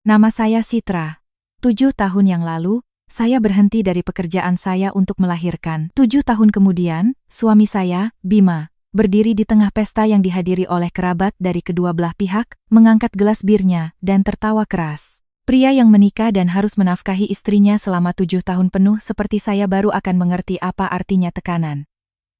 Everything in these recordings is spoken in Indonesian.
Nama saya Citra. 7 tahun yang lalu, saya berhenti dari pekerjaan saya untuk melahirkan. 7 tahun kemudian, suami saya, Bima, berdiri di tengah pesta yang dihadiri oleh kerabat dari kedua belah pihak, mengangkat gelas birnya, dan tertawa keras. Pria yang menikah dan harus menafkahi istrinya selama 7 tahun penuh seperti saya baru akan mengerti apa artinya tekanan.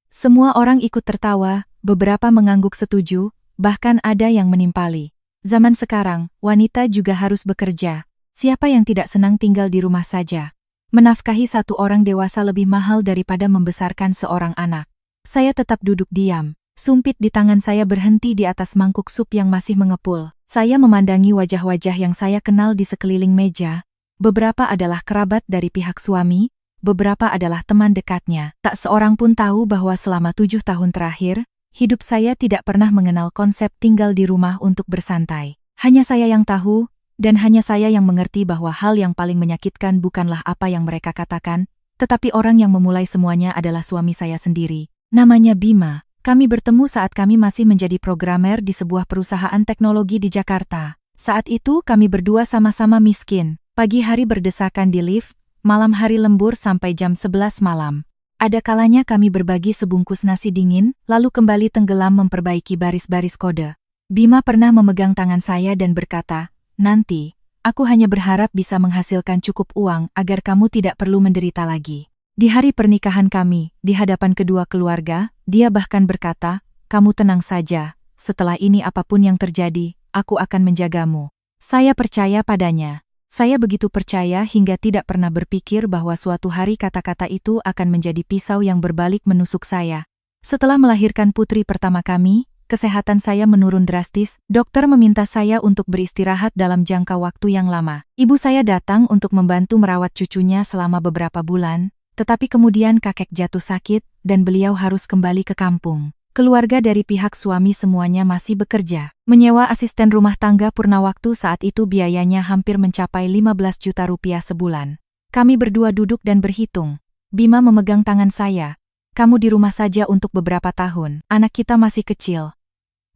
Semua orang ikut tertawa, beberapa mengangguk setuju, bahkan ada yang menimpali. Zaman sekarang, wanita juga harus bekerja. Siapa yang tidak senang tinggal di rumah saja? Menafkahi satu orang dewasa lebih mahal daripada membesarkan seorang anak. Saya tetap duduk diam. Sumpit di tangan saya berhenti di atas mangkuk sup yang masih mengepul. Saya memandangi wajah-wajah yang saya kenal di sekeliling meja. Beberapa adalah kerabat dari pihak suami, beberapa adalah teman dekatnya. Tak seorang pun tahu bahwa selama 7 tahun terakhir, hidup saya tidak pernah mengenal konsep tinggal di rumah untuk bersantai. Hanya saya yang tahu, dan hanya saya yang mengerti bahwa hal yang paling menyakitkan bukanlah apa yang mereka katakan, tetapi orang yang memulai semuanya adalah suami saya sendiri. Namanya Bima. Kami bertemu saat kami masih menjadi programmer di sebuah perusahaan teknologi di Jakarta. Saat itu kami berdua sama-sama miskin. Pagi hari berdesakan di lift, malam hari lembur sampai jam 11 malam. Ada kalanya kami berbagi sebungkus nasi dingin, lalu kembali tenggelam memperbaiki baris-baris kode. Bima pernah memegang tangan saya dan berkata, "Nanti, aku hanya berharap bisa menghasilkan cukup uang agar kamu tidak perlu menderita lagi." Di hari pernikahan kami, di hadapan kedua keluarga, dia bahkan berkata, "Kamu tenang saja, setelah ini apapun yang terjadi, aku akan menjagamu." Saya percaya padanya. Saya begitu percaya hingga tidak pernah berpikir bahwa suatu hari kata-kata itu akan menjadi pisau yang berbalik menusuk saya. Setelah melahirkan putri pertama kami, kesehatan saya menurun drastis. Dokter meminta saya untuk beristirahat dalam jangka waktu yang lama. Ibu saya datang untuk membantu merawat cucunya selama beberapa bulan, tetapi kemudian kakek jatuh sakit dan beliau harus kembali ke kampung. Keluarga dari pihak suami semuanya masih bekerja. Menyewa asisten rumah tangga purnawaktu saat itu biayanya hampir mencapai 15 juta rupiah sebulan. Kami berdua duduk dan berhitung. Bima memegang tangan saya. "Kamu di rumah saja untuk beberapa tahun. Anak kita masih kecil.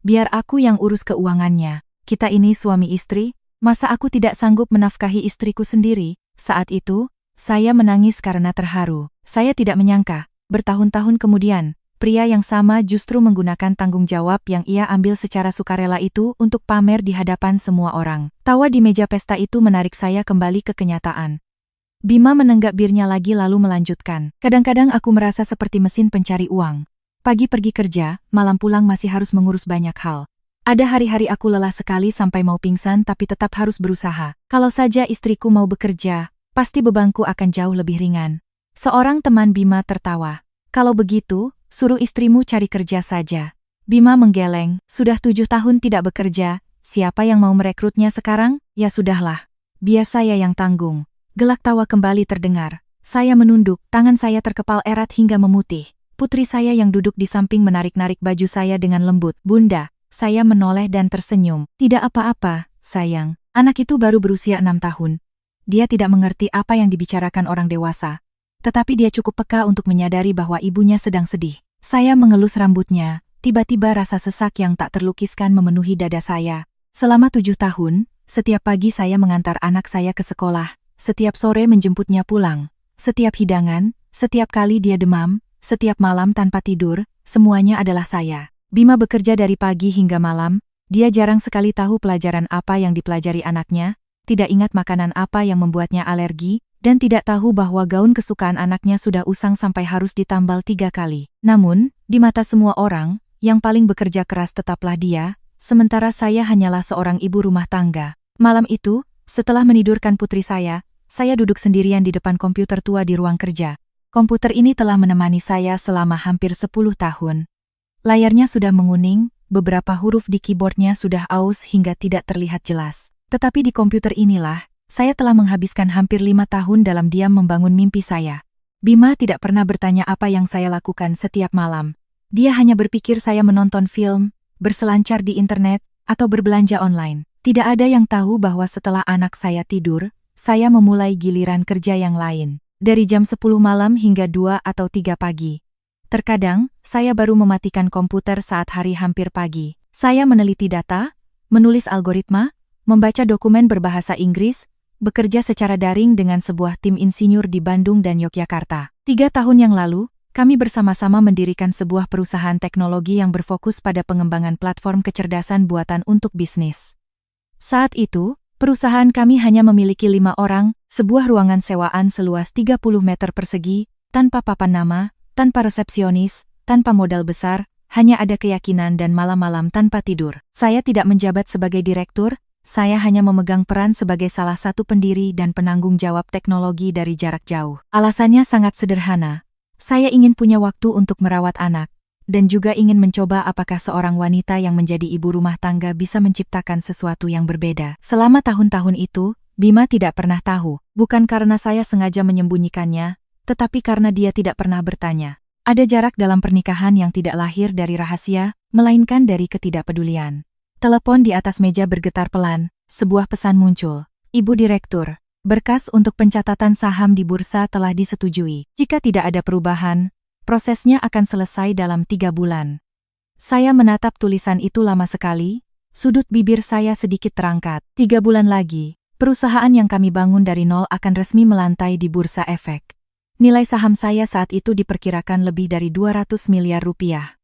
Biar aku yang urus keuangannya. Kita ini suami istri, masa aku tidak sanggup menafkahi istriku sendiri?" Saat itu, saya menangis karena terharu. Saya tidak menyangka, bertahun-tahun kemudian, pria yang sama justru menggunakan tanggung jawab yang ia ambil secara sukarela itu untuk pamer di hadapan semua orang. Tawa di meja pesta itu menarik saya kembali ke kenyataan. Bima menenggak birnya lagi lalu melanjutkan, "Kadang-kadang aku merasa seperti mesin pencari uang. Pagi pergi kerja, malam pulang masih harus mengurus banyak hal. Ada hari-hari aku lelah sekali sampai mau pingsan tapi tetap harus berusaha. Kalau saja istriku mau bekerja, pasti bebanku akan jauh lebih ringan." Seorang teman Bima tertawa. "Kalau begitu, suruh istrimu cari kerja saja." Bima menggeleng, "Sudah 7 tahun tidak bekerja, siapa yang mau merekrutnya sekarang? Ya sudahlah, biar saya yang tanggung." Gelak tawa kembali terdengar. Saya menunduk, tangan saya terkepal erat hingga memutih. Putri saya yang duduk di samping menarik-narik baju saya dengan lembut. "Bunda." Saya menoleh dan tersenyum. "Tidak apa-apa, sayang. Anak itu baru berusia 6 tahun. Dia tidak mengerti apa yang dibicarakan orang dewasa. Tetapi dia cukup peka untuk menyadari bahwa ibunya sedang sedih." Saya mengelus rambutnya, tiba-tiba rasa sesak yang tak terlukiskan memenuhi dada saya. Selama 7 tahun, setiap pagi saya mengantar anak saya ke sekolah, setiap sore menjemputnya pulang, setiap hidangan, setiap kali dia demam, setiap malam tanpa tidur, semuanya adalah saya. Bima bekerja dari pagi hingga malam, dia jarang sekali tahu pelajaran apa yang dipelajari anaknya, tidak ingat makanan apa yang membuatnya alergi, dan tidak tahu bahwa gaun kesukaan anaknya sudah usang sampai harus ditambal 3 kali. Namun, di mata semua orang, yang paling bekerja keras tetaplah dia, sementara saya hanyalah seorang ibu rumah tangga. Malam itu, setelah menidurkan putri saya duduk sendirian di depan komputer tua di ruang kerja. Komputer ini telah menemani saya selama hampir 10 tahun. Layarnya sudah menguning, beberapa huruf di keyboardnya sudah aus hingga tidak terlihat jelas. Tetapi di komputer inilah, saya telah menghabiskan hampir 5 tahun dalam diam membangun mimpi saya. Bima tidak pernah bertanya apa yang saya lakukan setiap malam. Dia hanya berpikir saya menonton film, berselancar di internet, atau berbelanja online. Tidak ada yang tahu bahwa setelah anak saya tidur, saya memulai giliran kerja yang lain. Dari jam 10 malam hingga 2 atau 3 pagi. Terkadang, saya baru mematikan komputer saat hari hampir pagi. Saya meneliti data, menulis algoritma, membaca dokumen berbahasa Inggris, bekerja secara daring dengan sebuah tim insinyur di Bandung dan Yogyakarta. 3 tahun yang lalu, kami bersama-sama mendirikan sebuah perusahaan teknologi yang berfokus pada pengembangan platform kecerdasan buatan untuk bisnis. Saat itu, perusahaan kami hanya memiliki 5 orang, sebuah ruangan sewaan seluas 30 meter persegi, tanpa papan nama, tanpa resepsionis, tanpa modal besar, hanya ada keyakinan dan malam-malam tanpa tidur. Saya tidak menjabat sebagai direktur, saya hanya memegang peran sebagai salah satu pendiri dan penanggung jawab teknologi dari jarak jauh. Alasannya sangat sederhana. Saya ingin punya waktu untuk merawat anak, dan juga ingin mencoba apakah seorang wanita yang menjadi ibu rumah tangga bisa menciptakan sesuatu yang berbeda. Selama tahun-tahun itu, Bima tidak pernah tahu, bukan karena saya sengaja menyembunyikannya, tetapi karena dia tidak pernah bertanya. Ada jarak dalam pernikahan yang tidak lahir dari rahasia, melainkan dari ketidakpedulian. Telepon di atas meja bergetar pelan, sebuah pesan muncul. Ibu Direktur, berkas untuk pencatatan saham di bursa telah disetujui. Jika tidak ada perubahan, prosesnya akan selesai dalam 3 bulan. Saya menatap tulisan itu lama sekali, sudut bibir saya sedikit terangkat. 3 bulan lagi, perusahaan yang kami bangun dari nol akan resmi melantai di bursa efek. Nilai saham saya saat itu diperkirakan lebih dari 200 miliar rupiah.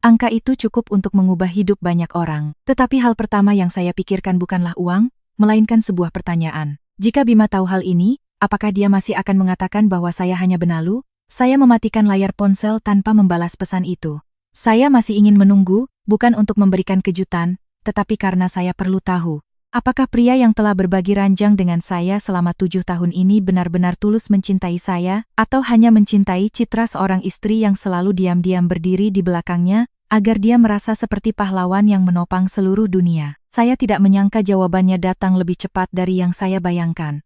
Angka itu cukup untuk mengubah hidup banyak orang. Tetapi hal pertama yang saya pikirkan bukanlah uang, melainkan sebuah pertanyaan. Jika Bima tahu hal ini, apakah dia masih akan mengatakan bahwa saya hanya benalu? Saya mematikan layar ponsel tanpa membalas pesan itu. Saya masih ingin menunggu, bukan untuk memberikan kejutan, tetapi karena saya perlu tahu. Apakah pria yang telah berbagi ranjang dengan saya selama 7 tahun ini benar-benar tulus mencintai saya, atau hanya mencintai citra seorang istri yang selalu diam-diam berdiri di belakangnya, agar dia merasa seperti pahlawan yang menopang seluruh dunia? Saya tidak menyangka jawabannya datang lebih cepat dari yang saya bayangkan.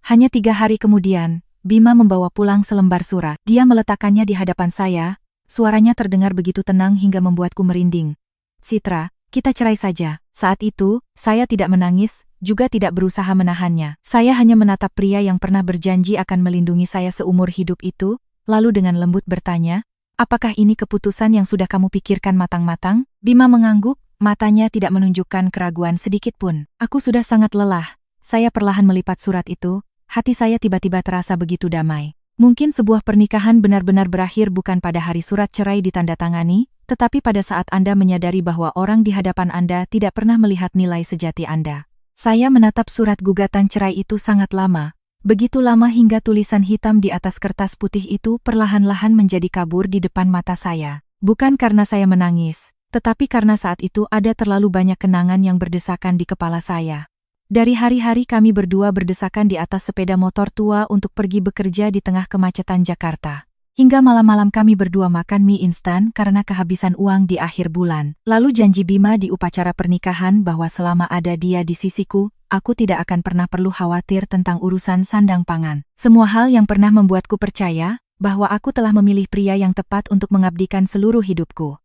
Hanya 3 hari kemudian, Bima membawa pulang selembar surat. Dia meletakkannya di hadapan saya, suaranya terdengar begitu tenang hingga membuatku merinding. Citra, kita cerai saja. Saat itu, saya tidak menangis, juga tidak berusaha menahannya. Saya hanya menatap pria yang pernah berjanji akan melindungi saya seumur hidup itu, lalu dengan lembut bertanya, apakah ini keputusan yang sudah kamu pikirkan matang-matang? Bima mengangguk, matanya tidak menunjukkan keraguan sedikit pun. Aku sudah sangat lelah. Saya perlahan melipat surat itu, hati saya tiba-tiba terasa begitu damai. Mungkin sebuah pernikahan benar-benar berakhir bukan pada hari surat cerai ditandatangani, tetapi pada saat Anda menyadari bahwa orang di hadapan Anda tidak pernah melihat nilai sejati Anda. Saya menatap surat gugatan cerai itu sangat lama, begitu lama hingga tulisan hitam di atas kertas putih itu perlahan-lahan menjadi kabur di depan mata saya. Bukan karena saya menangis, tetapi karena saat itu ada terlalu banyak kenangan yang berdesakan di kepala saya. Dari hari-hari kami berdua berdesakan di atas sepeda motor tua untuk pergi bekerja di tengah kemacetan Jakarta. Hingga malam-malam kami berdua makan mie instan karena kehabisan uang di akhir bulan. Lalu janji Bima di upacara pernikahan bahwa selama ada dia di sisiku, aku tidak akan pernah perlu khawatir tentang urusan sandang pangan. Semua hal yang pernah membuatku percaya bahwa aku telah memilih pria yang tepat untuk mengabdikan seluruh hidupku.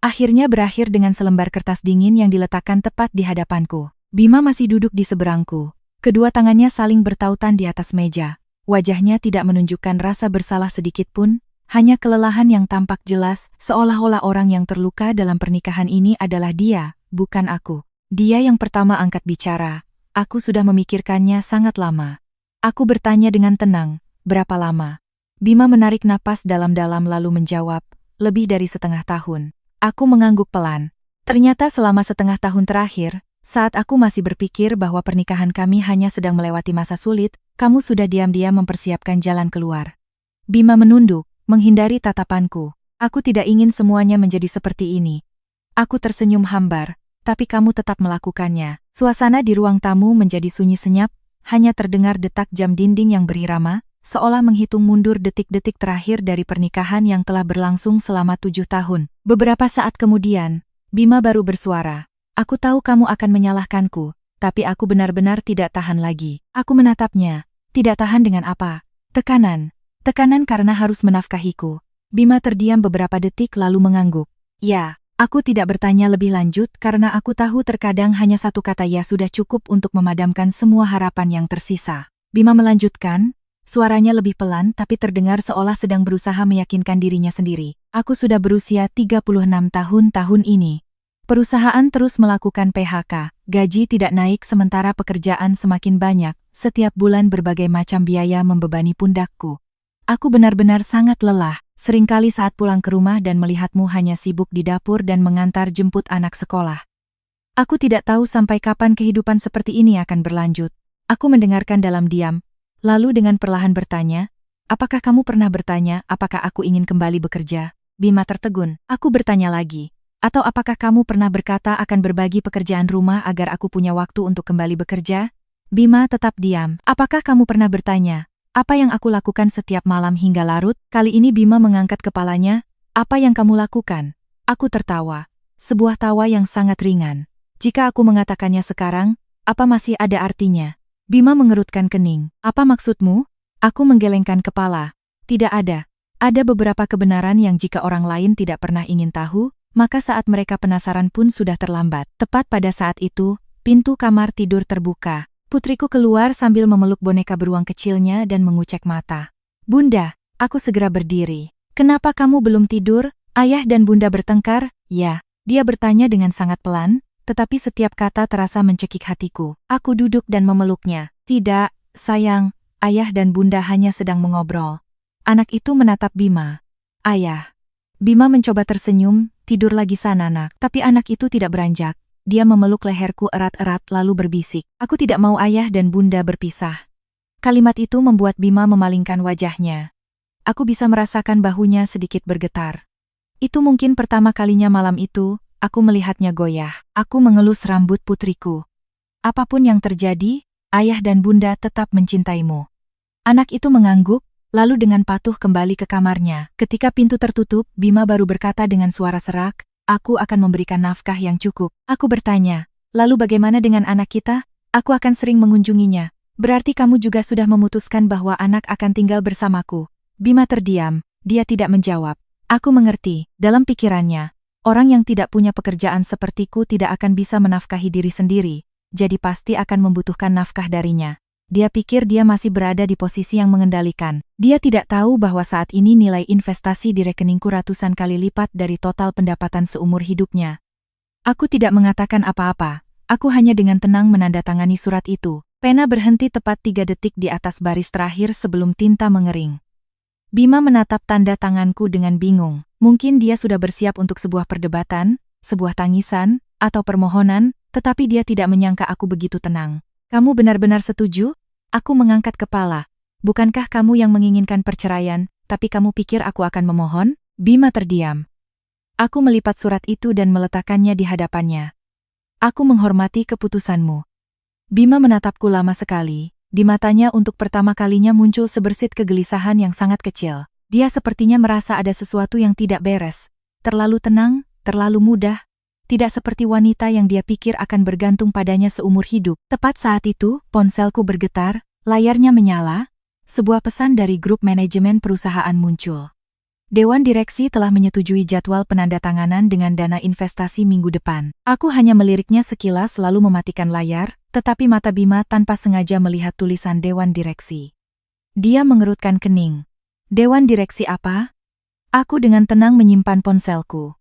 Akhirnya berakhir dengan selembar kertas dingin yang diletakkan tepat di hadapanku. Bima masih duduk di seberangku. Kedua tangannya saling bertautan di atas meja. Wajahnya tidak menunjukkan rasa bersalah sedikit pun, hanya kelelahan yang tampak jelas, seolah-olah orang yang terluka dalam pernikahan ini adalah dia, bukan aku. Dia yang pertama angkat bicara. Aku sudah memikirkannya sangat lama. Aku bertanya dengan tenang, berapa lama? Bima menarik napas dalam-dalam lalu menjawab, lebih dari setengah tahun. Aku mengangguk pelan. Ternyata selama setengah tahun terakhir, saat aku masih berpikir bahwa pernikahan kami hanya sedang melewati masa sulit, kamu sudah diam-diam mempersiapkan jalan keluar. Bima menunduk, menghindari tatapanku. Aku tidak ingin semuanya menjadi seperti ini. Aku tersenyum hambar, tapi kamu tetap melakukannya. Suasana di ruang tamu menjadi sunyi senyap, hanya terdengar detak jam dinding yang berirama, seolah menghitung mundur detik-detik terakhir dari pernikahan yang telah berlangsung selama 7 tahun. Beberapa saat kemudian, Bima baru bersuara. Aku tahu kamu akan menyalahkanku, tapi aku benar-benar tidak tahan lagi. Aku menatapnya. Tidak tahan dengan apa? Tekanan. Tekanan karena harus menafkahiku. Bima terdiam beberapa detik lalu mengangguk. Ya, aku tidak bertanya lebih lanjut karena aku tahu terkadang hanya satu kata ya sudah cukup untuk memadamkan semua harapan yang tersisa. Bima melanjutkan, suaranya lebih pelan tapi terdengar seolah sedang berusaha meyakinkan dirinya sendiri. Aku sudah berusia 36 tahun ini. Perusahaan terus melakukan PHK, gaji tidak naik sementara pekerjaan semakin banyak, setiap bulan berbagai macam biaya membebani pundakku. Aku benar-benar sangat lelah, seringkali saat pulang ke rumah dan melihatmu hanya sibuk di dapur dan mengantar jemput anak sekolah. Aku tidak tahu sampai kapan kehidupan seperti ini akan berlanjut. Aku mendengarkan dalam diam, lalu dengan perlahan bertanya, apakah kamu pernah bertanya apakah aku ingin kembali bekerja? Bima tertegun. Aku bertanya lagi. Atau apakah kamu pernah berkata akan berbagi pekerjaan rumah agar aku punya waktu untuk kembali bekerja? Bima tetap diam. Apakah kamu pernah bertanya, apa yang aku lakukan setiap malam hingga larut? Kali ini Bima mengangkat kepalanya. Apa yang kamu lakukan? Aku tertawa. Sebuah tawa yang sangat ringan. Jika aku mengatakannya sekarang, apa masih ada artinya? Bima mengerutkan kening. Apa maksudmu? Aku menggelengkan kepala. Tidak ada. Ada beberapa kebenaran yang jika orang lain tidak pernah ingin tahu, maka saat mereka penasaran pun sudah terlambat. Tepat pada saat itu, pintu kamar tidur terbuka. Putriku keluar sambil memeluk boneka beruang kecilnya dan mengucek mata. Bunda, aku segera berdiri. Kenapa kamu belum tidur? Ayah dan bunda bertengkar? Ya, dia bertanya dengan sangat pelan, tetapi setiap kata terasa mencekik hatiku. Aku duduk dan memeluknya. Tidak, sayang, ayah dan bunda hanya sedang mengobrol. Anak itu menatap Bima. Ayah. Bima mencoba tersenyum, tidur lagi sana nak. Tapi anak itu tidak beranjak. Dia memeluk leherku erat-erat lalu berbisik. Aku tidak mau ayah dan bunda berpisah. Kalimat itu membuat Bima memalingkan wajahnya. Aku bisa merasakan bahunya sedikit bergetar. Itu mungkin pertama kalinya malam itu, aku melihatnya goyah. Aku mengelus rambut putriku. Apapun yang terjadi, ayah dan bunda tetap mencintaimu. Anak itu mengangguk, lalu dengan patuh kembali ke kamarnya. Ketika pintu tertutup, Bima baru berkata dengan suara serak, aku akan memberikan nafkah yang cukup. Aku bertanya, lalu bagaimana dengan anak kita? Aku akan sering mengunjunginya. Berarti kamu juga sudah memutuskan bahwa anak akan tinggal bersamaku. Bima terdiam, dia tidak menjawab. Aku mengerti, dalam pikirannya, orang yang tidak punya pekerjaan sepertiku tidak akan bisa menafkahi diri sendiri, jadi pasti akan membutuhkan nafkah darinya. Dia pikir dia masih berada di posisi yang mengendalikan. Dia tidak tahu bahwa saat ini nilai investasi di rekeningku ratusan kali lipat dari total pendapatan seumur hidupnya. Aku tidak mengatakan apa-apa. Aku hanya dengan tenang menandatangani surat itu. Pena berhenti tepat 3 detik di atas baris terakhir sebelum tinta mengering. Bima menatap tanda tanganku dengan bingung. Mungkin dia sudah bersiap untuk sebuah perdebatan, sebuah tangisan, atau permohonan, tetapi dia tidak menyangka aku begitu tenang. Kamu benar-benar setuju? Aku mengangkat kepala. Bukankah kamu yang menginginkan perceraian, tapi kamu pikir aku akan memohon? Bima terdiam. Aku melipat surat itu dan meletakkannya di hadapannya. Aku menghormati keputusanmu. Bima menatapku lama sekali. Di matanya untuk pertama kalinya muncul sebersit kegelisahan yang sangat kecil. Dia sepertinya merasa ada sesuatu yang tidak beres. Terlalu tenang, terlalu mudah. Tidak seperti wanita yang dia pikir akan bergantung padanya seumur hidup. Tepat saat itu, ponselku bergetar, layarnya menyala, sebuah pesan dari grup manajemen perusahaan muncul. Dewan direksi telah menyetujui jadwal penandatanganan dengan dana investasi minggu depan. Aku hanya meliriknya sekilas lalu mematikan layar, tetapi mata Bima tanpa sengaja melihat tulisan Dewan Direksi. Dia mengerutkan kening. Dewan Direksi apa? Aku dengan tenang menyimpan ponselku.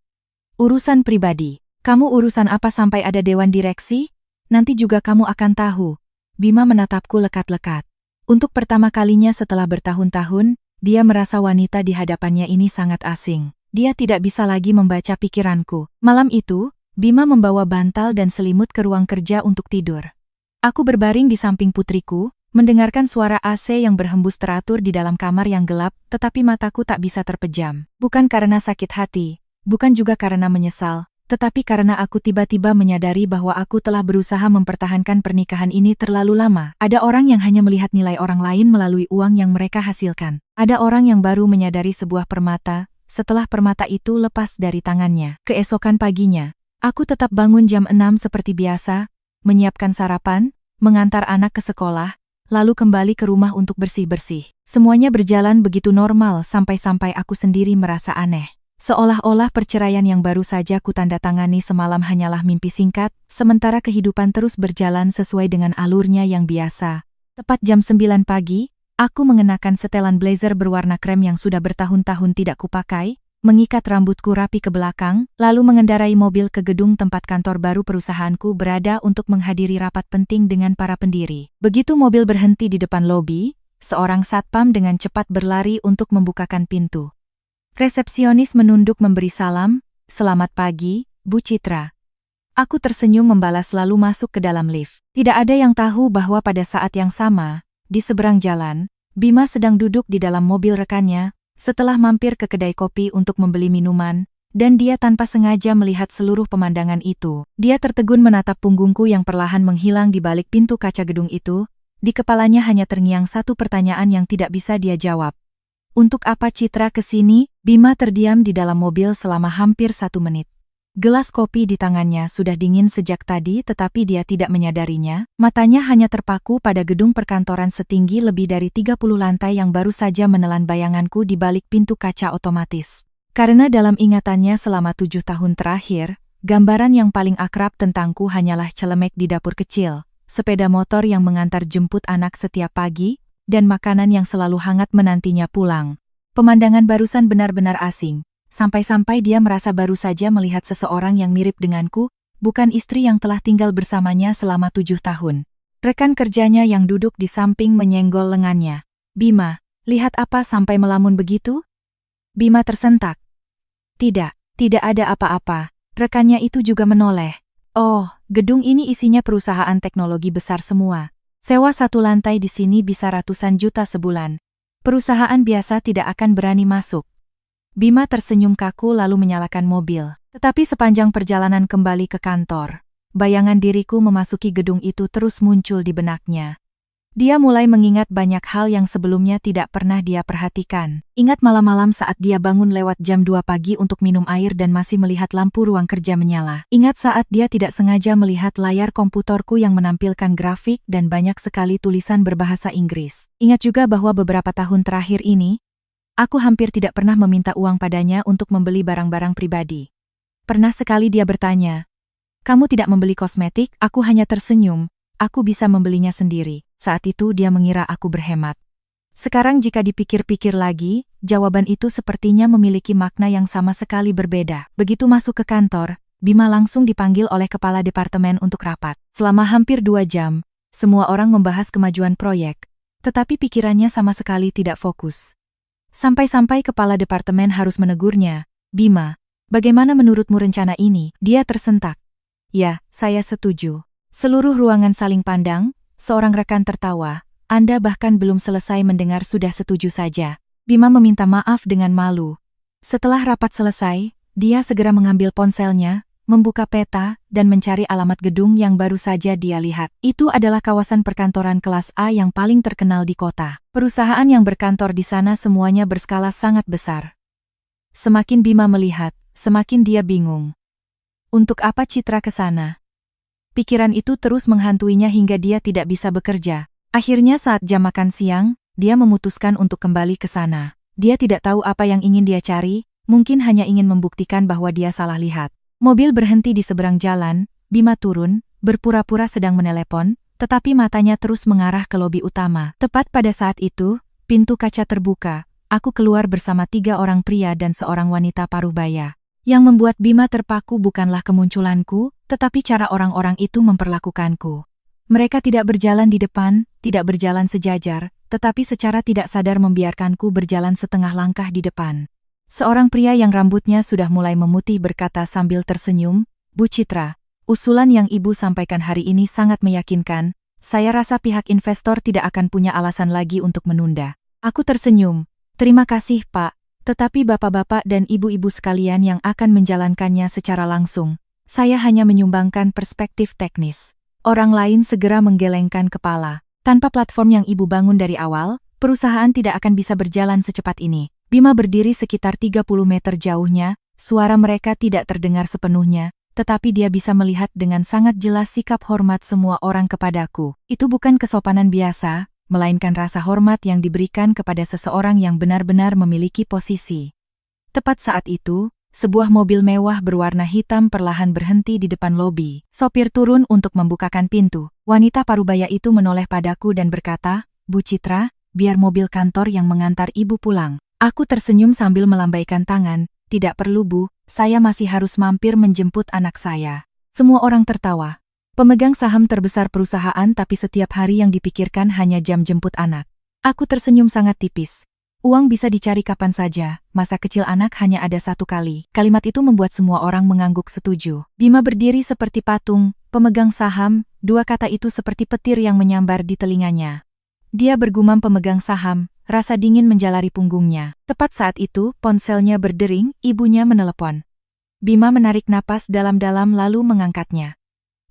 Urusan pribadi. Kamu urusan apa sampai ada Dewan Direksi? Nanti juga kamu akan tahu. Bima menatapku lekat-lekat. Untuk pertama kalinya setelah bertahun-tahun, dia merasa wanita di hadapannya ini sangat asing. Dia tidak bisa lagi membaca pikiranku. Malam itu, Bima membawa bantal dan selimut ke ruang kerja untuk tidur. Aku berbaring di samping putriku, mendengarkan suara AC yang berhembus teratur di dalam kamar yang gelap, tetapi mataku tak bisa terpejam. Bukan karena sakit hati, bukan juga karena menyesal, tetapi karena aku tiba-tiba menyadari bahwa aku telah berusaha mempertahankan pernikahan ini terlalu lama. Ada orang yang hanya melihat nilai orang lain melalui uang yang mereka hasilkan. Ada orang yang baru menyadari sebuah permata, setelah permata itu lepas dari tangannya. Keesokan paginya, aku tetap bangun jam 6 seperti biasa, menyiapkan sarapan, mengantar anak ke sekolah, lalu kembali ke rumah untuk bersih-bersih. Semuanya berjalan begitu normal sampai-sampai aku sendiri merasa aneh. Seolah-olah perceraian yang baru saja kutandatangani semalam hanyalah mimpi singkat, sementara kehidupan terus berjalan sesuai dengan alurnya yang biasa. Tepat jam 9 pagi, aku mengenakan setelan blazer berwarna krem yang sudah bertahun-tahun tidak kupakai, mengikat rambutku rapi ke belakang, lalu mengendarai mobil ke gedung tempat kantor baru perusahaanku berada untuk menghadiri rapat penting dengan para pendiri. Begitu mobil berhenti di depan lobi, seorang satpam dengan cepat berlari untuk membukakan pintu. Resepsionis menunduk memberi salam, "Selamat pagi, Bu Citra." Aku tersenyum membalas lalu masuk ke dalam lift. Tidak ada yang tahu bahwa pada saat yang sama, di seberang jalan, Bima sedang duduk di dalam mobil rekannya, setelah mampir ke kedai kopi untuk membeli minuman, dan dia tanpa sengaja melihat seluruh pemandangan itu. Dia tertegun menatap punggungku yang perlahan menghilang di balik pintu kaca gedung itu. Di kepalanya hanya terngiang satu pertanyaan yang tidak bisa dia jawab. Untuk apa Citra kesini? Bima terdiam di dalam mobil selama hampir 1 menit. Gelas kopi di tangannya sudah dingin sejak tadi tetapi dia tidak menyadarinya, matanya hanya terpaku pada gedung perkantoran setinggi lebih dari 30 lantai yang baru saja menelan bayanganku di balik pintu kaca otomatis. Karena dalam ingatannya selama 7 tahun terakhir, gambaran yang paling akrab tentangku hanyalah celemek di dapur kecil, sepeda motor yang mengantar jemput anak setiap pagi, dan makanan yang selalu hangat menantinya pulang. Pemandangan barusan benar-benar asing. Sampai-sampai dia merasa baru saja melihat seseorang yang mirip denganku, bukan istri yang telah tinggal bersamanya selama 7 tahun. Rekan kerjanya yang duduk di samping menyenggol lengannya. "Bima, lihat apa sampai melamun begitu?" Bima tersentak. Tidak ada apa-apa. Rekannya itu juga menoleh. "Oh, gedung ini isinya perusahaan teknologi besar semua. Sewa 1 lantai di sini bisa ratusan juta sebulan. Perusahaan biasa tidak akan berani masuk." Bima tersenyum kaku lalu menyalakan mobil. Tetapi sepanjang perjalanan kembali ke kantor, bayangan diriku memasuki gedung itu terus muncul di benaknya. Dia mulai mengingat banyak hal yang sebelumnya tidak pernah dia perhatikan. Ingat malam-malam saat dia bangun lewat jam 2 pagi untuk minum air dan masih melihat lampu ruang kerja menyala. Ingat saat dia tidak sengaja melihat layar komputerku yang menampilkan grafik dan banyak sekali tulisan berbahasa Inggris. Ingat juga bahwa beberapa tahun terakhir ini, aku hampir tidak pernah meminta uang padanya untuk membeli barang-barang pribadi. Pernah sekali dia bertanya, "Kamu tidak membeli kosmetik?" Aku hanya tersenyum, "Aku bisa membelinya sendiri." Saat itu dia mengira aku berhemat. Sekarang jika dipikir-pikir lagi, jawaban itu sepertinya memiliki makna yang sama sekali berbeda. Begitu masuk ke kantor, Bima langsung dipanggil oleh kepala departemen untuk rapat. Selama hampir 2 jam, semua orang membahas kemajuan proyek, tetapi pikirannya sama sekali tidak fokus. Sampai-sampai kepala departemen harus menegurnya, "Bima, bagaimana menurutmu rencana ini?" Dia tersentak. "Ya, saya setuju." Seluruh ruangan saling pandang, seorang rekan tertawa, "Anda bahkan belum selesai mendengar sudah setuju saja." Bima meminta maaf dengan malu. Setelah rapat selesai, dia segera mengambil ponselnya, membuka peta, dan mencari alamat gedung yang baru saja dia lihat. Itu adalah kawasan perkantoran kelas A yang paling terkenal di kota. Perusahaan yang berkantor di sana semuanya berskala sangat besar. Semakin Bima melihat, semakin dia bingung. Untuk apa Citra ke sana? Pikiran itu terus menghantuinya hingga dia tidak bisa bekerja. Akhirnya saat jam makan siang, dia memutuskan untuk kembali ke sana. Dia tidak tahu apa yang ingin dia cari, mungkin hanya ingin membuktikan bahwa dia salah lihat. Mobil berhenti di seberang jalan, Bima turun, berpura-pura sedang menelepon, tetapi matanya terus mengarah ke lobi utama. Tepat pada saat itu, pintu kaca terbuka, aku keluar bersama 3 orang pria dan seorang wanita paruh baya. Yang membuat Bima terpaku bukanlah kemunculanku, tetapi cara orang-orang itu memperlakukanku. Mereka tidak berjalan di depan, tidak berjalan sejajar, tetapi secara tidak sadar membiarkanku berjalan setengah langkah di depan. Seorang pria yang rambutnya sudah mulai memutih berkata sambil tersenyum, "Bu Citra, usulan yang Ibu sampaikan hari ini sangat meyakinkan. Saya rasa pihak investor tidak akan punya alasan lagi untuk menunda." Aku tersenyum, "Terima kasih Pak, tetapi bapak-bapak dan ibu-ibu sekalian yang akan menjalankannya secara langsung. Saya hanya menyumbangkan perspektif teknis." Orang lain segera menggelengkan kepala. Tanpa platform yang Ibu bangun dari awal, perusahaan tidak akan bisa berjalan secepat ini. Bima berdiri sekitar 30 meter jauhnya, suara mereka tidak terdengar sepenuhnya, tetapi dia bisa melihat dengan sangat jelas sikap hormat semua orang kepadaku. Itu bukan kesopanan biasa, melainkan rasa hormat yang diberikan kepada seseorang yang benar-benar memiliki posisi. Tepat saat itu, sebuah mobil mewah berwarna hitam perlahan berhenti di depan lobi. Sopir turun untuk membukakan pintu. Wanita parubaya itu menoleh padaku dan berkata, "Bu Citra, biar mobil kantor yang mengantar Ibu pulang." Aku tersenyum sambil melambaikan tangan, Tidak perlu Bu, saya masih harus mampir menjemput anak saya. Semua orang tertawa. Pemegang saham terbesar perusahaan tapi setiap hari yang dipikirkan hanya jam jemput anak. Aku tersenyum sangat tipis. Uang bisa dicari kapan saja, masa kecil anak hanya ada satu kali. Kalimat itu membuat semua orang mengangguk setuju. Bima berdiri seperti patung, pemegang saham, dua kata itu seperti petir yang menyambar di telinganya. Dia bergumam pemegang saham, rasa dingin menjalari punggungnya. Tepat saat itu, ponselnya berdering, ibunya menelepon. Bima menarik napas dalam-dalam lalu mengangkatnya.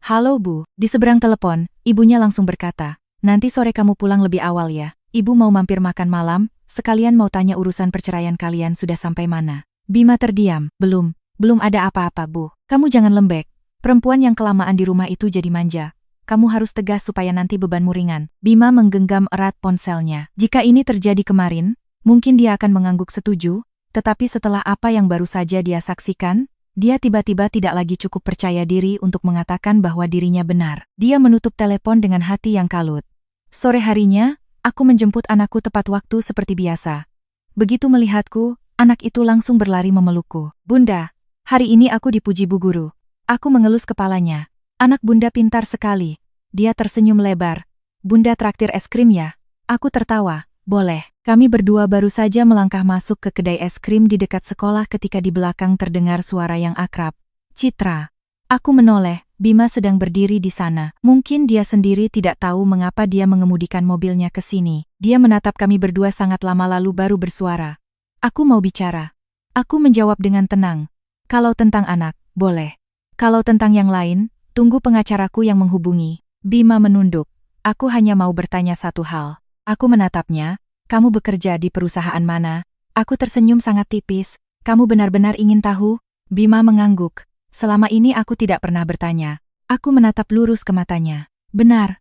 Halo Bu, di seberang telepon, ibunya langsung berkata, nanti sore kamu pulang lebih awal ya. Ibu mau mampir makan malam, sekalian mau tanya urusan perceraian kalian sudah sampai mana. Bima terdiam, belum ada apa-apa Bu. Kamu jangan lembek, perempuan yang kelamaan di rumah itu jadi manja. Kamu harus tegas supaya nanti bebanmu ringan. Bima menggenggam erat ponselnya. Jika ini terjadi kemarin, mungkin dia akan mengangguk setuju, tetapi setelah apa yang baru saja dia saksikan, dia tiba-tiba tidak lagi cukup percaya diri untuk mengatakan bahwa dirinya benar. Dia menutup telepon dengan hati yang kalut. Sore harinya, aku menjemput anakku tepat waktu seperti biasa. Begitu melihatku, anak itu langsung berlari memelukku. Bunda, hari ini aku dipuji Bu Guru. Aku mengelus kepalanya. Anak Bunda pintar sekali. Dia tersenyum lebar. Bunda traktir es krim ya? Aku tertawa. Boleh. Kami berdua baru saja melangkah masuk ke kedai es krim di dekat sekolah ketika di belakang terdengar suara yang akrab. Citra. Aku menoleh. Bima sedang berdiri di sana. Mungkin dia sendiri tidak tahu mengapa dia mengemudikan mobilnya ke sini. Dia menatap kami berdua sangat lama lalu baru bersuara. Aku mau bicara. Aku menjawab dengan tenang. Kalau tentang anak, boleh. Kalau tentang yang lain, tunggu pengacaraku yang menghubungi. Bima menunduk. Aku hanya mau bertanya satu hal. Aku menatapnya. Kamu bekerja di perusahaan mana? Aku tersenyum sangat tipis. Kamu benar-benar ingin tahu? Bima mengangguk. Selama ini aku tidak pernah bertanya. Aku menatap lurus ke matanya. Benar.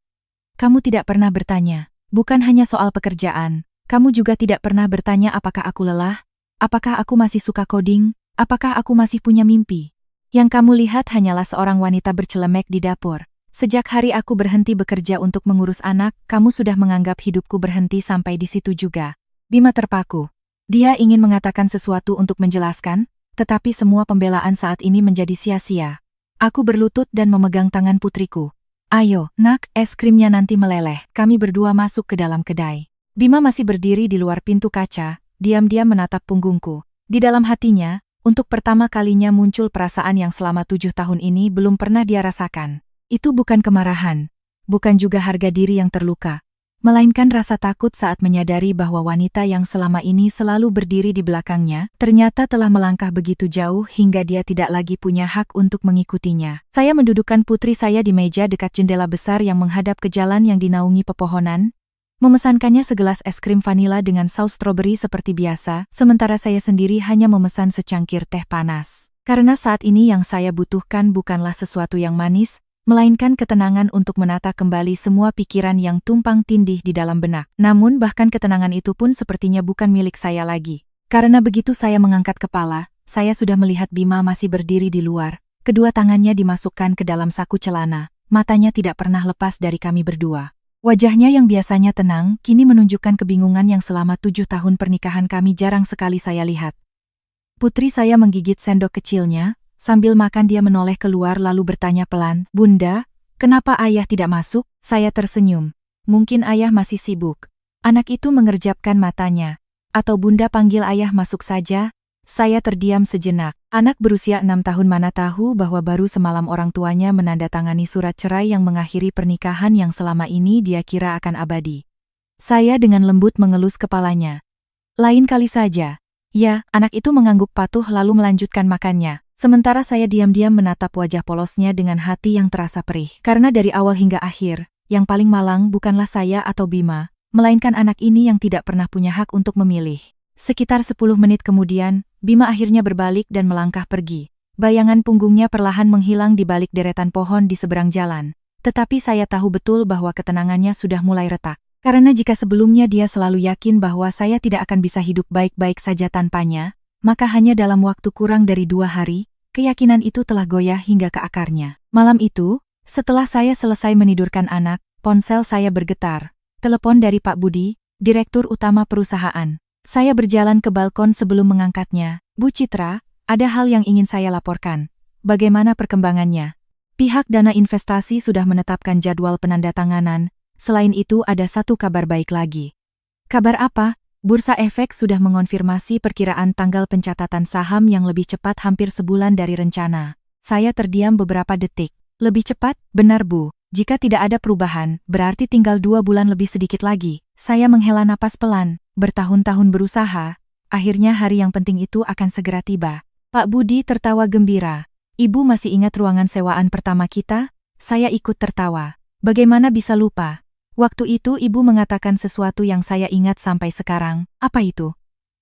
Kamu tidak pernah bertanya. Bukan hanya soal pekerjaan. Kamu juga tidak pernah bertanya apakah aku lelah? Apakah aku masih suka coding? Apakah aku masih punya mimpi? Yang kamu lihat hanyalah seorang wanita bercelemek di dapur. Sejak hari aku berhenti bekerja untuk mengurus anak, kamu sudah menganggap hidupku berhenti sampai di situ juga. Bima terpaku. Dia ingin mengatakan sesuatu untuk menjelaskan, tetapi semua pembelaan saat ini menjadi sia-sia. Aku berlutut dan memegang tangan putriku. Ayo, nak, es krimnya nanti meleleh. Kami berdua masuk ke dalam kedai. Bima masih berdiri di luar pintu kaca, diam-diam menatap punggungku. Di dalam hatinya, untuk pertama kalinya muncul perasaan yang selama 7 tahun ini belum pernah dia rasakan. Itu bukan kemarahan, bukan juga harga diri yang terluka, melainkan rasa takut saat menyadari bahwa wanita yang selama ini selalu berdiri di belakangnya, ternyata telah melangkah begitu jauh hingga dia tidak lagi punya hak untuk mengikutinya. Saya mendudukkan putri saya di meja dekat jendela besar yang menghadap ke jalan yang dinaungi pepohonan, memesankannya segelas es krim vanila dengan saus stroberi seperti biasa, sementara saya sendiri hanya memesan secangkir teh panas. Karena saat ini yang saya butuhkan bukanlah sesuatu yang manis, melainkan ketenangan untuk menata kembali semua pikiran yang tumpang tindih di dalam benak. Namun bahkan ketenangan itu pun sepertinya bukan milik saya lagi. Karena begitu saya mengangkat kepala, saya sudah melihat Bima masih berdiri di luar. Kedua tangannya dimasukkan ke dalam saku celana, matanya tidak pernah lepas dari kami berdua. Wajahnya yang biasanya tenang, kini menunjukkan kebingungan yang selama 7 tahun pernikahan kami jarang sekali saya lihat. Putri saya menggigit sendok kecilnya. Sambil makan dia menoleh keluar lalu bertanya pelan, Bunda, kenapa ayah tidak masuk? Saya tersenyum. Mungkin ayah masih sibuk. Anak itu mengerjapkan matanya. Atau Bunda panggil ayah masuk saja? Saya terdiam sejenak. Anak berusia 6 tahun mana tahu bahwa baru semalam orang tuanya menandatangani surat cerai yang mengakhiri pernikahan yang selama ini dia kira akan abadi. Saya dengan lembut mengelus kepalanya. Lain kali saja. Ya, anak itu mengangguk patuh lalu melanjutkan makannya. Sementara saya diam-diam menatap wajah polosnya dengan hati yang terasa perih. Karena dari awal hingga akhir, yang paling malang bukanlah saya atau Bima, melainkan anak ini yang tidak pernah punya hak untuk memilih. Sekitar 10 menit kemudian, Bima akhirnya berbalik dan melangkah pergi. Bayangan punggungnya perlahan menghilang di balik deretan pohon di seberang jalan. Tetapi saya tahu betul bahwa ketenangannya sudah mulai retak. Karena jika sebelumnya dia selalu yakin bahwa saya tidak akan bisa hidup baik-baik saja tanpanya, maka hanya dalam waktu kurang dari 2 hari, keyakinan itu telah goyah hingga ke akarnya. Malam itu, setelah saya selesai menidurkan anak, ponsel saya bergetar. Telepon dari Pak Budi, Direktur Utama perusahaan. Saya berjalan ke balkon sebelum mengangkatnya. Bu Citra, Ada hal yang ingin saya laporkan. Bagaimana perkembangannya? Pihak dana investasi sudah menetapkan jadwal penandatanganan. Selain itu ada satu kabar baik lagi. Kabar apa? Bursa Efek sudah mengonfirmasi perkiraan tanggal pencatatan saham yang lebih cepat hampir sebulan dari rencana. Saya terdiam beberapa detik. Lebih cepat? Benar Bu. Jika tidak ada perubahan, berarti tinggal 2 bulan lebih sedikit lagi. Saya menghela napas pelan. Bertahun-tahun berusaha. Akhirnya hari yang penting itu akan segera tiba. Pak Budi tertawa gembira. Ibu masih ingat ruangan sewaan pertama kita? Saya ikut tertawa. Bagaimana bisa lupa? Waktu itu ibu mengatakan sesuatu yang saya ingat sampai sekarang. Apa itu?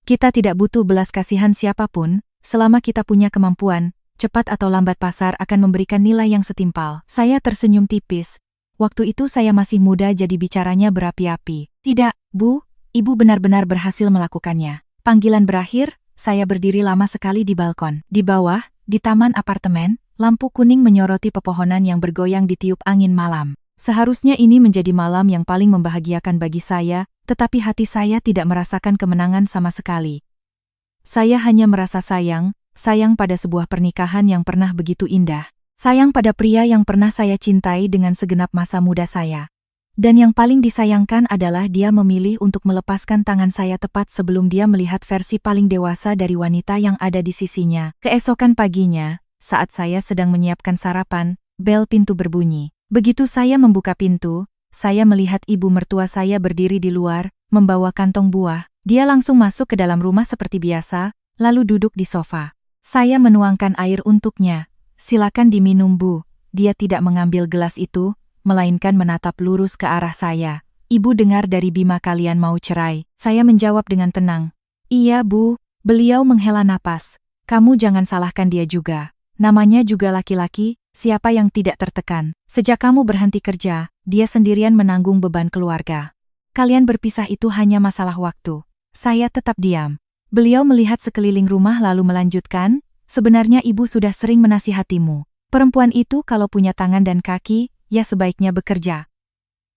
Kita tidak butuh belas kasihan siapapun, selama kita punya kemampuan, cepat atau lambat pasar akan memberikan nilai yang setimpal. Saya tersenyum tipis. Waktu itu saya masih muda jadi bicaranya berapi-api. Tidak, Bu, ibu benar-benar berhasil melakukannya. Panggilan berakhir, saya berdiri lama sekali di balkon. Di bawah, di taman apartemen, lampu kuning menyoroti pepohonan yang bergoyang ditiup angin malam. Seharusnya ini menjadi malam yang paling membahagiakan bagi saya, tetapi hati saya tidak merasakan kemenangan sama sekali. Saya hanya merasa sayang pada sebuah pernikahan yang pernah begitu indah. Sayang pada pria yang pernah saya cintai dengan segenap masa muda saya. Dan yang paling disayangkan adalah dia memilih untuk melepaskan tangan saya tepat sebelum dia melihat versi paling dewasa dari wanita yang ada di sisinya. Keesokan paginya, saat saya sedang menyiapkan sarapan, bel pintu berbunyi. Begitu saya membuka pintu, saya melihat ibu mertua saya berdiri di luar, membawa kantong buah. Dia langsung masuk ke dalam rumah seperti biasa, lalu duduk di sofa. Saya menuangkan air untuknya. Silakan diminum Bu. Dia tidak mengambil gelas itu, melainkan menatap lurus ke arah saya. Ibu dengar dari Bima kalian mau cerai. Saya menjawab dengan tenang. Iya Bu. Beliau menghela napas. Kamu jangan salahkan dia juga. Namanya juga laki-laki, siapa yang tidak tertekan. Sejak kamu berhenti kerja, dia sendirian menanggung beban keluarga. Kalian berpisah itu hanya masalah waktu. Saya tetap diam. Beliau melihat sekeliling rumah lalu melanjutkan, sebenarnya ibu sudah sering menasihatimu. Perempuan itu kalau punya tangan dan kaki, ya sebaiknya bekerja.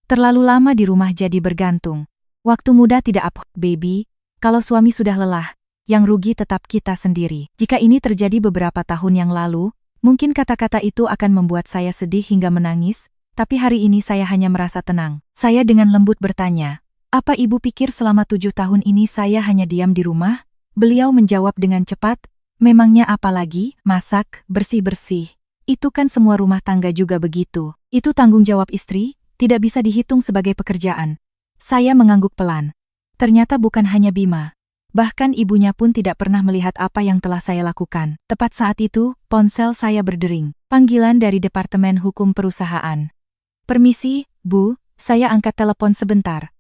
Terlalu lama di rumah jadi bergantung. Waktu muda tidak apa, baby. Kalau suami sudah lelah, yang rugi tetap kita sendiri. Jika ini terjadi beberapa tahun yang lalu, mungkin kata-kata itu akan membuat saya sedih hingga menangis, tapi hari ini saya hanya merasa tenang. Saya dengan lembut bertanya, apa ibu pikir selama 7 tahun ini saya hanya diam di rumah? Beliau menjawab dengan cepat, memangnya apa lagi, masak, bersih-bersih. Itu kan semua rumah tangga juga begitu. Itu tanggung jawab istri, tidak bisa dihitung sebagai pekerjaan. Saya mengangguk pelan. Ternyata bukan hanya Bima. Bahkan ibunya pun tidak pernah melihat apa yang telah saya lakukan. Tepat saat itu, ponsel saya berdering. Panggilan dari Departemen Hukum Perusahaan. Permisi, Bu, saya angkat telepon sebentar.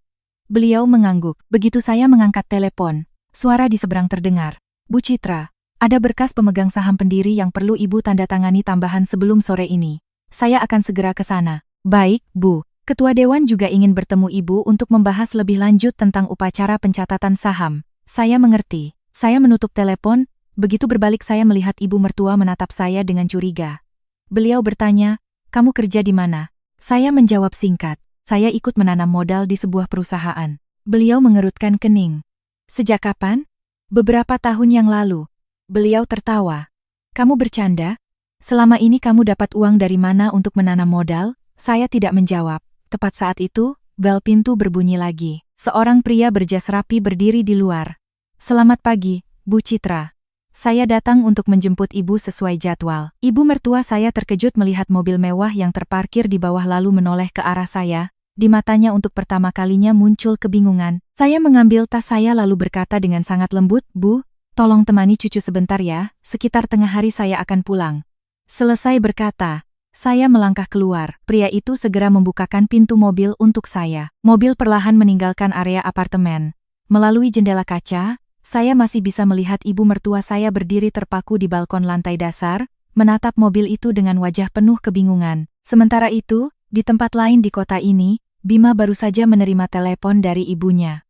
Beliau mengangguk. Begitu saya mengangkat telepon, suara di seberang terdengar. Bu Citra. Ada berkas pemegang saham pendiri yang perlu Ibu tanda tangani tambahan sebelum sore ini. Saya akan segera ke sana. Baik, Bu. Ketua Dewan juga ingin bertemu Ibu untuk membahas lebih lanjut tentang upacara pencatatan saham. Saya mengerti. Saya menutup telepon, begitu berbalik saya melihat ibu mertua menatap saya dengan curiga. Beliau bertanya, kamu kerja di mana? Saya menjawab singkat. Saya ikut menanam modal di sebuah perusahaan. Beliau mengerutkan kening. Sejak kapan? Beberapa tahun yang lalu. Beliau tertawa. Kamu bercanda? Selama ini kamu dapat uang dari mana untuk menanam modal? Saya tidak menjawab. Tepat saat itu, bel pintu berbunyi lagi. Seorang pria berjas rapi berdiri di luar. Selamat pagi, Bu Citra. Saya datang untuk menjemput Ibu sesuai jadwal. Ibu mertua saya terkejut melihat mobil mewah yang terparkir di bawah lalu menoleh ke arah saya. Di matanya untuk pertama kalinya muncul kebingungan. Saya mengambil tas saya lalu berkata dengan sangat lembut, Bu, tolong temani cucu sebentar ya, sekitar tengah hari saya akan pulang. Selesai berkata, saya melangkah keluar. Pria itu segera membukakan pintu mobil untuk saya. Mobil perlahan meninggalkan area apartemen. Melalui jendela kaca, saya masih bisa melihat ibu mertua saya berdiri terpaku di balkon lantai dasar, menatap mobil itu dengan wajah penuh kebingungan. Sementara itu, di tempat lain di kota ini, Bima baru saja menerima telepon dari ibunya.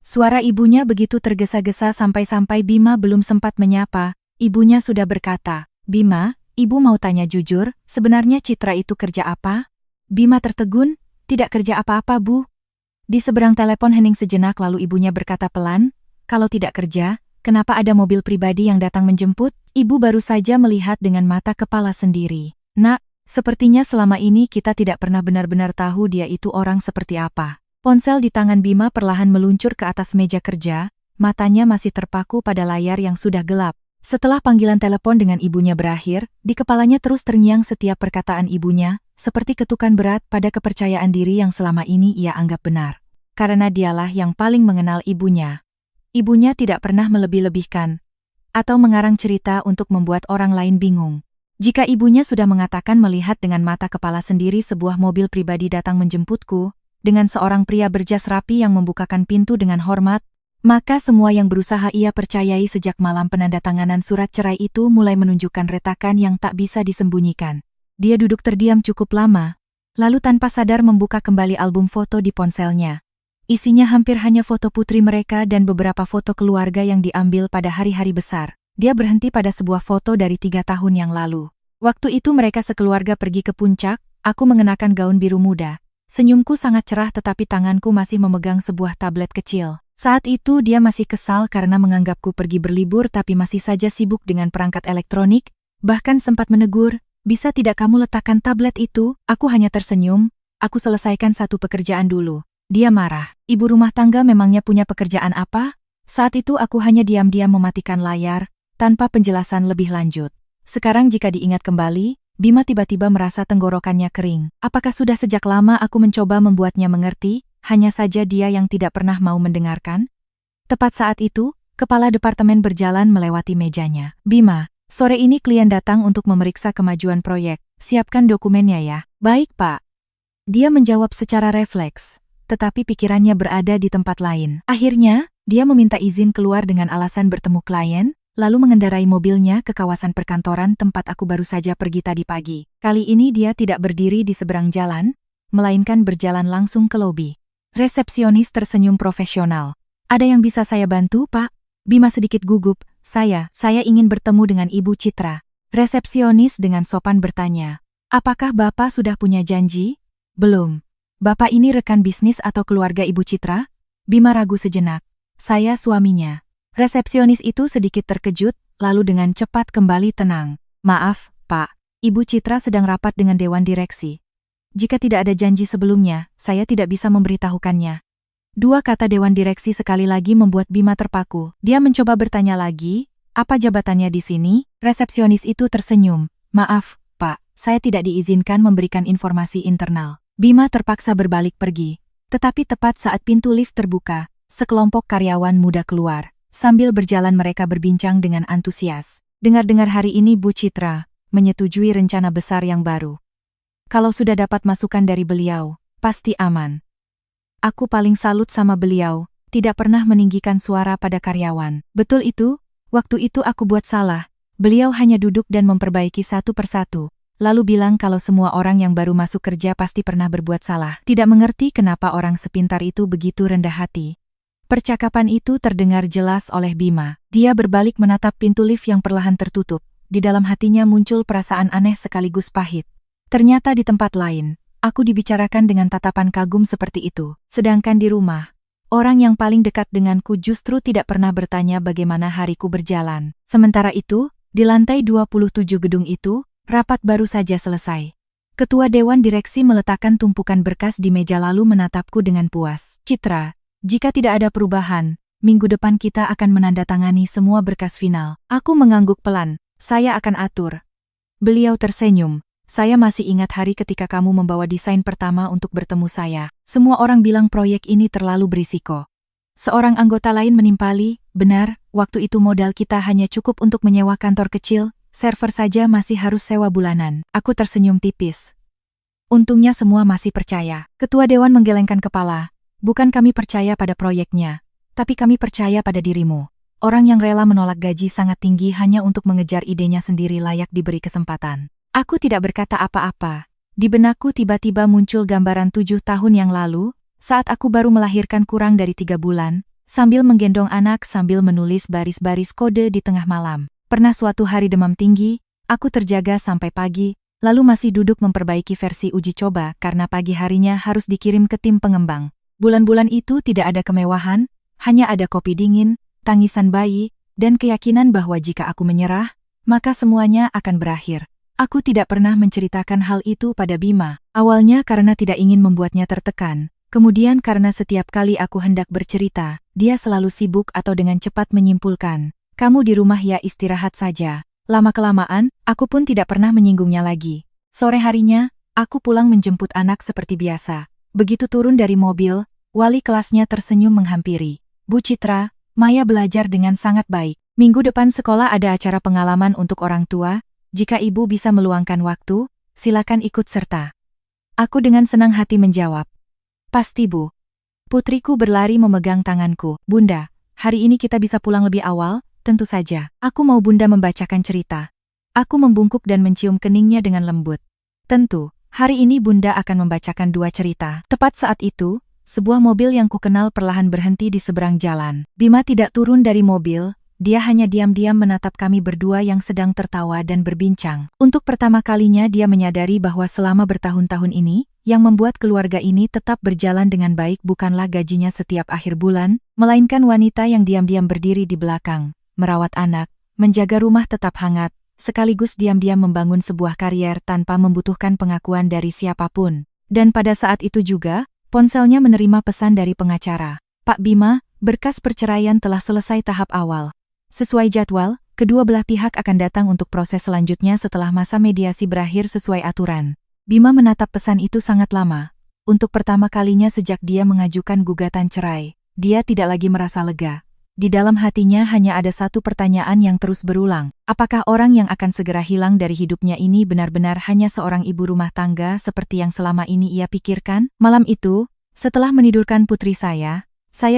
Suara ibunya begitu tergesa-gesa sampai-sampai Bima belum sempat menyapa, ibunya sudah berkata, Bima, Ibu mau tanya jujur, sebenarnya Citra itu kerja apa? Bima tertegun, tidak kerja apa-apa Bu. Di seberang telepon hening sejenak lalu ibunya berkata pelan, kalau tidak kerja, kenapa ada mobil pribadi yang datang menjemput? Ibu baru saja melihat dengan mata kepala sendiri. Nak, sepertinya selama ini kita tidak pernah benar-benar tahu dia itu orang seperti apa. Ponsel di tangan Bima perlahan meluncur ke atas meja kerja, matanya masih terpaku pada layar yang sudah gelap. Setelah panggilan telepon dengan ibunya berakhir, di kepalanya terus terngiang setiap perkataan ibunya, seperti ketukan berat pada kepercayaan diri yang selama ini ia anggap benar. Karena dialah yang paling mengenal ibunya. Ibunya tidak pernah melebih-lebihkan atau mengarang cerita untuk membuat orang lain bingung. Jika ibunya sudah mengatakan melihat dengan mata kepala sendiri sebuah mobil pribadi datang menjemputku, dengan seorang pria berjas rapi yang membukakan pintu dengan hormat, maka semua yang berusaha ia percayai sejak malam penandatanganan surat cerai itu mulai menunjukkan retakan yang tak bisa disembunyikan. Dia duduk terdiam cukup lama, lalu tanpa sadar membuka kembali album foto di ponselnya. Isinya hampir hanya foto putri mereka dan beberapa foto keluarga yang diambil pada hari-hari besar. Dia berhenti pada sebuah foto dari 3 tahun yang lalu. Waktu itu mereka sekeluarga pergi ke puncak, aku mengenakan gaun biru muda. Senyumku sangat cerah tetapi tanganku masih memegang sebuah tablet kecil. Saat itu dia masih kesal karena menganggapku pergi berlibur tapi masih saja sibuk dengan perangkat elektronik, bahkan sempat menegur, "Bisa tidak kamu letakkan tablet itu?" Aku hanya tersenyum, "Aku selesaikan satu pekerjaan dulu." Dia marah. Ibu rumah tangga memangnya punya pekerjaan apa? Saat itu aku hanya diam-diam mematikan layar, tanpa penjelasan lebih lanjut. Sekarang jika diingat kembali, Bima tiba-tiba merasa tenggorokannya kering. Apakah sudah sejak lama aku mencoba membuatnya mengerti, hanya saja dia yang tidak pernah mau mendengarkan? Tepat saat itu, kepala departemen berjalan melewati mejanya. "Bima, sore ini klien datang untuk memeriksa kemajuan proyek. Siapkan dokumennya ya." "Baik, Pak." Dia menjawab secara refleks, tetapi pikirannya berada di tempat lain. Akhirnya, dia meminta izin keluar dengan alasan bertemu klien, lalu mengendarai mobilnya ke kawasan perkantoran tempat aku baru saja pergi tadi pagi. Kali ini dia tidak berdiri di seberang jalan, melainkan berjalan langsung ke lobi. Resepsionis tersenyum profesional. "Ada yang bisa saya bantu, Pak?" Bima sedikit gugup. Saya ingin bertemu dengan Ibu Citra." Resepsionis dengan sopan bertanya. "Apakah Bapak sudah punya janji?" "Belum." "Bapak ini rekan bisnis atau keluarga Ibu Citra?" Bima ragu sejenak. "Saya suaminya." Resepsionis itu sedikit terkejut, lalu dengan cepat kembali tenang. "Maaf, Pak. Ibu Citra sedang rapat dengan Dewan Direksi. Jika tidak ada janji sebelumnya, saya tidak bisa memberitahukannya." Dua kata Dewan Direksi sekali lagi membuat Bima terpaku. Dia mencoba bertanya lagi, "Apa jabatannya di sini?" Resepsionis itu tersenyum. "Maaf, Pak. Saya tidak diizinkan memberikan informasi internal." Bima terpaksa berbalik pergi. Tetapi tepat saat pintu lift terbuka, sekelompok karyawan muda keluar. Sambil berjalan mereka berbincang dengan antusias. Dengar-dengar hari ini Bu Citra menyetujui rencana besar yang baru. Kalau sudah dapat masukan dari beliau, pasti aman. Aku paling salut sama beliau, tidak pernah meninggikan suara pada karyawan. Betul itu, waktu itu aku buat salah. Beliau hanya duduk dan memperbaiki satu persatu. Lalu bilang kalau semua orang yang baru masuk kerja pasti pernah berbuat salah. Tidak mengerti kenapa orang sepintar itu begitu rendah hati. Percakapan itu terdengar jelas oleh Bima. Dia berbalik menatap pintu lift yang perlahan tertutup. Di dalam hatinya muncul perasaan aneh sekaligus pahit. Ternyata di tempat lain, aku dibicarakan dengan tatapan kagum seperti itu. Sedangkan di rumah, orang yang paling dekat denganku justru tidak pernah bertanya bagaimana hariku berjalan. Sementara itu, di lantai 27 gedung itu, rapat baru saja selesai. Ketua Dewan Direksi meletakkan tumpukan berkas di meja lalu menatapku dengan puas. "Citra, jika tidak ada perubahan, minggu depan kita akan menandatangani semua berkas final." Aku mengangguk pelan. "Saya akan atur." Beliau tersenyum. "Saya masih ingat hari ketika kamu membawa desain pertama untuk bertemu saya. Semua orang bilang proyek ini terlalu berisiko." Seorang anggota lain menimpali, "Benar, waktu itu modal kita hanya cukup untuk menyewa kantor kecil. Server saja masih harus sewa bulanan." Aku tersenyum tipis. Untungnya semua masih percaya. Ketua Dewan menggelengkan kepala. "Bukan kami percaya pada proyeknya, tapi kami percaya pada dirimu. Orang yang rela menolak gaji sangat tinggi hanya untuk mengejar idenya sendiri layak diberi kesempatan." Aku tidak berkata apa-apa. Di benakku tiba-tiba muncul gambaran 7 tahun yang lalu, saat aku baru melahirkan kurang dari 3 bulan, sambil menggendong anak sambil menulis baris-baris kode di tengah malam. Pernah suatu hari demam tinggi, aku terjaga sampai pagi, lalu masih duduk memperbaiki versi uji coba karena pagi harinya harus dikirim ke tim pengembang. Bulan-bulan itu tidak ada kemewahan, hanya ada kopi dingin, tangisan bayi, dan keyakinan bahwa jika aku menyerah, maka semuanya akan berakhir. Aku tidak pernah menceritakan hal itu pada Bima. Awalnya karena tidak ingin membuatnya tertekan, kemudian karena setiap kali aku hendak bercerita, dia selalu sibuk atau dengan cepat menyimpulkan, "Kamu di rumah ya, istirahat saja." Lama-kelamaan, aku pun tidak pernah menyinggungnya lagi. Sore harinya, aku pulang menjemput anak seperti biasa. Begitu turun dari mobil, wali kelasnya tersenyum menghampiri. "Bu Citra, Maya belajar dengan sangat baik. Minggu depan sekolah ada acara pengalaman untuk orang tua. Jika ibu bisa meluangkan waktu, silakan ikut serta." Aku dengan senang hati menjawab, "Pasti, Bu." Putriku berlari memegang tanganku. "Bunda, hari ini kita bisa pulang lebih awal?" "Tentu saja. Aku mau Bunda membacakan cerita." Aku membungkuk dan mencium keningnya dengan lembut. "Tentu, hari ini Bunda akan membacakan 2 cerita." Tepat saat itu, sebuah mobil yang kukenal perlahan berhenti di seberang jalan. Bima tidak turun dari mobil, dia hanya diam-diam menatap kami berdua yang sedang tertawa dan berbincang. Untuk pertama kalinya dia menyadari bahwa selama bertahun-tahun ini, yang membuat keluarga ini tetap berjalan dengan baik bukanlah gajinya setiap akhir bulan, melainkan wanita yang diam-diam berdiri di belakang, merawat anak, menjaga rumah tetap hangat, sekaligus diam-diam membangun sebuah karier tanpa membutuhkan pengakuan dari siapapun. Dan pada saat itu juga, ponselnya menerima pesan dari pengacara. "Pak Bima, berkas perceraian telah selesai tahap awal. Sesuai jadwal, kedua belah pihak akan datang untuk proses selanjutnya setelah masa mediasi berakhir sesuai aturan." Bima menatap pesan itu sangat lama. Untuk pertama kalinya sejak dia mengajukan gugatan cerai, dia tidak lagi merasa lega. Di dalam hatinya hanya ada satu pertanyaan yang terus berulang. Apakah orang yang akan segera hilang dari hidupnya ini benar-benar hanya seorang ibu rumah tangga seperti yang selama ini ia pikirkan? Malam itu, setelah menidurkan putri saya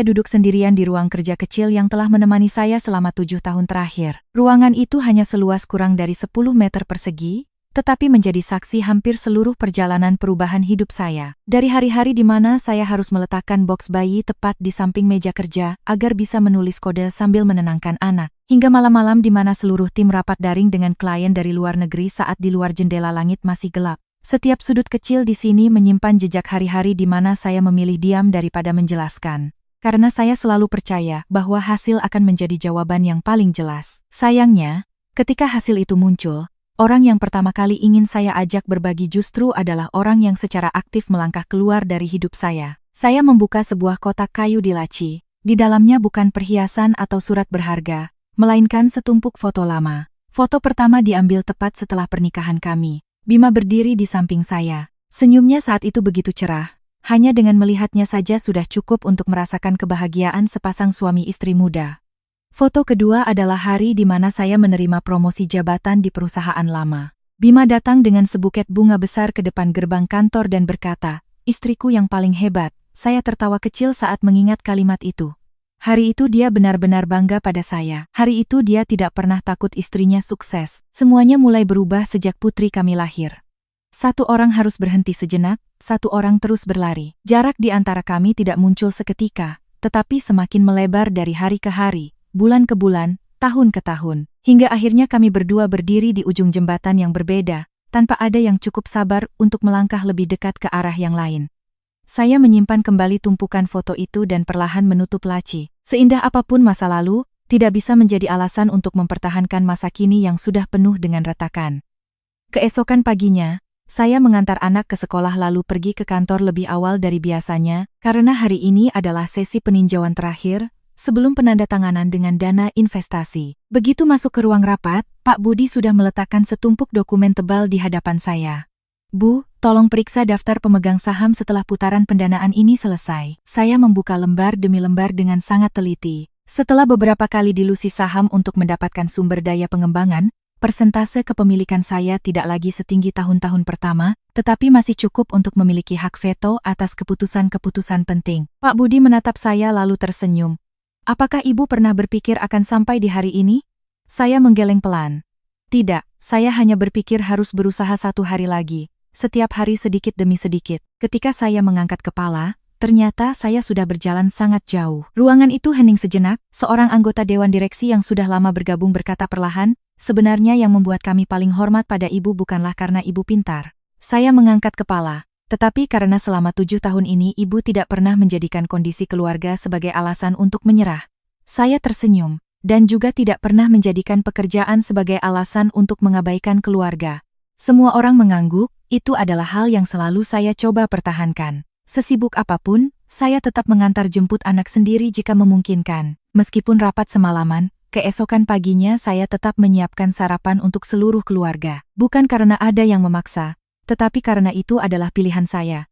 duduk sendirian di ruang kerja kecil yang telah menemani saya selama 7 tahun terakhir. Ruangan itu hanya seluas kurang dari 10 meter persegi, tetapi menjadi saksi hampir seluruh perjalanan perubahan hidup saya. Dari hari-hari di mana saya harus meletakkan box bayi tepat di samping meja kerja agar bisa menulis kode sambil menenangkan anak, hingga malam-malam di mana seluruh tim rapat daring dengan klien dari luar negeri saat di luar jendela langit masih gelap. Setiap sudut kecil di sini menyimpan jejak hari-hari di mana saya memilih diam daripada menjelaskan. Karena saya selalu percaya bahwa hasil akan menjadi jawaban yang paling jelas. Sayangnya, ketika hasil itu muncul, orang yang pertama kali ingin saya ajak berbagi justru adalah orang yang secara aktif melangkah keluar dari hidup saya. Saya membuka sebuah kotak kayu di laci. Di dalamnya bukan perhiasan atau surat berharga, melainkan setumpuk foto lama. Foto pertama diambil tepat setelah pernikahan kami. Bima berdiri di samping saya. Senyumnya saat itu begitu cerah. Hanya dengan melihatnya saja sudah cukup untuk merasakan kebahagiaan sepasang suami istri muda. Foto kedua adalah hari di mana saya menerima promosi jabatan di perusahaan lama. Bima datang dengan sebuket bunga besar ke depan gerbang kantor dan berkata, "Istriku yang paling hebat." Saya tertawa kecil saat mengingat kalimat itu. Hari itu dia benar-benar bangga pada saya. Hari itu dia tidak pernah takut istrinya sukses. Semuanya mulai berubah sejak putri kami lahir. Satu orang harus berhenti sejenak, satu orang terus berlari. Jarak di antara kami tidak muncul seketika, tetapi semakin melebar dari hari ke hari. Bulan ke bulan, tahun ke tahun, hingga akhirnya kami berdua berdiri di ujung jembatan yang berbeda, tanpa ada yang cukup sabar untuk melangkah lebih dekat ke arah yang lain. Saya menyimpan kembali tumpukan foto itu dan perlahan menutup laci. Seindah apapun masa lalu, tidak bisa menjadi alasan untuk mempertahankan masa kini yang sudah penuh dengan retakan. Keesokan paginya, saya mengantar anak ke sekolah lalu pergi ke kantor lebih awal dari biasanya, karena hari ini adalah sesi peninjauan terakhir, sebelum penandatanganan dengan dana investasi. Begitu masuk ke ruang rapat, Pak Budi sudah meletakkan setumpuk dokumen tebal di hadapan saya. "Bu, tolong periksa daftar pemegang saham setelah putaran pendanaan ini selesai." Saya membuka lembar demi lembar dengan sangat teliti. Setelah beberapa kali dilusi saham untuk mendapatkan sumber daya pengembangan, persentase kepemilikan saya tidak lagi setinggi tahun-tahun pertama, tetapi masih cukup untuk memiliki hak veto atas keputusan-keputusan penting. Pak Budi menatap saya lalu tersenyum. "Apakah Ibu pernah berpikir akan sampai di hari ini?" Saya menggeleng pelan. "Tidak, saya hanya berpikir harus berusaha 1 hari lagi, setiap hari sedikit demi sedikit." Ketika saya mengangkat kepala, ternyata saya sudah berjalan sangat jauh. Ruangan itu hening sejenak, seorang anggota Dewan Direksi yang sudah lama bergabung berkata perlahan, "Sebenarnya yang membuat kami paling hormat pada Ibu bukanlah karena Ibu pintar." Saya mengangkat kepala. Tetapi karena selama 7 tahun ini Ibu tidak pernah menjadikan kondisi keluarga sebagai alasan untuk menyerah. Saya tersenyum. dan juga tidak pernah menjadikan pekerjaan sebagai alasan untuk mengabaikan keluarga. Semua orang mengangguk, itu adalah hal yang selalu saya coba pertahankan. Sesibuk apapun, saya tetap mengantar jemput anak sendiri jika memungkinkan. Meskipun rapat semalaman, keesokan paginya saya tetap menyiapkan sarapan untuk seluruh keluarga. Bukan karena ada yang memaksa, tetapi karena itu adalah pilihan saya.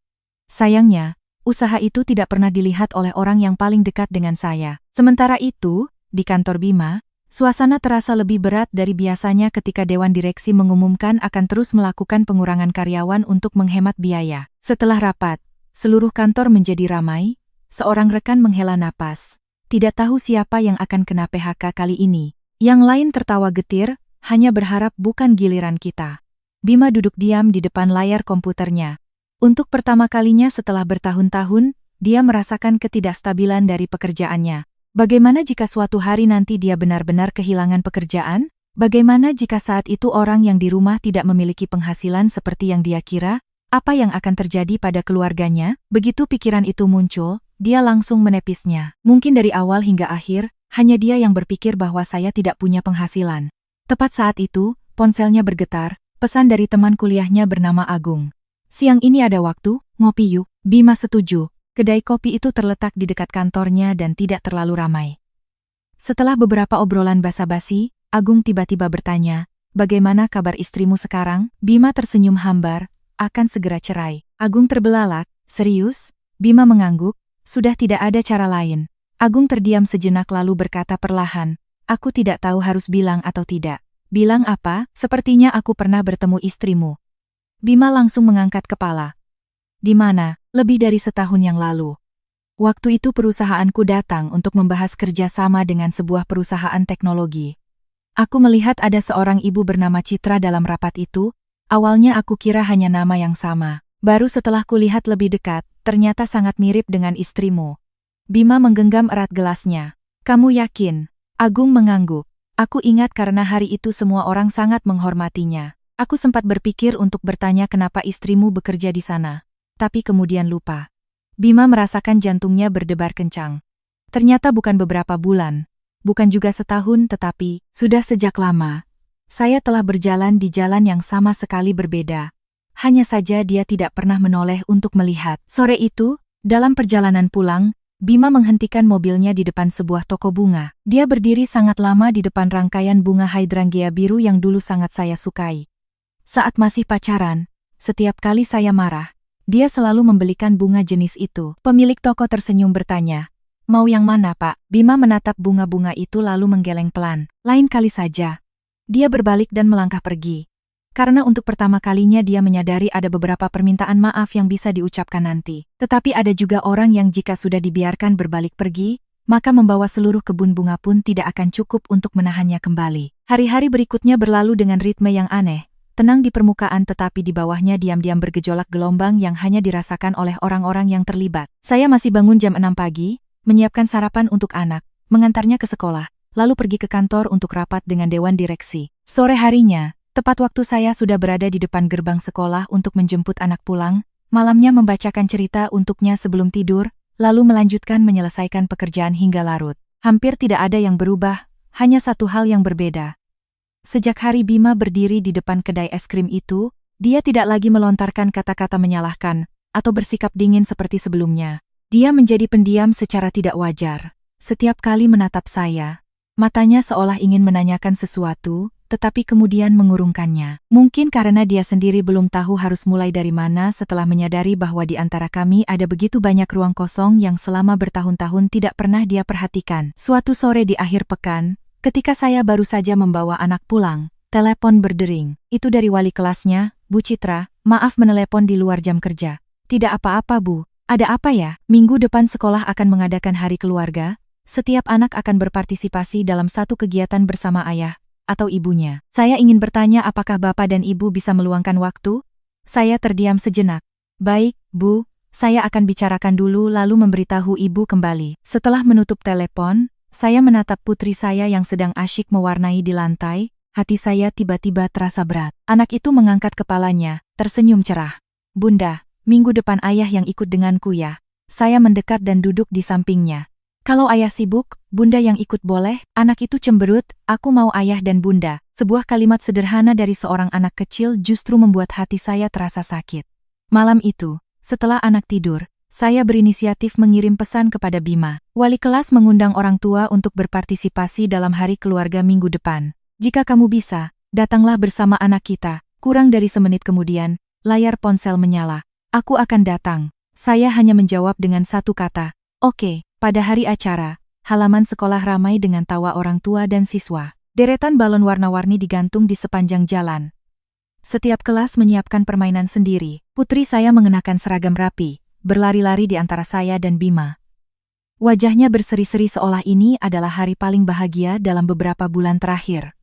Sayangnya, usaha itu tidak pernah dilihat oleh orang yang paling dekat dengan saya. Sementara itu, di kantor Bima, suasana terasa lebih berat dari biasanya ketika Dewan Direksi mengumumkan akan terus melakukan pengurangan karyawan untuk menghemat biaya. Setelah rapat, seluruh kantor menjadi ramai, seorang rekan menghela napas. Tidak tahu siapa yang akan kena PHK kali ini. Yang lain tertawa getir, hanya berharap bukan giliran kita. Bima duduk diam di depan layar komputernya. Untuk pertama kalinya setelah bertahun-tahun, dia merasakan ketidakstabilan dari pekerjaannya. Bagaimana jika suatu hari nanti dia benar-benar kehilangan pekerjaan? Bagaimana jika saat itu orang yang di rumah tidak memiliki penghasilan seperti yang dia kira? Apa yang akan terjadi pada keluarganya? Begitu pikiran itu muncul, dia langsung menepisnya. Mungkin dari awal hingga akhir, hanya dia yang berpikir bahwa saya tidak punya penghasilan. Tepat saat itu, ponselnya bergetar, pesan dari teman kuliahnya bernama Agung. Siang ini ada waktu, ngopi yuk. Bima setuju. Kedai kopi itu terletak di dekat kantornya dan tidak terlalu ramai. Setelah beberapa obrolan basa-basi, Agung tiba-tiba bertanya, "Bagaimana kabar istrimu sekarang?" Bima tersenyum hambar, "Akan segera cerai." Agung terbelalak, "Serius?" Bima mengangguk, "Sudah tidak ada cara lain." Agung terdiam sejenak lalu berkata perlahan, "Aku tidak tahu harus bilang atau tidak." "Bilang apa? Sepertinya aku pernah bertemu istrimu." Bima langsung mengangkat kepala. "Di mana?" "Lebih dari setahun yang lalu. Waktu itu perusahaanku datang untuk membahas kerjasama dengan sebuah perusahaan teknologi. Aku melihat ada seorang ibu bernama Citra dalam rapat itu. Awalnya aku kira hanya nama yang sama. Baru setelah kulihat lebih dekat, ternyata sangat mirip dengan istrimu." Bima menggenggam erat gelasnya. "Kamu yakin?" Agung mengangguk. "Aku ingat karena hari itu semua orang sangat menghormatinya. Aku sempat berpikir untuk bertanya kenapa istrimu bekerja di sana. Tapi kemudian lupa." Bima merasakan jantungnya berdebar kencang. Ternyata bukan beberapa bulan. Bukan juga setahun tetapi, sudah sejak lama. Saya telah berjalan di jalan yang sama sekali berbeda. Hanya saja dia tidak pernah menoleh untuk melihat. Sore itu, dalam perjalanan pulang, Bima menghentikan mobilnya di depan sebuah toko bunga. Dia berdiri sangat lama di depan rangkaian bunga hydrangea biru yang dulu sangat saya sukai. Saat masih pacaran, setiap kali saya marah, dia selalu membelikan bunga jenis itu. Pemilik toko tersenyum bertanya, "Mau yang mana, Pak?" Bima menatap bunga-bunga itu lalu menggeleng pelan. "Lain kali saja." Dia berbalik dan melangkah pergi. Karena untuk pertama kalinya dia menyadari ada beberapa permintaan maaf yang bisa diucapkan nanti. Tetapi ada juga orang yang jika sudah dibiarkan berbalik pergi, maka membawa seluruh kebun bunga pun tidak akan cukup untuk menahannya kembali. Hari-hari berikutnya berlalu dengan ritme yang aneh, tenang di permukaan tetapi di bawahnya diam-diam bergejolak gelombang yang hanya dirasakan oleh orang-orang yang terlibat. Saya masih bangun jam 6 pagi, menyiapkan sarapan untuk anak, mengantarnya ke sekolah, lalu pergi ke kantor untuk rapat dengan Dewan Direksi. Sore harinya, tepat waktu saya sudah berada di depan gerbang sekolah untuk menjemput anak pulang, malamnya membacakan cerita untuknya sebelum tidur, lalu melanjutkan menyelesaikan pekerjaan hingga larut. Hampir tidak ada yang berubah, hanya satu hal yang berbeda. Sejak hari Bima berdiri di depan kedai es krim itu, dia tidak lagi melontarkan kata-kata menyalahkan, atau bersikap dingin seperti sebelumnya. Dia menjadi pendiam secara tidak wajar. Setiap kali menatap saya, matanya seolah ingin menanyakan sesuatu, tetapi kemudian mengurungkannya. Mungkin karena dia sendiri belum tahu harus mulai dari mana setelah menyadari bahwa di antara kami ada begitu banyak ruang kosong yang selama bertahun-tahun tidak pernah dia perhatikan. Suatu sore di akhir pekan, ketika saya baru saja membawa anak pulang, telepon berdering. Itu dari wali kelasnya, "Bu Citra, maaf menelepon di luar jam kerja." "Tidak apa-apa, Bu. Ada apa ya?" "Minggu depan sekolah akan mengadakan hari keluarga. Setiap anak akan berpartisipasi dalam satu kegiatan bersama ayah atau ibunya. Saya ingin bertanya apakah Bapak dan Ibu bisa meluangkan waktu?" Saya terdiam sejenak. "Baik, Bu, saya akan bicarakan dulu lalu memberitahu Ibu kembali." Setelah menutup telepon, saya menatap putri saya yang sedang asyik mewarnai di lantai. Hati saya tiba-tiba terasa berat. Anak itu mengangkat kepalanya, tersenyum cerah. "Bunda, minggu depan ayah yang ikut denganku ya." Saya mendekat dan duduk di sampingnya. Kalau ayah sibuk, bunda yang ikut boleh, anak itu cemberut, aku mau ayah dan bunda. Sebuah kalimat sederhana dari seorang anak kecil justru membuat hati saya terasa sakit. Malam itu, setelah anak tidur, saya berinisiatif mengirim pesan kepada Bima. Wali kelas mengundang orang tua untuk berpartisipasi dalam hari keluarga minggu depan. Jika kamu bisa, datanglah bersama anak kita. Kurang dari semenit kemudian, layar ponsel menyala. Aku akan datang. Saya hanya menjawab dengan satu kata, oke. Pada hari acara, halaman sekolah ramai dengan tawa orang tua dan siswa. Deretan balon warna-warni digantung di sepanjang jalan. Setiap kelas menyiapkan permainan sendiri. Putri saya mengenakan seragam rapi, berlari-lari di antara saya dan Bima. Wajahnya berseri-seri seolah ini adalah hari paling bahagia dalam beberapa bulan terakhir.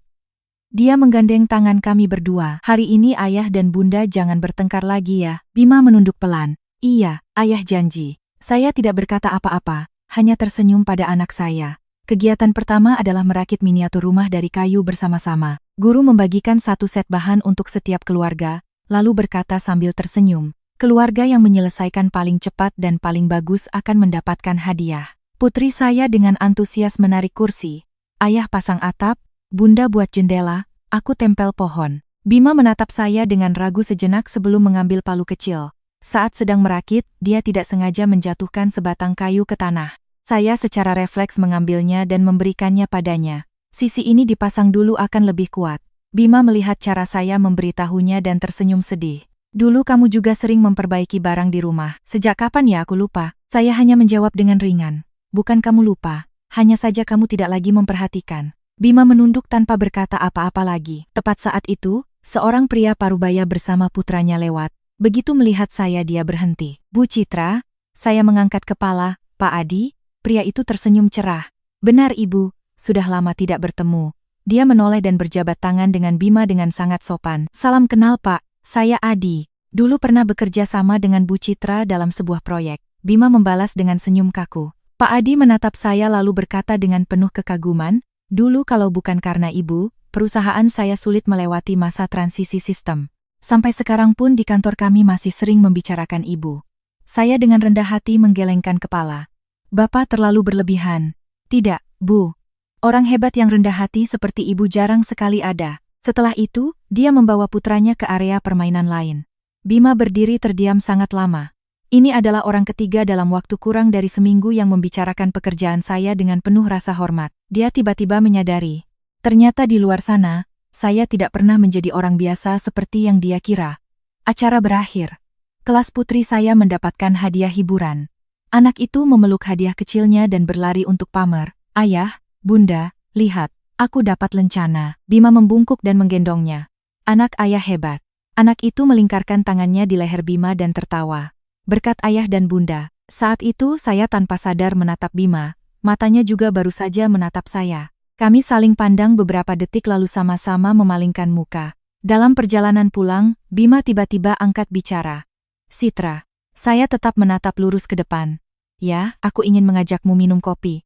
Dia menggandeng tangan kami berdua. Hari ini ayah dan bunda jangan bertengkar lagi ya. Bima menunduk pelan. Iya, ayah janji. Saya tidak berkata apa-apa. Hanya tersenyum pada anak saya. Kegiatan pertama adalah merakit miniatur rumah dari kayu bersama-sama. Guru membagikan satu set bahan untuk setiap keluarga, lalu berkata sambil tersenyum, keluarga yang menyelesaikan paling cepat dan paling bagus akan mendapatkan hadiah. Putri saya dengan antusias menarik kursi. Ayah pasang atap, bunda buat jendela, aku tempel pohon. Bima menatap saya dengan ragu sejenak sebelum mengambil palu kecil. Saat sedang merakit, dia tidak sengaja menjatuhkan sebatang kayu ke tanah. Saya secara refleks mengambilnya dan memberikannya padanya. Sisi ini dipasang dulu akan lebih kuat. Bima melihat cara saya memberitahunya dan tersenyum sedih. Dulu kamu juga sering memperbaiki barang di rumah. Sejak kapan ya aku lupa? Saya hanya menjawab dengan ringan. Bukan kamu lupa, hanya saja kamu tidak lagi memperhatikan. Bima menunduk tanpa berkata apa-apa lagi. Tepat saat itu, seorang pria parubaya bersama putranya lewat. Begitu melihat saya dia berhenti. Bu Citra, saya mengangkat kepala, Pak Adi. Pria itu tersenyum cerah. Benar ibu, sudah lama tidak bertemu. Dia menoleh dan berjabat tangan dengan Bima dengan sangat sopan. Salam kenal Pak, saya Adi. Dulu pernah bekerja sama dengan Bu Citra dalam sebuah proyek. Bima membalas dengan senyum kaku. Pak Adi menatap saya lalu berkata dengan penuh kekaguman, dulu kalau bukan karena ibu, perusahaan saya sulit melewati masa transisi sistem. Sampai sekarang pun di kantor kami masih sering membicarakan ibu. Saya dengan rendah hati menggelengkan kepala. Bapak terlalu berlebihan. Tidak, Bu. Orang hebat yang rendah hati seperti ibu jarang sekali ada. Setelah itu, dia membawa putranya ke area permainan lain. Bima berdiri terdiam sangat lama. Ini adalah orang ketiga dalam waktu kurang dari seminggu yang membicarakan pekerjaan saya dengan penuh rasa hormat. Dia tiba-tiba menyadari. Ternyata di luar sana, saya tidak pernah menjadi orang biasa seperti yang dia kira. Acara berakhir. Kelas putri saya mendapatkan hadiah hiburan. Anak itu memeluk hadiah kecilnya dan berlari untuk pamer. Ayah, bunda, lihat, aku dapat lencana. Bima membungkuk dan menggendongnya. Anak ayah hebat. Anak itu melingkarkan tangannya di leher Bima dan tertawa. Berkat ayah dan bunda. Saat itu saya tanpa sadar menatap Bima. Matanya juga baru saja menatap saya. Kami saling pandang beberapa detik lalu sama-sama memalingkan muka. Dalam perjalanan pulang, Bima tiba-tiba angkat bicara. Citra, saya tetap menatap lurus ke depan. Ya, aku ingin mengajakmu minum kopi.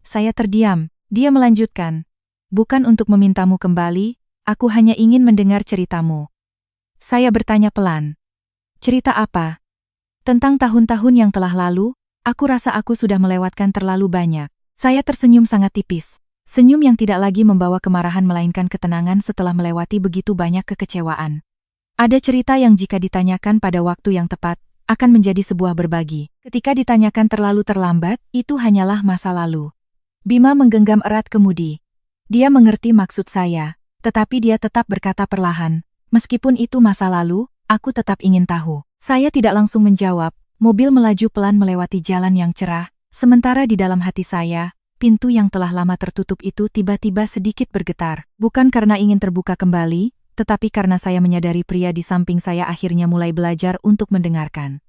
Saya terdiam. Dia melanjutkan. Bukan untuk memintamu kembali, aku hanya ingin mendengar ceritamu. Saya bertanya pelan. Cerita apa? Tentang tahun-tahun yang telah lalu, aku rasa aku sudah melewatkan terlalu banyak. Saya tersenyum sangat tipis. Senyum yang tidak lagi membawa kemarahan melainkan ketenangan setelah melewati begitu banyak kekecewaan. Ada cerita yang jika ditanyakan pada waktu yang tepat, akan menjadi sebuah berbagi. Ketika ditanyakan terlalu terlambat, itu hanyalah masa lalu. Bima menggenggam erat kemudi. Dia mengerti maksud saya, tetapi dia tetap berkata perlahan. Meskipun itu masa lalu, aku tetap ingin tahu. Saya tidak langsung menjawab. Mobil melaju pelan melewati jalan yang cerah, sementara di dalam hati saya, pintu yang telah lama tertutup itu tiba-tiba sedikit bergetar. Bukan karena ingin terbuka kembali, tetapi karena saya menyadari pria di samping saya akhirnya mulai belajar untuk mendengarkan.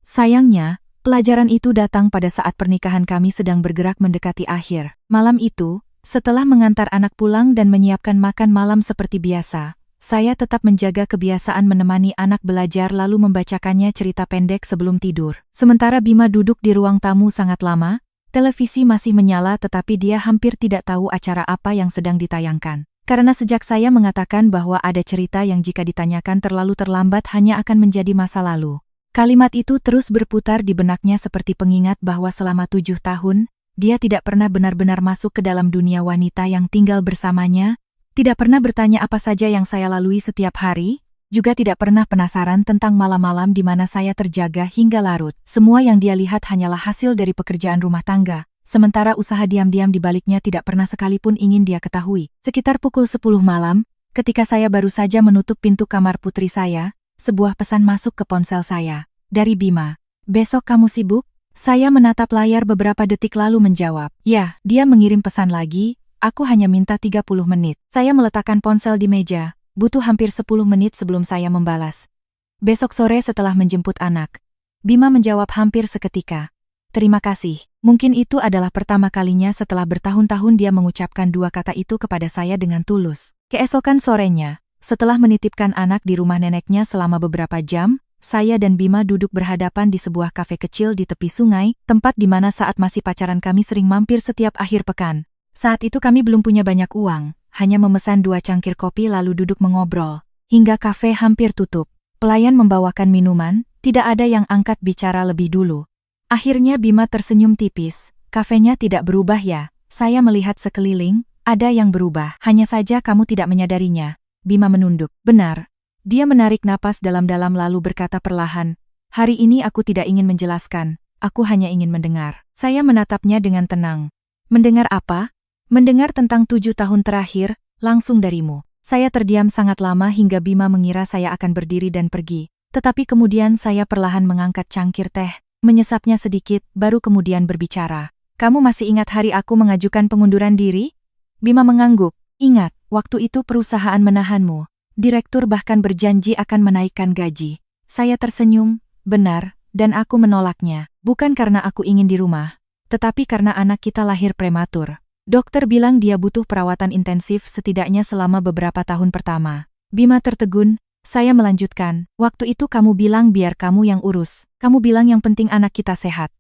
Sayangnya, pelajaran itu datang pada saat pernikahan kami sedang bergerak mendekati akhir. Malam itu, setelah mengantar anak pulang dan menyiapkan makan malam seperti biasa, saya tetap menjaga kebiasaan menemani anak belajar lalu membacakannya cerita pendek sebelum tidur. Sementara Bima duduk di ruang tamu sangat lama, televisi masih menyala tetapi dia hampir tidak tahu acara apa yang sedang ditayangkan. Karena sejak saya mengatakan bahwa ada cerita yang jika ditanyakan terlalu terlambat hanya akan menjadi masa lalu. Kalimat itu terus berputar di benaknya seperti pengingat bahwa selama 7 tahun, Dia tidak pernah benar-benar masuk ke dalam dunia wanita yang tinggal bersamanya, tidak pernah bertanya apa saja yang saya lalui setiap hari, juga tidak pernah penasaran tentang malam-malam di mana saya terjaga hingga larut. Semua yang dia lihat hanyalah hasil dari pekerjaan rumah tangga, sementara usaha diam-diam di baliknya tidak pernah sekalipun ingin dia ketahui. Sekitar pukul 10 malam, ketika saya baru saja menutup pintu kamar putri saya, sebuah pesan masuk ke ponsel saya. Dari Bima. "Besok kamu sibuk?" Saya menatap layar beberapa detik lalu menjawab. "Ya." Dia mengirim pesan lagi, "Aku hanya minta 30 menit." Saya meletakkan ponsel di meja. Butuh hampir 10 menit sebelum saya membalas. "Besok sore setelah menjemput anak." Bima menjawab hampir seketika. "Terima kasih." Mungkin itu adalah pertama kalinya setelah bertahun-tahun dia mengucapkan dua kata itu kepada saya dengan tulus. Keesokan sorenya, setelah menitipkan anak di rumah neneknya selama beberapa jam, saya dan Bima duduk berhadapan di sebuah kafe kecil di tepi sungai, tempat di mana saat masih pacaran kami sering mampir setiap akhir pekan. Saat itu kami belum punya banyak uang. Hanya memesan 2 cangkir kopi lalu duduk mengobrol. Hingga kafe hampir tutup. Pelayan membawakan minuman, tidak ada yang angkat bicara lebih dulu. Akhirnya Bima tersenyum tipis. "Kafenya tidak berubah ya?" Saya melihat sekeliling, ada yang berubah. "Hanya saja kamu tidak menyadarinya." Bima menunduk. "Benar." Dia menarik napas dalam-dalam lalu berkata perlahan, "Hari ini aku tidak ingin menjelaskan, aku hanya ingin mendengar." Saya menatapnya dengan tenang. "Mendengar apa?" "Mendengar tentang 7 tahun terakhir, langsung darimu." Saya terdiam sangat lama hingga Bima mengira saya akan berdiri dan pergi. Tetapi kemudian saya perlahan mengangkat cangkir teh, menyesapnya sedikit, baru kemudian berbicara. "Kamu masih ingat hari aku mengajukan pengunduran diri?" Bima mengangguk. "Ingat, waktu itu perusahaan menahanmu. Direktur bahkan berjanji akan menaikkan gaji." Saya tersenyum. "Benar, dan aku menolaknya. Bukan karena aku ingin di rumah, tetapi karena anak kita lahir prematur. Dokter bilang dia butuh perawatan intensif setidaknya selama beberapa tahun pertama." Bima tertegun. Saya melanjutkan, "Waktu itu kamu bilang biar kamu yang urus. Kamu bilang yang penting anak kita sehat.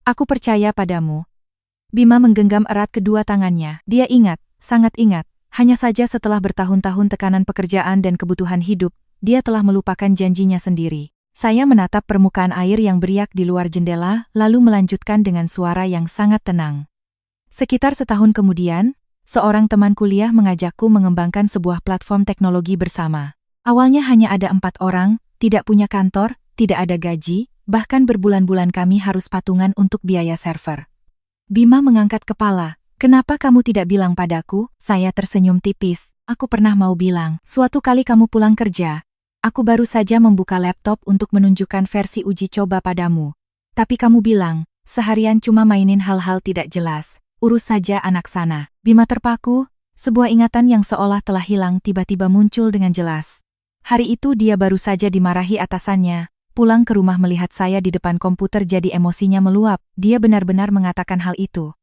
Aku percaya padamu." Bima menggenggam erat kedua tangannya. Dia ingat, sangat ingat. Hanya saja setelah bertahun-tahun tekanan pekerjaan dan kebutuhan hidup, dia telah melupakan janjinya sendiri. Saya menatap permukaan air yang beriak di luar jendela, lalu melanjutkan dengan suara yang sangat tenang. "Sekitar setahun kemudian, seorang teman kuliah mengajakku mengembangkan sebuah platform teknologi bersama. Awalnya hanya ada 4 orang, tidak punya kantor, tidak ada gaji, bahkan berbulan-bulan kami harus patungan untuk biaya server." Bima mengangkat kepala. "Kenapa kamu tidak bilang padaku?" Saya tersenyum tipis. "Aku pernah mau bilang, suatu kali kamu pulang kerja. Aku baru saja membuka laptop untuk menunjukkan versi uji coba padamu. Tapi kamu bilang, seharian cuma mainin hal-hal tidak jelas. Urus saja anak sana." Bima terpaku, sebuah ingatan yang seolah telah hilang tiba-tiba muncul dengan jelas. Hari itu dia baru saja dimarahi atasannya. Pulang ke rumah melihat saya di depan komputer jadi emosinya meluap. Dia benar-benar mengatakan hal itu.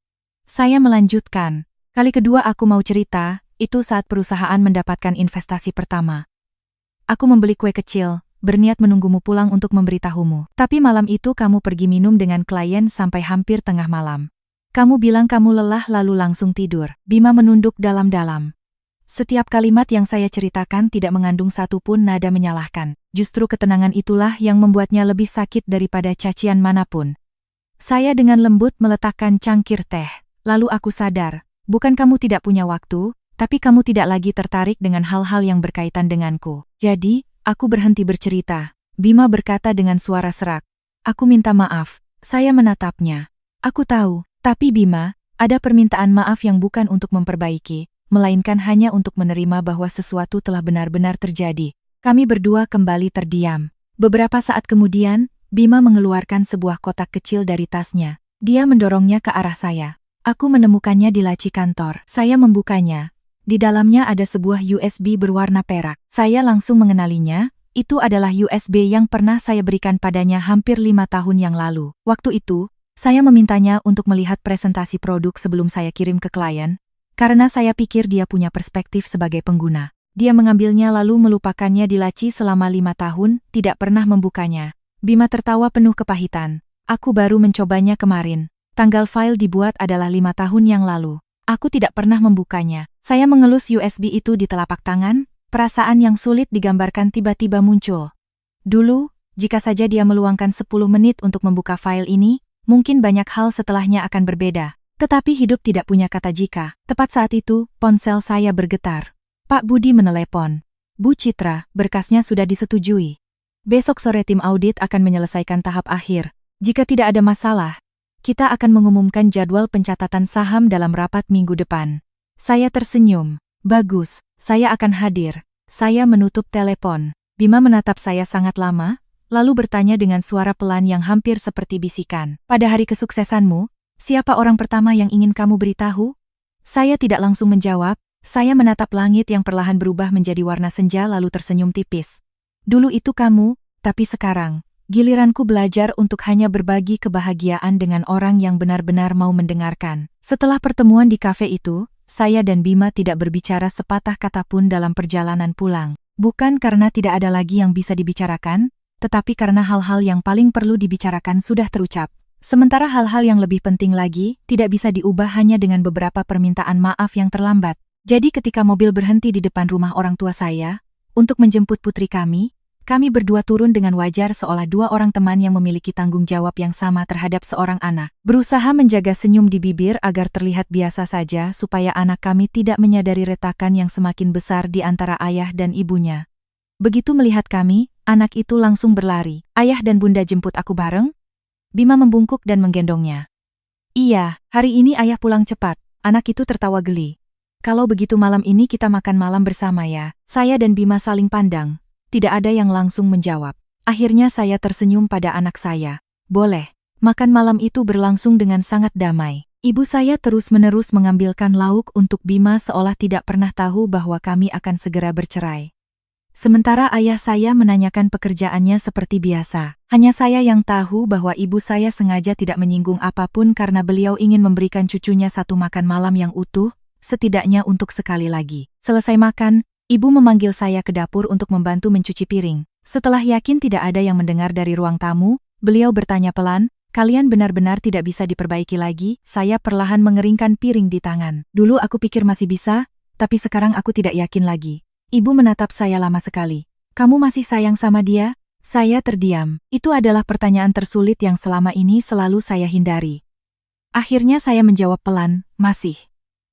Saya melanjutkan. "Kali kedua aku mau cerita, itu saat perusahaan mendapatkan investasi pertama. Aku membeli kue kecil, berniat menunggumu pulang untuk memberitahumu. Tapi malam itu kamu pergi minum dengan klien sampai hampir tengah malam. Kamu bilang kamu lelah lalu langsung tidur." Bima menunduk dalam-dalam. Setiap kalimat yang saya ceritakan tidak mengandung satupun nada menyalahkan. Justru ketenangan itulah yang membuatnya lebih sakit daripada cacian manapun. Saya dengan lembut meletakkan cangkir teh. "Lalu aku sadar, bukan kamu tidak punya waktu, tapi kamu tidak lagi tertarik dengan hal-hal yang berkaitan denganku. Jadi, aku berhenti bercerita." Bima berkata dengan suara serak. "Aku minta maaf." Saya menatapnya. "Aku tahu, tapi Bima, ada permintaan maaf yang bukan untuk memperbaiki, melainkan hanya untuk menerima bahwa sesuatu telah benar-benar terjadi." Kami berdua kembali terdiam. Beberapa saat kemudian, Bima mengeluarkan sebuah kotak kecil dari tasnya. Dia mendorongnya ke arah saya. Aku menemukannya di laci kantor. Saya membukanya. Di dalamnya ada sebuah USB berwarna perak. Saya langsung mengenalinya. Itu adalah USB yang pernah saya berikan padanya hampir 5 tahun yang lalu. Waktu itu, saya memintanya untuk melihat presentasi produk sebelum saya kirim ke klien, karena saya pikir dia punya perspektif sebagai pengguna. Dia mengambilnya lalu melupakannya di laci selama 5 tahun, tidak pernah membukanya. Bima tertawa penuh kepahitan. "Aku baru mencobanya kemarin. Tanggal file dibuat adalah 5 tahun yang lalu. Aku tidak pernah membukanya." Saya mengelus USB itu di telapak tangan, perasaan yang sulit digambarkan tiba-tiba muncul. Dulu, jika saja dia meluangkan 10 menit untuk membuka file ini, mungkin banyak hal setelahnya akan berbeda. Tetapi hidup tidak punya kata jika. Tepat saat itu, ponsel saya bergetar. Pak Budi menelepon. Bu Citra, berkasnya sudah disetujui. Besok sore tim audit akan menyelesaikan tahap akhir. Jika tidak ada masalah, kita akan mengumumkan jadwal pencatatan saham dalam rapat minggu depan. Saya tersenyum. Bagus, saya akan hadir. Saya menutup telepon. Bima menatap saya sangat lama, lalu bertanya dengan suara pelan yang hampir seperti bisikan. Pada hari kesuksesanmu, siapa orang pertama yang ingin kamu beritahu? Saya tidak langsung menjawab, saya menatap langit yang perlahan berubah menjadi warna senja lalu tersenyum tipis. Dulu itu kamu, tapi sekarang, giliranku belajar untuk hanya berbagi kebahagiaan dengan orang yang benar-benar mau mendengarkan. Setelah pertemuan di kafe itu, saya dan Bima tidak berbicara sepatah kata pun dalam perjalanan pulang. Bukan karena tidak ada lagi yang bisa dibicarakan, tetapi karena hal-hal yang paling perlu dibicarakan sudah terucap. Sementara hal-hal yang lebih penting lagi, tidak bisa diubah hanya dengan beberapa permintaan maaf yang terlambat. Jadi ketika mobil berhenti di depan rumah orang tua saya, untuk menjemput putri kami berdua turun dengan wajar seolah dua orang teman yang memiliki tanggung jawab yang sama terhadap seorang anak. Berusaha menjaga senyum di bibir agar terlihat biasa saja supaya anak kami tidak menyadari retakan yang semakin besar di antara ayah dan ibunya. Begitu melihat kami, anak itu langsung berlari. Ayah dan bunda jemput aku bareng? Bima membungkuk dan menggendongnya. Iya, hari ini ayah pulang cepat. Anak itu tertawa geli. Kalau begitu malam ini kita makan malam bersama ya. Saya dan Bima saling pandang. Tidak ada yang langsung menjawab. Akhirnya saya tersenyum pada anak saya. Boleh. Makan malam itu berlangsung dengan sangat damai. Ibu saya terus-menerus mengambilkan lauk untuk Bima seolah tidak pernah tahu bahwa kami akan segera bercerai. Sementara ayah saya menanyakan pekerjaannya seperti biasa. Hanya saya yang tahu bahwa ibu saya sengaja tidak menyinggung apapun karena beliau ingin memberikan cucunya satu makan malam yang utuh, setidaknya untuk sekali lagi. Selesai makan, ibu memanggil saya ke dapur untuk membantu mencuci piring. Setelah yakin tidak ada yang mendengar dari ruang tamu, beliau bertanya pelan, "Kalian benar-benar tidak bisa diperbaiki lagi?" Saya perlahan mengeringkan piring di tangan. Dulu aku pikir masih bisa, tapi sekarang aku tidak yakin lagi. Ibu menatap saya lama sekali. "Kamu masih sayang sama dia?" Saya terdiam. Itu adalah pertanyaan tersulit yang selama ini selalu saya hindari. Akhirnya saya menjawab pelan, "Masih."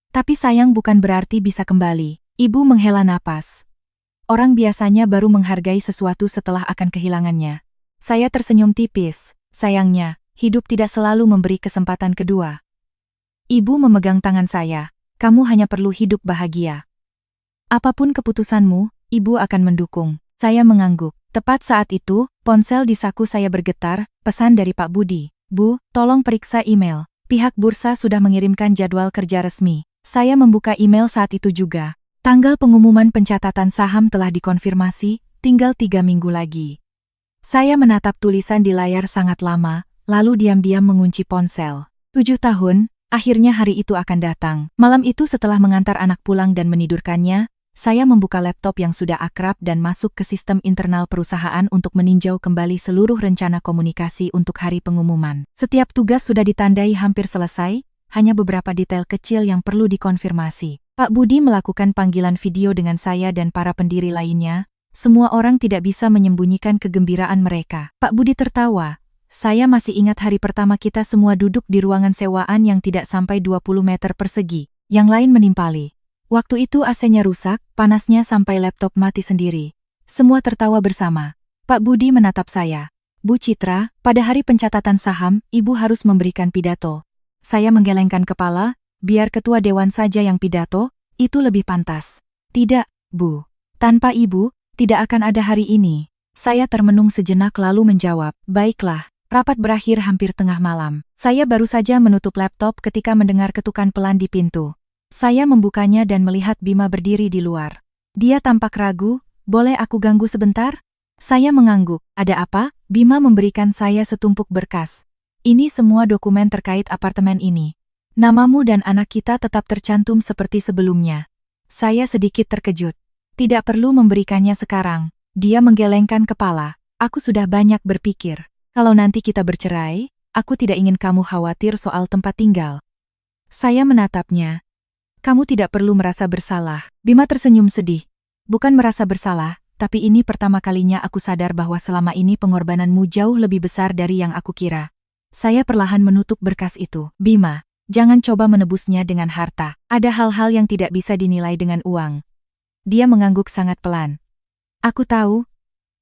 Tapi sayang bukan berarti bisa kembali. Ibu menghela napas. Orang biasanya baru menghargai sesuatu setelah akan kehilangannya. Saya tersenyum tipis. Sayangnya, hidup tidak selalu memberi kesempatan kedua. Ibu memegang tangan saya. "Kamu hanya perlu hidup bahagia. Apapun keputusanmu, ibu akan mendukung." Saya mengangguk. Tepat saat itu, ponsel di saku saya bergetar, pesan dari Pak Budi. "Bu, tolong periksa email. Pihak bursa sudah mengirimkan jadwal kerja resmi." Saya membuka email saat itu juga. Tanggal pengumuman pencatatan saham telah dikonfirmasi, tinggal 3 minggu lagi. Saya menatap tulisan di layar sangat lama, lalu diam-diam mengunci ponsel. 7 tahun, akhirnya hari itu akan datang. Malam itu setelah mengantar anak pulang dan menidurkannya, saya membuka laptop yang sudah akrab dan masuk ke sistem internal perusahaan untuk meninjau kembali seluruh rencana komunikasi untuk hari pengumuman. Setiap tugas sudah ditandai hampir selesai, hanya beberapa detail kecil yang perlu dikonfirmasi. Pak Budi melakukan panggilan video dengan saya dan para pendiri lainnya. Semua orang tidak bisa menyembunyikan kegembiraan mereka. Pak Budi tertawa. Saya masih ingat hari pertama kita semua duduk di ruangan sewaan yang tidak sampai 20 meter persegi. Yang lain menimpali. Waktu itu AC-nya rusak, panasnya sampai laptop mati sendiri. Semua tertawa bersama. Pak Budi menatap saya. "Bu Citra, pada hari pencatatan saham, ibu harus memberikan pidato." Saya menggelengkan kepala, biar ketua dewan saja yang pidato, itu lebih pantas. "Tidak, Bu. Tanpa ibu, tidak akan ada hari ini." Saya termenung sejenak lalu menjawab, "Baiklah." Rapat berakhir hampir tengah malam. Saya baru saja menutup laptop ketika mendengar ketukan pelan di pintu. Saya membukanya dan melihat Bima berdiri di luar. Dia tampak ragu, "Boleh aku ganggu sebentar?" Saya mengangguk. "Ada apa?" Bima memberikan saya setumpuk berkas. "Ini semua dokumen terkait apartemen ini. Namamu dan anak kita tetap tercantum seperti sebelumnya." Saya sedikit terkejut. "Tidak perlu memberikannya sekarang." Dia menggelengkan kepala. "Aku sudah banyak berpikir. Kalau nanti kita bercerai, aku tidak ingin kamu khawatir soal tempat tinggal." Saya menatapnya. "Kamu tidak perlu merasa bersalah." Bima tersenyum sedih. "Bukan merasa bersalah, tapi ini pertama kalinya aku sadar bahwa selama ini pengorbananmu jauh lebih besar dari yang aku kira." Saya perlahan menutup berkas itu. "Bima, Jangan coba menebusnya dengan harta. Ada hal-hal yang tidak bisa dinilai dengan uang. Dia mengangguk sangat pelan. Aku tahu.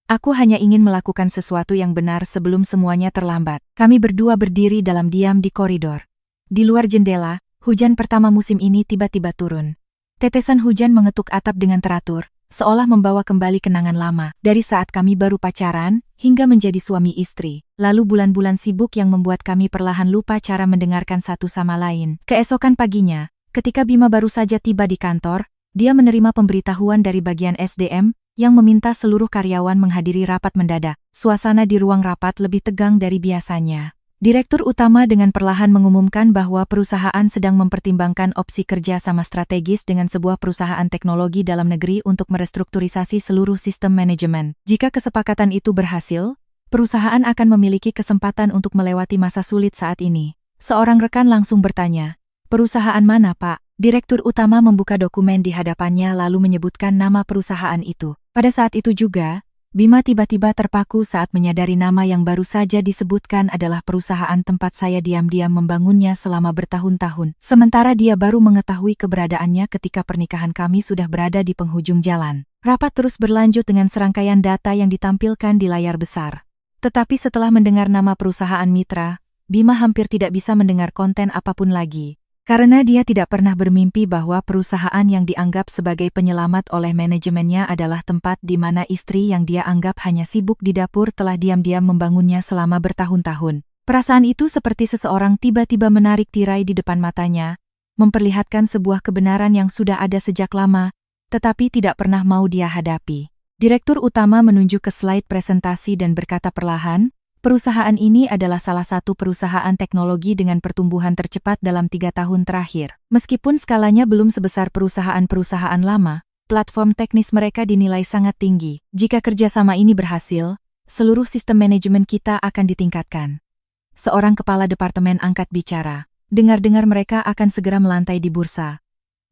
Aku hanya ingin melakukan sesuatu yang benar sebelum semuanya terlambat. Kami berdua berdiri dalam diam di koridor. Di luar jendela, hujan pertama musim ini tiba-tiba turun. Tetesan hujan mengetuk atap dengan teratur, seolah membawa kembali kenangan lama, dari saat kami baru pacaran, hingga menjadi suami istri. Lalu bulan-bulan sibuk yang membuat kami perlahan lupa cara mendengarkan satu sama lain. Keesokan paginya, ketika Bima baru saja tiba di kantor, dia menerima pemberitahuan dari bagian SDM, yang meminta seluruh karyawan menghadiri rapat mendadak. Suasana di ruang rapat lebih tegang dari biasanya. Direktur utama dengan perlahan mengumumkan bahwa perusahaan sedang mempertimbangkan opsi kerja sama strategis dengan sebuah perusahaan teknologi dalam negeri untuk merestrukturisasi seluruh sistem manajemen. Jika kesepakatan itu berhasil, perusahaan akan memiliki kesempatan untuk melewati masa sulit saat ini. Seorang rekan langsung bertanya, "Perusahaan mana, Pak?" Direktur utama membuka dokumen di hadapannya lalu menyebutkan nama perusahaan itu. Pada saat itu juga, Bima tiba-tiba terpaku saat menyadari nama yang baru saja disebutkan adalah perusahaan tempat saya diam-diam membangunnya selama bertahun-tahun. Sementara dia baru mengetahui keberadaannya ketika pernikahan kami sudah berada di penghujung jalan. Rapat terus berlanjut dengan serangkaian data yang ditampilkan di layar besar. Tetapi setelah mendengar nama perusahaan mitra, Bima hampir tidak bisa mendengar konten apapun lagi. Karena dia tidak pernah bermimpi bahwa perusahaan yang dianggap sebagai penyelamat oleh manajemennya adalah tempat di mana istri yang dia anggap hanya sibuk di dapur telah diam-diam membangunnya selama bertahun-tahun. Perasaan itu seperti seseorang tiba-tiba menarik tirai di depan matanya, memperlihatkan sebuah kebenaran yang sudah ada sejak lama, tetapi tidak pernah mau dia hadapi. Direktur utama menunjuk ke slide presentasi dan berkata perlahan, "Perusahaan ini adalah salah satu perusahaan teknologi dengan pertumbuhan tercepat dalam 3 tahun terakhir. Meskipun skalanya belum sebesar perusahaan-perusahaan lama, platform teknis mereka dinilai sangat tinggi. Jika kerjasama ini berhasil, seluruh sistem manajemen kita akan ditingkatkan." Seorang kepala departemen angkat bicara. Dengar-dengar mereka akan segera melantai di bursa.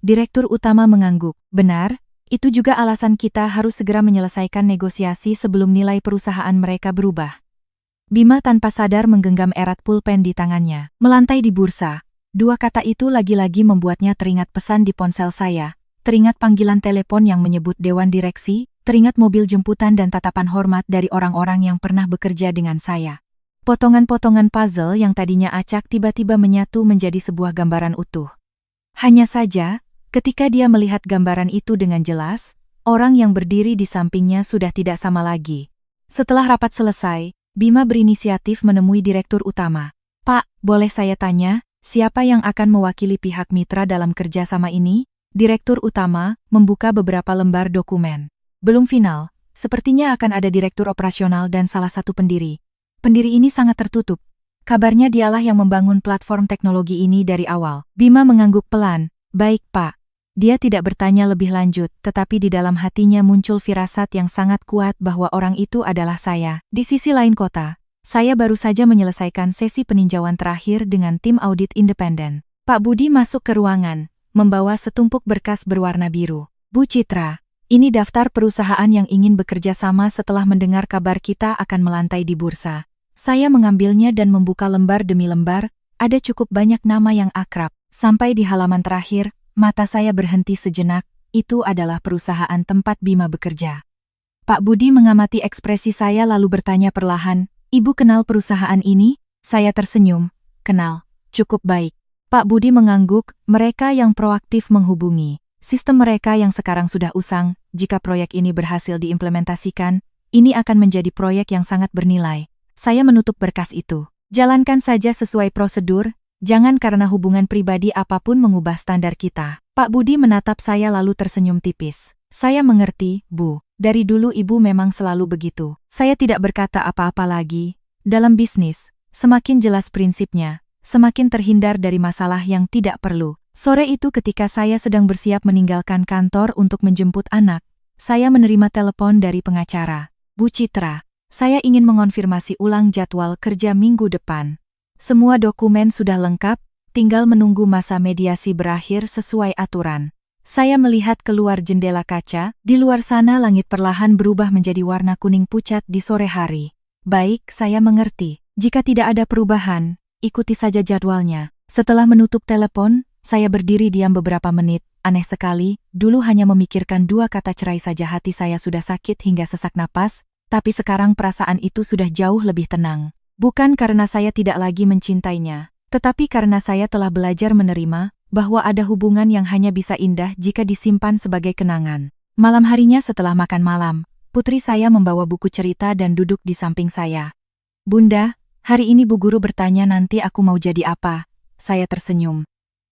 Direktur utama mengangguk. "Benar, itu juga alasan kita harus segera menyelesaikan negosiasi sebelum nilai perusahaan mereka berubah." Bima tanpa sadar menggenggam erat pulpen di tangannya. Melantai di bursa. Dua kata itu lagi-lagi membuatnya teringat pesan di ponsel saya, teringat panggilan telepon yang menyebut dewan direksi, teringat mobil jemputan dan tatapan hormat dari orang-orang yang pernah bekerja dengan saya. Potongan-potongan puzzle yang tadinya acak tiba-tiba menyatu menjadi sebuah gambaran utuh. Hanya saja, ketika dia melihat gambaran itu dengan jelas, orang yang berdiri di sampingnya sudah tidak sama lagi. Setelah rapat selesai, Bima berinisiatif menemui direktur utama. "Pak, boleh saya tanya, siapa yang akan mewakili pihak mitra dalam kerjasama ini?" Direktur utama membuka beberapa lembar dokumen. "Belum final, sepertinya akan ada direktur operasional dan salah satu pendiri. Pendiri ini sangat tertutup. Kabarnya dialah yang membangun platform teknologi ini dari awal." Bima mengangguk pelan. "Baik, Pak." Dia tidak bertanya lebih lanjut, tetapi di dalam hatinya muncul firasat yang sangat kuat bahwa orang itu adalah saya. Di sisi lain kota, saya baru saja menyelesaikan sesi peninjauan terakhir dengan tim audit independen. Pak Budi masuk ke ruangan, membawa setumpuk berkas berwarna biru. "Bu Citra, ini daftar perusahaan yang ingin bekerja sama setelah mendengar kabar kita akan melantai di bursa." Saya mengambilnya dan membuka lembar demi lembar, ada cukup banyak nama yang akrab. Sampai di halaman terakhir, mata saya berhenti sejenak, itu adalah perusahaan tempat Bima bekerja. Pak Budi mengamati ekspresi saya lalu bertanya perlahan, "Ibu kenal perusahaan ini?" Saya tersenyum, "Kenal, cukup baik." Pak Budi mengangguk, "Mereka yang proaktif menghubungi. Sistem mereka yang sekarang sudah usang, jika proyek ini berhasil diimplementasikan, ini akan menjadi proyek yang sangat bernilai." Saya menutup berkas itu. "Jalankan saja sesuai prosedur, jangan karena hubungan pribadi apapun mengubah standar kita." Pak Budi menatap saya lalu tersenyum tipis. "Saya mengerti, Bu. Dari dulu Ibu memang selalu begitu." Saya tidak berkata apa-apa lagi. Dalam bisnis, semakin jelas prinsipnya, semakin terhindar dari masalah yang tidak perlu. Sore itu ketika saya sedang bersiap meninggalkan kantor untuk menjemput anak, saya menerima telepon dari pengacara. "Bu Citra, saya ingin mengonfirmasi ulang jadwal kerja minggu depan. Semua dokumen sudah lengkap, tinggal menunggu masa mediasi berakhir sesuai aturan." Saya melihat keluar jendela kaca, di luar sana langit perlahan berubah menjadi warna kuning pucat di sore hari. "Baik, saya mengerti. Jika tidak ada perubahan, ikuti saja jadwalnya." Setelah menutup telepon, saya berdiri diam beberapa menit. Aneh sekali, dulu hanya memikirkan 2 kata cerai saja hati saya sudah sakit hingga sesak napas, tapi sekarang perasaan itu sudah jauh lebih tenang. Bukan karena saya tidak lagi mencintainya, tetapi karena saya telah belajar menerima bahwa ada hubungan yang hanya bisa indah jika disimpan sebagai kenangan. Malam harinya setelah makan malam, putri saya membawa buku cerita dan duduk di samping saya. Bunda, hari ini Bu Guru bertanya nanti aku mau jadi apa? Saya tersenyum.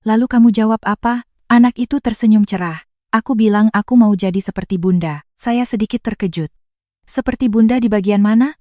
Lalu kamu jawab apa? Anak itu tersenyum cerah. Aku bilang aku mau jadi seperti Bunda. Saya sedikit terkejut. Seperti Bunda di bagian mana?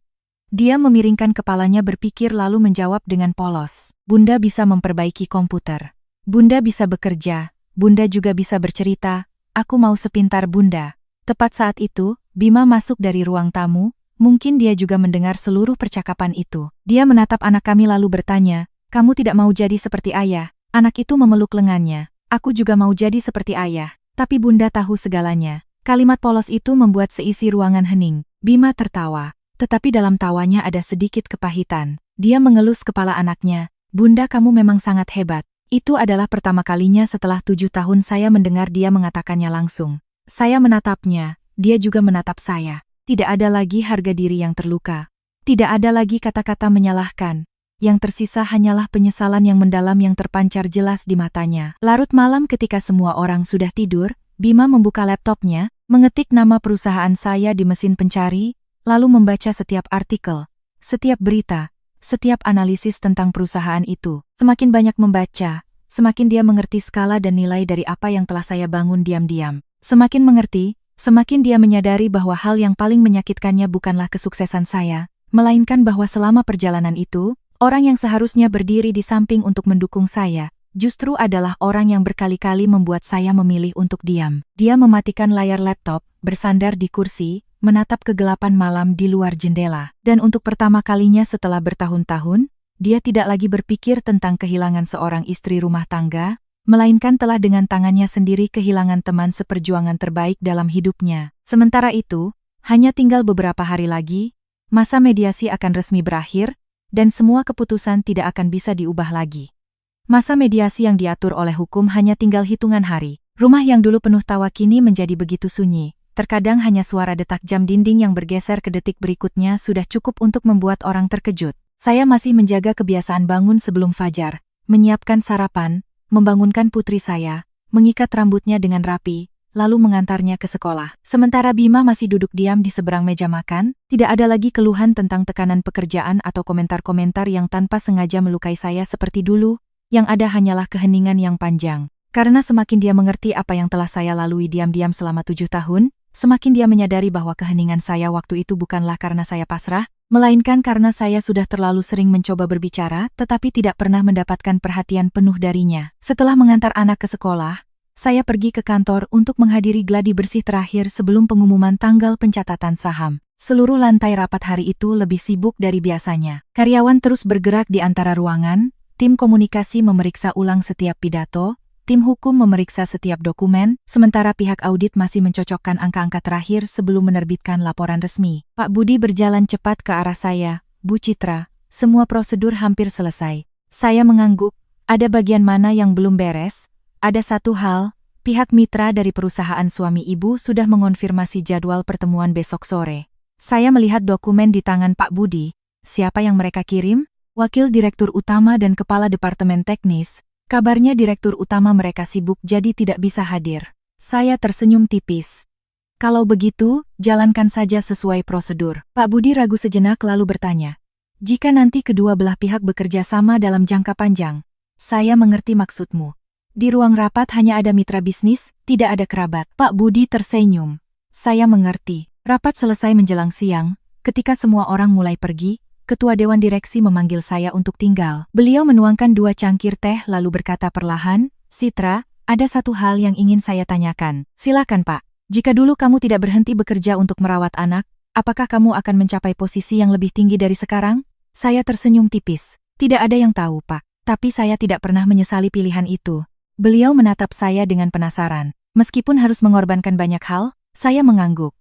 Dia memiringkan kepalanya berpikir lalu menjawab dengan polos. Bunda bisa memperbaiki komputer. Bunda bisa bekerja. Bunda juga bisa bercerita. Aku mau sepintar Bunda. Tepat saat itu, Bima masuk dari ruang tamu. Mungkin dia juga mendengar seluruh percakapan itu. Dia menatap anak kami lalu bertanya, kamu tidak mau jadi seperti ayah? Anak itu memeluk lengannya. Aku juga mau jadi seperti ayah. Tapi Bunda tahu segalanya. Kalimat polos itu membuat seisi ruangan hening. Bima tertawa. Tetapi dalam tawanya ada sedikit kepahitan. Dia mengelus kepala anaknya. Bunda kamu memang sangat hebat. Itu adalah pertama kalinya setelah 7 tahun saya mendengar dia mengatakannya langsung. Saya menatapnya. Dia juga menatap saya. Tidak ada lagi harga diri yang terluka. Tidak ada lagi kata-kata menyalahkan. Yang tersisa hanyalah penyesalan yang mendalam yang terpancar jelas di matanya. Larut malam ketika semua orang sudah tidur, Bima membuka laptopnya, mengetik nama perusahaan saya di mesin pencari, lalu membaca setiap artikel, setiap berita, setiap analisis tentang perusahaan itu. Semakin banyak membaca, semakin dia mengerti skala dan nilai dari apa yang telah saya bangun diam-diam. Semakin mengerti, semakin dia menyadari bahwa hal yang paling menyakitkannya bukanlah kesuksesan saya, melainkan bahwa selama perjalanan itu, orang yang seharusnya berdiri di samping untuk mendukung saya, justru adalah orang yang berkali-kali membuat saya memilih untuk diam. Dia mematikan layar laptop, bersandar di kursi, menatap kegelapan malam di luar jendela. Dan untuk pertama kalinya setelah bertahun-tahun, dia tidak lagi berpikir tentang kehilangan seorang istri rumah tangga, melainkan telah dengan tangannya sendiri kehilangan teman seperjuangan terbaik dalam hidupnya. Sementara itu, hanya tinggal beberapa hari lagi, masa mediasi akan resmi berakhir, dan semua keputusan tidak akan bisa diubah lagi. Masa mediasi yang diatur oleh hukum hanya tinggal hitungan hari. Rumah yang dulu penuh tawa kini menjadi begitu sunyi. Terkadang hanya suara detak jam dinding yang bergeser ke detik berikutnya sudah cukup untuk membuat orang terkejut. Saya masih menjaga kebiasaan bangun sebelum fajar, menyiapkan sarapan, membangunkan putri saya, mengikat rambutnya dengan rapi, lalu mengantarnya ke sekolah. Sementara Bima masih duduk diam di seberang meja makan, tidak ada lagi keluhan tentang tekanan pekerjaan atau komentar-komentar yang tanpa sengaja melukai saya seperti dulu, yang ada hanyalah keheningan yang panjang. Karena semakin dia mengerti apa yang telah saya lalui diam-diam selama 7 tahun, semakin dia menyadari bahwa keheningan saya waktu itu bukanlah karena saya pasrah, melainkan karena saya sudah terlalu sering mencoba berbicara tetapi tidak pernah mendapatkan perhatian penuh darinya. Setelah mengantar anak ke sekolah, saya pergi ke kantor untuk menghadiri gladi bersih terakhir sebelum pengumuman tanggal pencatatan saham. Seluruh lantai rapat hari itu lebih sibuk dari biasanya. Karyawan terus bergerak di antara ruangan, tim komunikasi memeriksa ulang setiap pidato, tim hukum memeriksa setiap dokumen, sementara pihak audit masih mencocokkan angka-angka terakhir sebelum menerbitkan laporan resmi. Pak Budi berjalan cepat ke arah saya. Bu Citra, semua prosedur hampir selesai. Saya mengangguk, ada bagian mana yang belum beres? Ada satu hal, pihak mitra dari perusahaan suami ibu sudah mengonfirmasi jadwal pertemuan besok sore. Saya melihat dokumen di tangan Pak Budi. Siapa yang mereka kirim? Wakil Direktur Utama dan Kepala Departemen Teknis. Kabarnya Direktur Utama mereka sibuk jadi tidak bisa hadir. Saya tersenyum tipis. Kalau begitu, jalankan saja sesuai prosedur. Pak Budi ragu sejenak lalu bertanya. Jika nanti kedua belah pihak bekerja sama dalam jangka panjang, saya mengerti maksudmu. Di ruang rapat hanya ada mitra bisnis, tidak ada kerabat. Pak Budi tersenyum. Saya mengerti. Rapat selesai menjelang siang, ketika semua orang mulai pergi, Ketua Dewan Direksi memanggil saya untuk tinggal. Beliau menuangkan 2 cangkir teh lalu berkata perlahan, Citra, ada satu hal yang ingin saya tanyakan. Silakan Pak. Jika dulu kamu tidak berhenti bekerja untuk merawat anak, apakah kamu akan mencapai posisi yang lebih tinggi dari sekarang? Saya tersenyum tipis. Tidak ada yang tahu Pak. Tapi saya tidak pernah menyesali pilihan itu. Beliau menatap saya dengan penasaran. Meskipun harus mengorbankan banyak hal, saya mengangguk.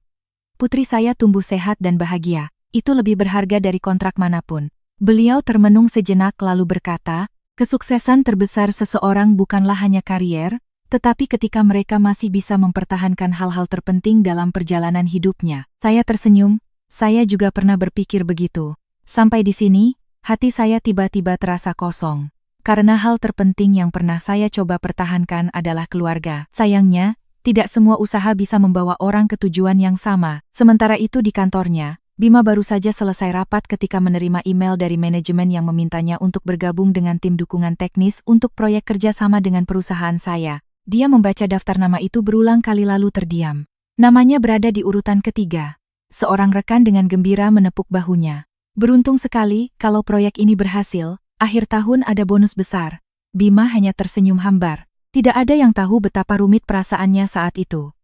Putri saya tumbuh sehat dan bahagia. Itu lebih berharga dari kontrak manapun. Beliau termenung sejenak lalu berkata, Kesuksesan terbesar seseorang bukanlah hanya karier, tetapi ketika mereka masih bisa mempertahankan hal-hal terpenting dalam perjalanan hidupnya. Saya tersenyum, saya juga pernah berpikir begitu. Sampai di sini, hati saya tiba-tiba terasa kosong. Karena hal terpenting yang pernah saya coba pertahankan adalah keluarga. Sayangnya, tidak semua usaha bisa membawa orang ke tujuan yang sama. Sementara itu di kantornya, Bima baru saja selesai rapat ketika menerima email dari manajemen yang memintanya untuk bergabung dengan tim dukungan teknis untuk proyek kerjasama dengan perusahaan saya. Dia membaca daftar nama itu berulang kali lalu terdiam. Namanya berada di urutan ketiga. Seorang rekan dengan gembira menepuk bahunya. Beruntung sekali kalau proyek ini berhasil, akhir tahun ada bonus besar. Bima hanya tersenyum hambar. Tidak ada yang tahu betapa rumit perasaannya saat itu.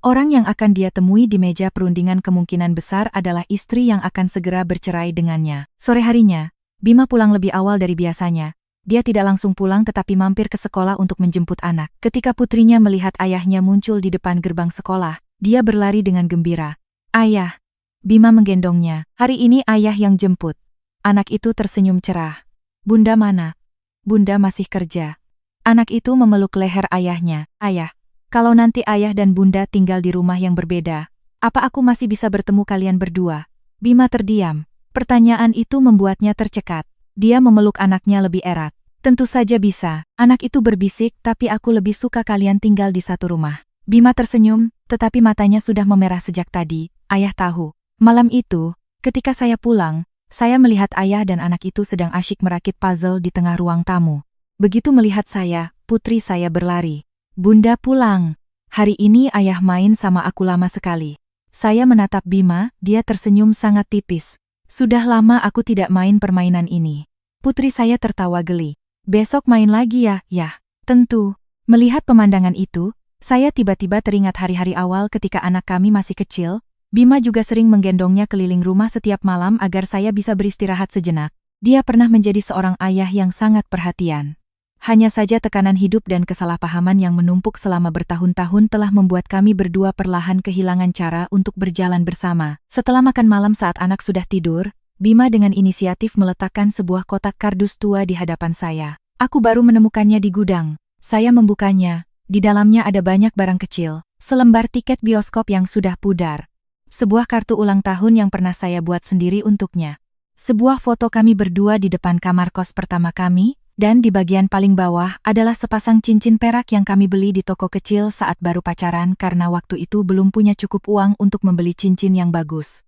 Orang yang akan dia temui di meja perundingan kemungkinan besar adalah istri yang akan segera bercerai dengannya. Sore harinya, Bima pulang lebih awal dari biasanya. Dia tidak langsung pulang tetapi mampir ke sekolah untuk menjemput anak. Ketika putrinya melihat ayahnya muncul di depan gerbang sekolah, dia berlari dengan gembira. "Ayah!" Bima menggendongnya. "Hari ini ayah yang jemput." Anak itu tersenyum cerah. "Bunda mana?" "Bunda masih kerja." Anak itu memeluk leher ayahnya. "Ayah, kalau nanti ayah dan bunda tinggal di rumah yang berbeda, apa aku masih bisa bertemu kalian berdua?" Bima terdiam. Pertanyaan itu membuatnya tercekat. Dia memeluk anaknya lebih erat. "Tentu saja bisa," anak itu berbisik, "tapi aku lebih suka kalian tinggal di satu rumah." Bima tersenyum, tetapi matanya sudah memerah sejak tadi. "Ayah tahu. Malam itu, ketika saya pulang, saya melihat ayah dan anak itu sedang asyik merakit puzzle di tengah ruang tamu. Begitu melihat saya, putri saya berlari. 'Bunda pulang. Hari ini ayah main sama aku lama sekali.'" Saya menatap Bima, dia tersenyum sangat tipis. "Sudah lama aku tidak main permainan ini." Putri saya tertawa geli. "Besok main lagi ya, Yah?" "Tentu." Melihat pemandangan itu, saya tiba-tiba teringat hari-hari awal ketika anak kami masih kecil. Bima juga sering menggendongnya keliling rumah setiap malam agar saya bisa beristirahat sejenak. Dia pernah menjadi seorang ayah yang sangat perhatian. Hanya saja tekanan hidup dan kesalahpahaman yang menumpuk selama bertahun-tahun telah membuat kami berdua perlahan kehilangan cara untuk berjalan bersama. Setelah makan malam saat anak sudah tidur, Bima dengan inisiatif meletakkan sebuah kotak kardus tua di hadapan saya. Aku baru menemukannya di gudang. Saya membukanya. Di dalamnya ada banyak barang kecil. Selembar tiket bioskop yang sudah pudar. Sebuah kartu ulang tahun yang pernah saya buat sendiri untuknya. Sebuah foto kami berdua di depan kamar kos pertama kami. Dan di bagian paling bawah adalah sepasang cincin perak yang kami beli di toko kecil saat baru pacaran karena waktu itu belum punya cukup uang untuk membeli cincin yang bagus.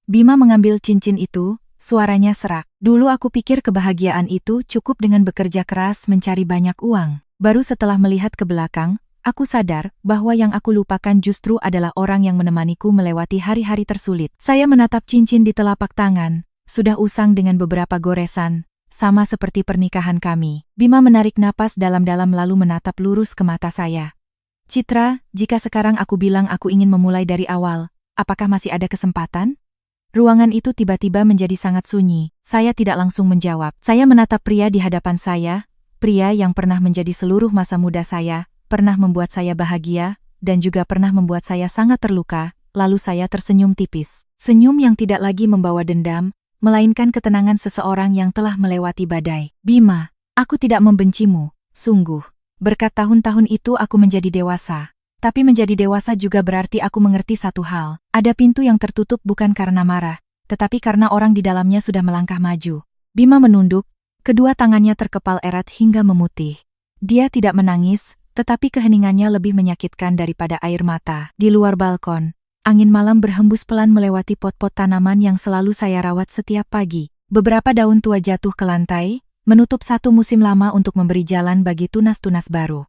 Bima mengambil cincin itu, suaranya serak. "Dulu aku pikir kebahagiaan itu cukup dengan bekerja keras mencari banyak uang. Baru setelah melihat ke belakang, aku sadar bahwa yang aku lupakan justru adalah orang yang menemaniku melewati hari-hari tersulit." Saya menatap cincin di telapak tangan, sudah usang dengan beberapa goresan. Sama seperti pernikahan kami. Bima menarik napas dalam-dalam lalu menatap lurus ke mata saya. "Citra, jika sekarang aku bilang aku ingin memulai dari awal, apakah masih ada kesempatan?" Ruangan itu tiba-tiba menjadi sangat sunyi. Saya tidak langsung menjawab. Saya menatap pria di hadapan saya, pria yang pernah menjadi seluruh masa muda saya, pernah membuat saya bahagia, dan juga pernah membuat saya sangat terluka, lalu saya tersenyum tipis. Senyum yang tidak lagi membawa dendam, melainkan ketenangan seseorang yang telah melewati badai. "Bima, aku tidak membencimu, sungguh. Berkat tahun-tahun itu aku menjadi dewasa. Tapi menjadi dewasa juga berarti aku mengerti satu hal. Ada pintu yang tertutup bukan karena marah, tetapi karena orang di dalamnya sudah melangkah maju." Bima menunduk, kedua tangannya terkepal erat hingga memutih. Dia tidak menangis, tetapi keheningannya lebih menyakitkan daripada air mata. Di luar balkon, angin malam berhembus pelan melewati pot-pot tanaman yang selalu saya rawat setiap pagi. Beberapa daun tua jatuh ke lantai, menutup satu musim lama untuk memberi jalan bagi tunas-tunas baru.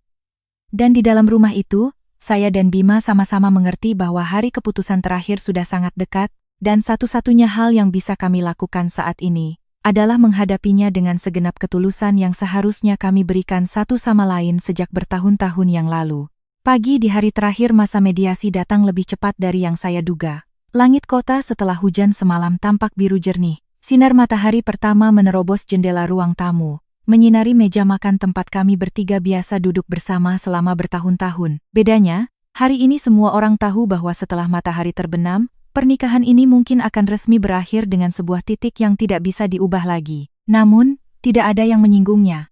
Dan di dalam rumah itu, saya dan Bima sama-sama mengerti bahwa hari keputusan terakhir sudah sangat dekat, dan satu-satunya hal yang bisa kami lakukan saat ini adalah menghadapinya dengan segenap ketulusan yang seharusnya kami berikan satu sama lain sejak bertahun-tahun yang lalu. Pagi di hari terakhir masa mediasi datang lebih cepat dari yang saya duga. Langit kota setelah hujan semalam tampak biru jernih. Sinar matahari pertama menerobos jendela ruang tamu, menyinari meja makan tempat kami bertiga biasa duduk bersama selama bertahun-tahun. Bedanya, hari ini semua orang tahu bahwa setelah matahari terbenam, pernikahan ini mungkin akan resmi berakhir dengan sebuah titik yang tidak bisa diubah lagi. Namun, tidak ada yang menyinggungnya.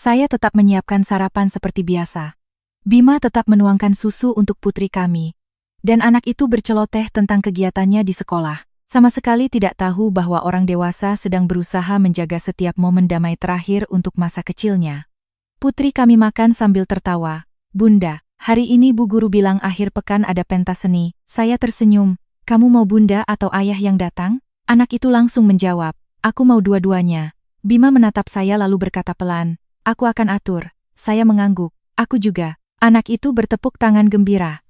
Saya tetap menyiapkan sarapan seperti biasa. Bima tetap menuangkan susu untuk putri kami. Dan anak itu berceloteh tentang kegiatannya di sekolah. Sama sekali tidak tahu bahwa orang dewasa sedang berusaha menjaga setiap momen damai terakhir untuk masa kecilnya. Putri kami makan sambil tertawa. Bunda, hari ini Bu Guru bilang akhir pekan ada pentas seni. Saya tersenyum. Kamu mau bunda atau ayah yang datang? Anak itu langsung menjawab. Aku mau dua-duanya. Bima menatap saya lalu berkata pelan. Aku akan atur. Saya mengangguk. Aku juga. Anak itu bertepuk tangan gembira.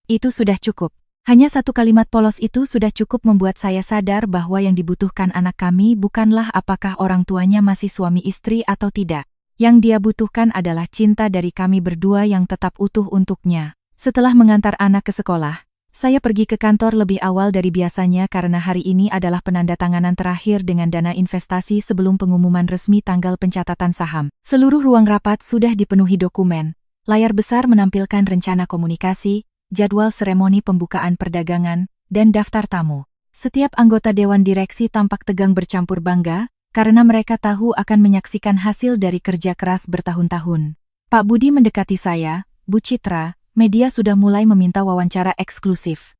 Itu sudah cukup. Hanya satu kalimat polos itu sudah cukup membuat saya sadar bahwa yang dibutuhkan anak kami bukanlah apakah orang tuanya masih suami istri atau tidak. Yang dia butuhkan adalah cinta dari kami berdua yang tetap utuh untuknya. Setelah mengantar anak ke sekolah, saya pergi ke kantor lebih awal dari biasanya karena hari ini adalah penandatanganan terakhir dengan dana investasi sebelum pengumuman resmi tanggal pencatatan saham. Seluruh ruang rapat sudah dipenuhi dokumen. Layar besar menampilkan rencana komunikasi, jadwal seremoni pembukaan perdagangan, dan daftar tamu. Setiap anggota Dewan Direksi tampak tegang bercampur bangga, karena mereka tahu akan menyaksikan hasil dari kerja keras bertahun-tahun. Pak Budi mendekati saya, Bu Citra, media sudah mulai meminta wawancara eksklusif.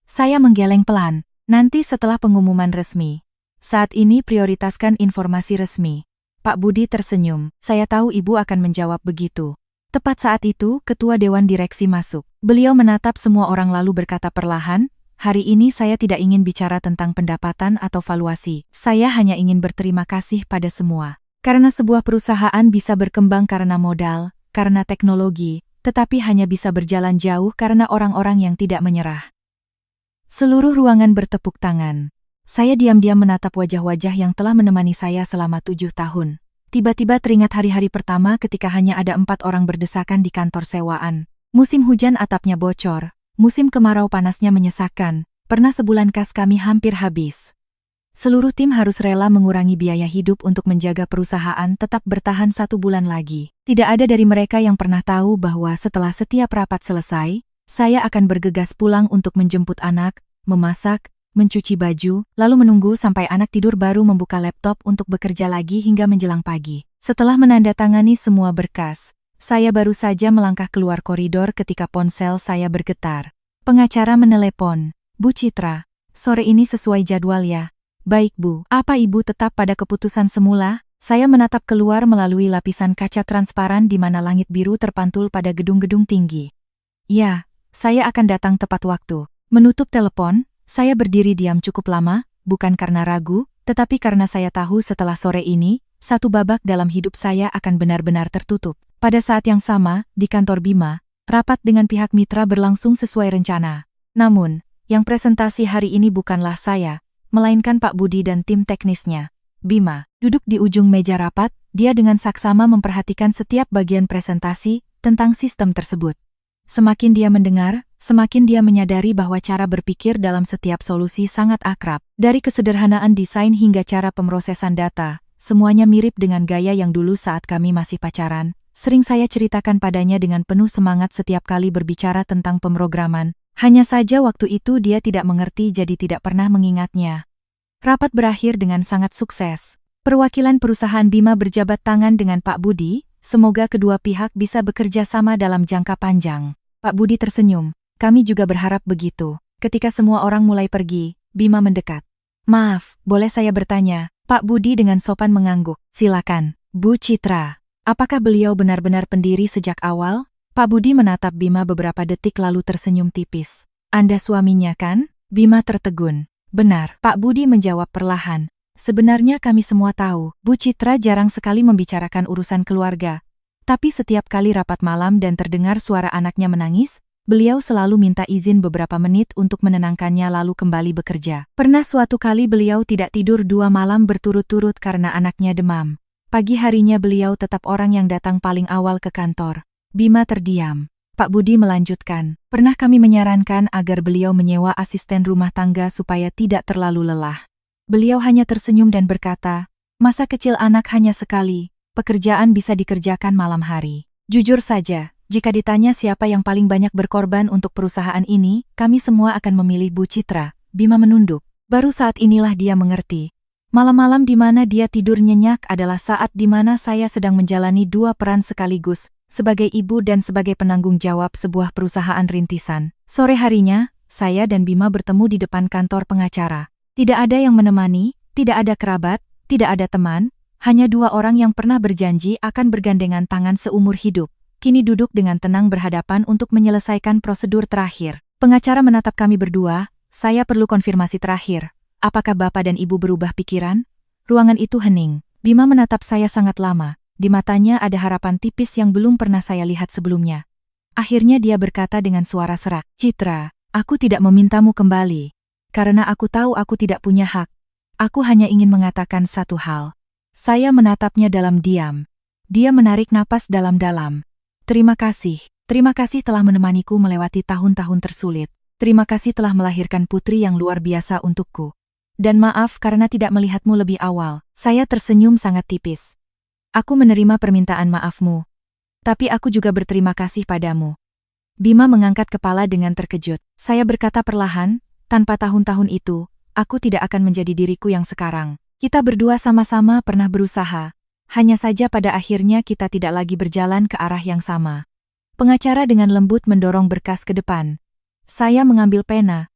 Saya menggeleng pelan, nanti setelah pengumuman resmi. Saat ini prioritaskan informasi resmi. Pak Budi tersenyum, saya tahu Ibu akan menjawab begitu. Tepat saat itu, Ketua Dewan Direksi masuk. Beliau menatap semua orang lalu berkata perlahan, hari ini saya tidak ingin bicara tentang pendapatan atau valuasi. Saya hanya ingin berterima kasih pada semua. Karena sebuah perusahaan bisa berkembang karena modal, karena teknologi, tetapi hanya bisa berjalan jauh karena orang-orang yang tidak menyerah. Seluruh ruangan bertepuk tangan. Saya diam-diam menatap wajah-wajah yang telah menemani saya selama 7 tahun. Tiba-tiba teringat hari-hari pertama ketika hanya ada 4 orang berdesakan di kantor sewaan. Musim hujan atapnya bocor. Musim kemarau panasnya menyesakkan, pernah sebulan kas kami hampir habis. Seluruh tim harus rela mengurangi biaya hidup untuk menjaga perusahaan tetap bertahan 1 bulan lagi. Tidak ada dari mereka yang pernah tahu bahwa setelah setiap rapat selesai, saya akan bergegas pulang untuk menjemput anak, memasak, mencuci baju, lalu menunggu sampai anak tidur baru membuka laptop untuk bekerja lagi hingga menjelang pagi. Setelah menandatangani semua berkas, saya baru saja melangkah keluar koridor ketika ponsel saya bergetar. Pengacara menelepon, Bu Citra, sore ini sesuai jadwal ya? Baik Bu, apa Ibu tetap pada keputusan semula? Saya menatap keluar melalui lapisan kaca transparan di mana langit biru terpantul pada gedung-gedung tinggi. Ya, saya akan datang tepat waktu. Menutup telepon, saya berdiri diam cukup lama, bukan karena ragu, tetapi karena saya tahu setelah sore ini, satu babak dalam hidup saya akan benar-benar tertutup. Pada saat yang sama, di kantor Bima, rapat dengan pihak mitra berlangsung sesuai rencana. Namun, yang presentasi hari ini bukanlah saya, melainkan Pak Budi dan tim teknisnya. Bima duduk di ujung meja rapat, dia dengan saksama memperhatikan setiap bagian presentasi tentang sistem tersebut. Semakin dia mendengar, semakin dia menyadari bahwa cara berpikir dalam setiap solusi sangat akrab. Dari kesederhanaan desain hingga cara pemrosesan data, semuanya mirip dengan gaya yang dulu saat kami masih pacaran. Sering saya ceritakan padanya dengan penuh semangat setiap kali berbicara tentang pemrograman. Hanya saja waktu itu dia tidak mengerti jadi tidak pernah mengingatnya. Rapat berakhir dengan sangat sukses. Perwakilan perusahaan Bima berjabat tangan dengan Pak Budi, semoga kedua pihak bisa bekerja sama dalam jangka panjang. Pak Budi tersenyum, kami juga berharap begitu. Ketika semua orang mulai pergi, Bima mendekat. Maaf, boleh saya bertanya? Pak Budi dengan sopan mengangguk. Silakan, Bu Citra. Apakah beliau benar-benar pendiri sejak awal? Pak Budi menatap Bima beberapa detik lalu tersenyum tipis. Anda suaminya kan? Bima tertegun. Benar, Pak Budi menjawab perlahan. Sebenarnya kami semua tahu, Bu Citra jarang sekali membicarakan urusan keluarga. Tapi setiap kali rapat malam dan terdengar suara anaknya menangis, beliau selalu minta izin beberapa menit untuk menenangkannya lalu kembali bekerja. Pernah suatu kali beliau tidak tidur 2 malam berturut-turut karena anaknya demam. Pagi harinya beliau tetap orang yang datang paling awal ke kantor. Bima terdiam. Pak Budi melanjutkan, pernah kami menyarankan agar beliau menyewa asisten rumah tangga supaya tidak terlalu lelah. Beliau hanya tersenyum dan berkata, masa kecil anak hanya sekali, pekerjaan bisa dikerjakan malam hari. Jujur saja, jika ditanya siapa yang paling banyak berkorban untuk perusahaan ini, kami semua akan memilih Bu Citra. Bima menunduk. Baru saat inilah dia mengerti. Malam-malam di mana dia tidur nyenyak adalah saat di mana saya sedang menjalani dua peran sekaligus, sebagai ibu dan sebagai penanggung jawab sebuah perusahaan rintisan. Sore harinya, saya dan Bima bertemu di depan kantor pengacara. Tidak ada yang menemani, tidak ada kerabat, tidak ada teman, hanya dua orang yang pernah berjanji akan bergandengan tangan seumur hidup. Kini duduk dengan tenang berhadapan untuk menyelesaikan prosedur terakhir. Pengacara menatap kami berdua, saya perlu konfirmasi terakhir. Apakah Bapak dan Ibu berubah pikiran? Ruangan itu hening. Bima menatap saya sangat lama. Di matanya ada harapan tipis yang belum pernah saya lihat sebelumnya. Akhirnya dia berkata dengan suara serak, "Citra, aku tidak memintamu kembali. Karena aku tahu aku tidak punya hak. Aku hanya ingin mengatakan satu hal." Saya menatapnya dalam diam. Dia menarik napas dalam-dalam. Terima kasih telah menemaniku melewati tahun-tahun tersulit. Terima kasih telah melahirkan putri yang luar biasa untukku. Dan maaf karena tidak melihatmu lebih awal. Saya tersenyum sangat tipis. Aku menerima permintaan maafmu. Tapi aku juga berterima kasih padamu. Bima mengangkat kepala dengan terkejut. Saya berkata perlahan, tanpa tahun-tahun itu, aku tidak akan menjadi diriku yang sekarang. Kita berdua sama-sama pernah berusaha. Hanya saja pada akhirnya kita tidak lagi berjalan ke arah yang sama. Pengacara dengan lembut mendorong berkas ke depan. Saya mengambil pena.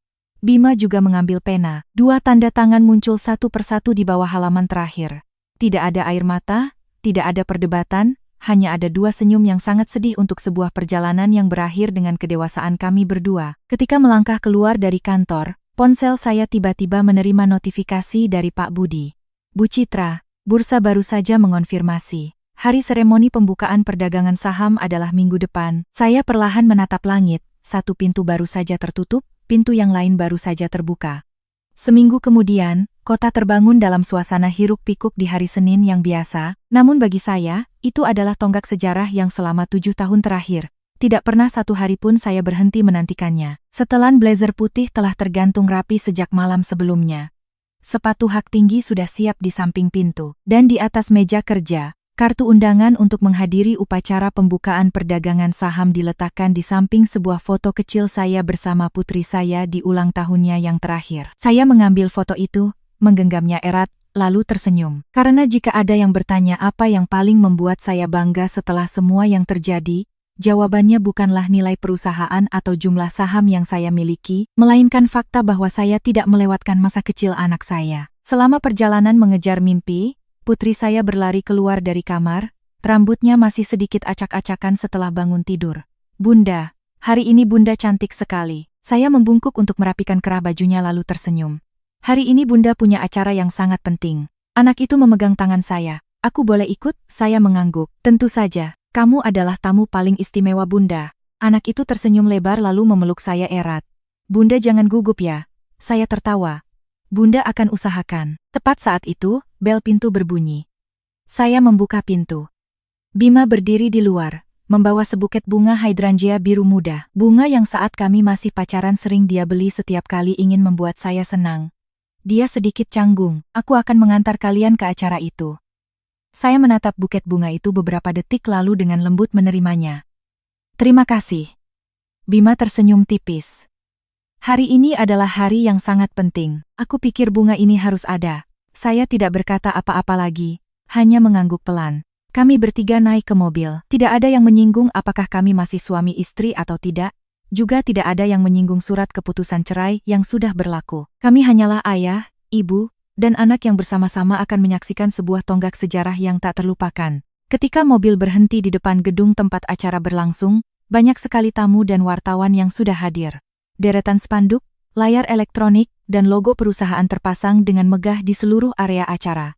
Bima juga mengambil pena. Dua tanda tangan muncul satu persatu di bawah halaman terakhir. Tidak ada air mata, tidak ada perdebatan, hanya ada dua senyum yang sangat sedih untuk sebuah perjalanan yang berakhir dengan kedewasaan kami berdua. Ketika melangkah keluar dari kantor, ponsel saya tiba-tiba menerima notifikasi dari Pak Budi. "Bu Citra, bursa baru saja mengonfirmasi. Hari seremoni pembukaan perdagangan saham adalah minggu depan." Saya perlahan menatap langit. Satu pintu baru saja tertutup, pintu yang lain baru saja terbuka. Seminggu kemudian, kota terbangun dalam suasana hiruk-pikuk di hari Senin yang biasa, namun bagi saya, itu adalah tonggak sejarah yang selama 7 tahun terakhir. Tidak pernah satu hari pun saya berhenti menantikannya. Setelan blazer putih telah tergantung rapi sejak malam sebelumnya. Sepatu hak tinggi sudah siap di samping pintu, dan di atas meja kerja, kartu undangan untuk menghadiri upacara pembukaan perdagangan saham diletakkan di samping sebuah foto kecil saya bersama putri saya di ulang tahunnya yang terakhir. Saya mengambil foto itu, menggenggamnya erat, lalu tersenyum. Karena jika ada yang bertanya apa yang paling membuat saya bangga setelah semua yang terjadi, jawabannya bukanlah nilai perusahaan atau jumlah saham yang saya miliki, melainkan fakta bahwa saya tidak melewatkan masa kecil anak saya. Selama perjalanan mengejar mimpi, putri saya berlari keluar dari kamar, rambutnya masih sedikit acak-acakan setelah bangun tidur. "Bunda, hari ini Bunda cantik sekali." Saya membungkuk untuk merapikan kerah bajunya lalu tersenyum. "Hari ini Bunda punya acara yang sangat penting." Anak itu memegang tangan saya. "Aku boleh ikut?" Saya mengangguk. "Tentu saja, kamu adalah tamu paling istimewa Bunda." Anak itu tersenyum lebar lalu memeluk saya erat. "Bunda jangan gugup ya." Saya tertawa. "Bunda akan usahakan." Tepat saat itu, bel pintu berbunyi. Saya membuka pintu. Bima berdiri di luar, membawa sebuket bunga hydrangea biru muda. Bunga yang saat kami masih pacaran sering dia beli setiap kali ingin membuat saya senang. Dia sedikit canggung. "Aku akan mengantar kalian ke acara itu." Saya menatap buket bunga itu beberapa detik lalu dengan lembut menerimanya. "Terima kasih." Bima tersenyum tipis. "Hari ini adalah hari yang sangat penting. Aku pikir bunga ini harus ada." Saya tidak berkata apa-apa lagi, hanya mengangguk pelan. Kami bertiga naik ke mobil. Tidak ada yang menyinggung apakah kami masih suami istri atau tidak. Juga tidak ada yang menyinggung surat keputusan cerai yang sudah berlaku. Kami hanyalah ayah, ibu, dan anak yang bersama-sama akan menyaksikan sebuah tonggak sejarah yang tak terlupakan. Ketika mobil berhenti di depan gedung tempat acara berlangsung, banyak sekali tamu dan wartawan yang sudah hadir. Deretan spanduk, layar elektronik, dan logo perusahaan terpasang dengan megah di seluruh area acara.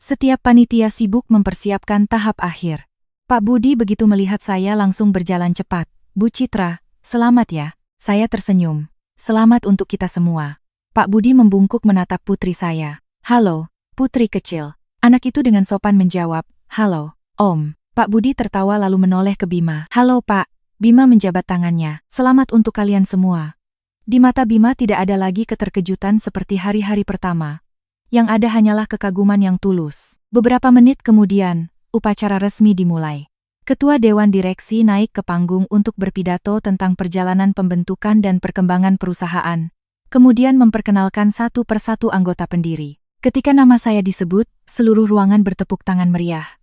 Setiap panitia sibuk mempersiapkan tahap akhir. Pak Budi begitu melihat saya langsung berjalan cepat. "Bu Citra, selamat ya." Saya tersenyum. "Selamat untuk kita semua." Pak Budi membungkuk menatap putri saya. "Halo, putri kecil." Anak itu dengan sopan menjawab, "Halo, Om." Pak Budi tertawa lalu menoleh ke Bima. "Halo Pak." Bima menjabat tangannya. "Selamat untuk kalian semua." Di mata Bima tidak ada lagi keterkejutan seperti hari-hari pertama. Yang ada hanyalah kekaguman yang tulus. Beberapa menit kemudian, upacara resmi dimulai. Ketua Dewan Direksi naik ke panggung untuk berpidato tentang perjalanan pembentukan dan perkembangan perusahaan. Kemudian memperkenalkan satu persatu anggota pendiri. Ketika nama saya disebut, seluruh ruangan bertepuk tangan meriah.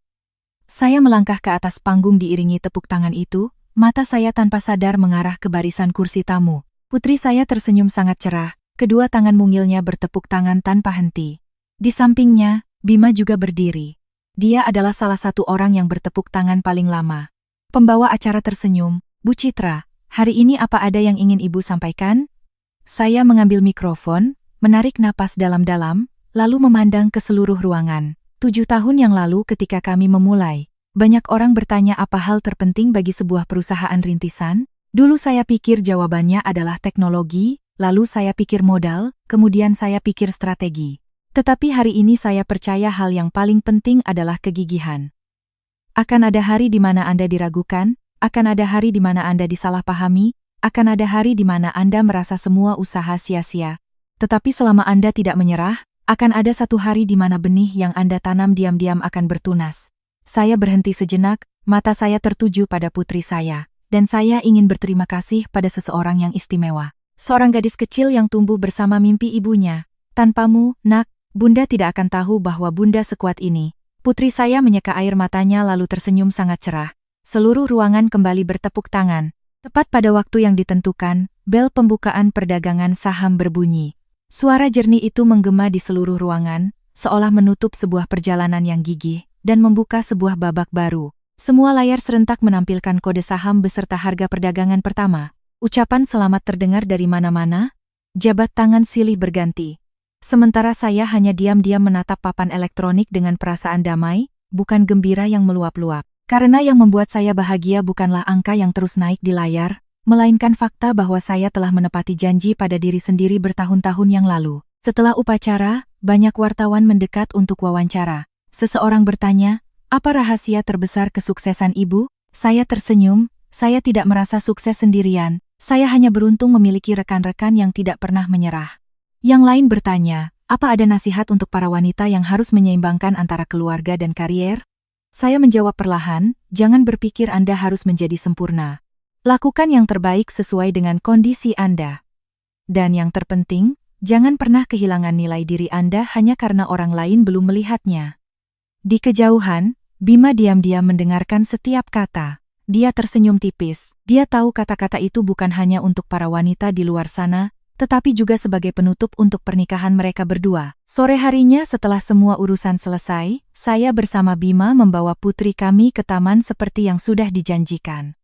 Saya melangkah ke atas panggung diiringi tepuk tangan itu, mata saya tanpa sadar mengarah ke barisan kursi tamu. Putri saya tersenyum sangat cerah, kedua tangan mungilnya bertepuk tangan tanpa henti. Di sampingnya, Bima juga berdiri. Dia adalah salah satu orang yang bertepuk tangan paling lama. Pembawa acara tersenyum, "Bu Citra, hari ini apa ada yang ingin Ibu sampaikan?" Saya mengambil mikrofon, menarik napas dalam-dalam, lalu memandang ke seluruh ruangan. 7 tahun yang lalu ketika kami memulai, banyak orang bertanya apa hal terpenting bagi sebuah perusahaan rintisan. Dulu saya pikir jawabannya adalah teknologi, lalu saya pikir modal, kemudian saya pikir strategi. Tetapi hari ini saya percaya hal yang paling penting adalah kegigihan. Akan ada hari di mana Anda diragukan, akan ada hari di mana Anda disalahpahami, akan ada hari di mana Anda merasa semua usaha sia-sia. Tetapi selama Anda tidak menyerah, akan ada satu hari di mana benih yang Anda tanam diam-diam akan bertunas. Saya berhenti sejenak, mata saya tertuju pada putri saya, dan saya ingin berterima kasih pada seseorang yang istimewa. Seorang gadis kecil yang tumbuh bersama mimpi ibunya. Tanpamu, Nak, Bunda tidak akan tahu bahwa Bunda sekuat ini. Putri saya menyeka air matanya lalu tersenyum sangat cerah. Seluruh ruangan kembali bertepuk tangan. Tepat pada waktu yang ditentukan, bel pembukaan perdagangan saham berbunyi. Suara jernih itu menggema di seluruh ruangan, seolah menutup sebuah perjalanan yang gigih, dan membuka sebuah babak baru. Semua layar serentak menampilkan kode saham beserta harga perdagangan pertama. Ucapan selamat terdengar dari mana-mana, jabat tangan silih berganti. Sementara saya hanya diam-diam menatap papan elektronik dengan perasaan damai, bukan gembira yang meluap-luap. Karena yang membuat saya bahagia bukanlah angka yang terus naik di layar, melainkan fakta bahwa saya telah menepati janji pada diri sendiri bertahun-tahun yang lalu. Setelah upacara, banyak wartawan mendekat untuk wawancara. Seseorang bertanya, "Apa rahasia terbesar kesuksesan Ibu?" Saya tersenyum, saya tidak merasa sukses sendirian, saya hanya beruntung memiliki rekan-rekan yang tidak pernah menyerah. Yang lain bertanya, "Apa ada nasihat untuk para wanita yang harus menyeimbangkan antara keluarga dan karier?" Saya menjawab perlahan, "Jangan berpikir Anda harus menjadi sempurna. Lakukan yang terbaik sesuai dengan kondisi Anda. Dan yang terpenting, jangan pernah kehilangan nilai diri Anda hanya karena orang lain belum melihatnya." Di kejauhan, Bima diam-diam mendengarkan setiap kata. Dia tersenyum tipis. Dia tahu kata-kata itu bukan hanya untuk para wanita di luar sana, tetapi juga sebagai penutup untuk pernikahan mereka berdua. Sore harinya setelah semua urusan selesai, saya bersama Bima membawa putri kami ke taman seperti yang sudah dijanjikan.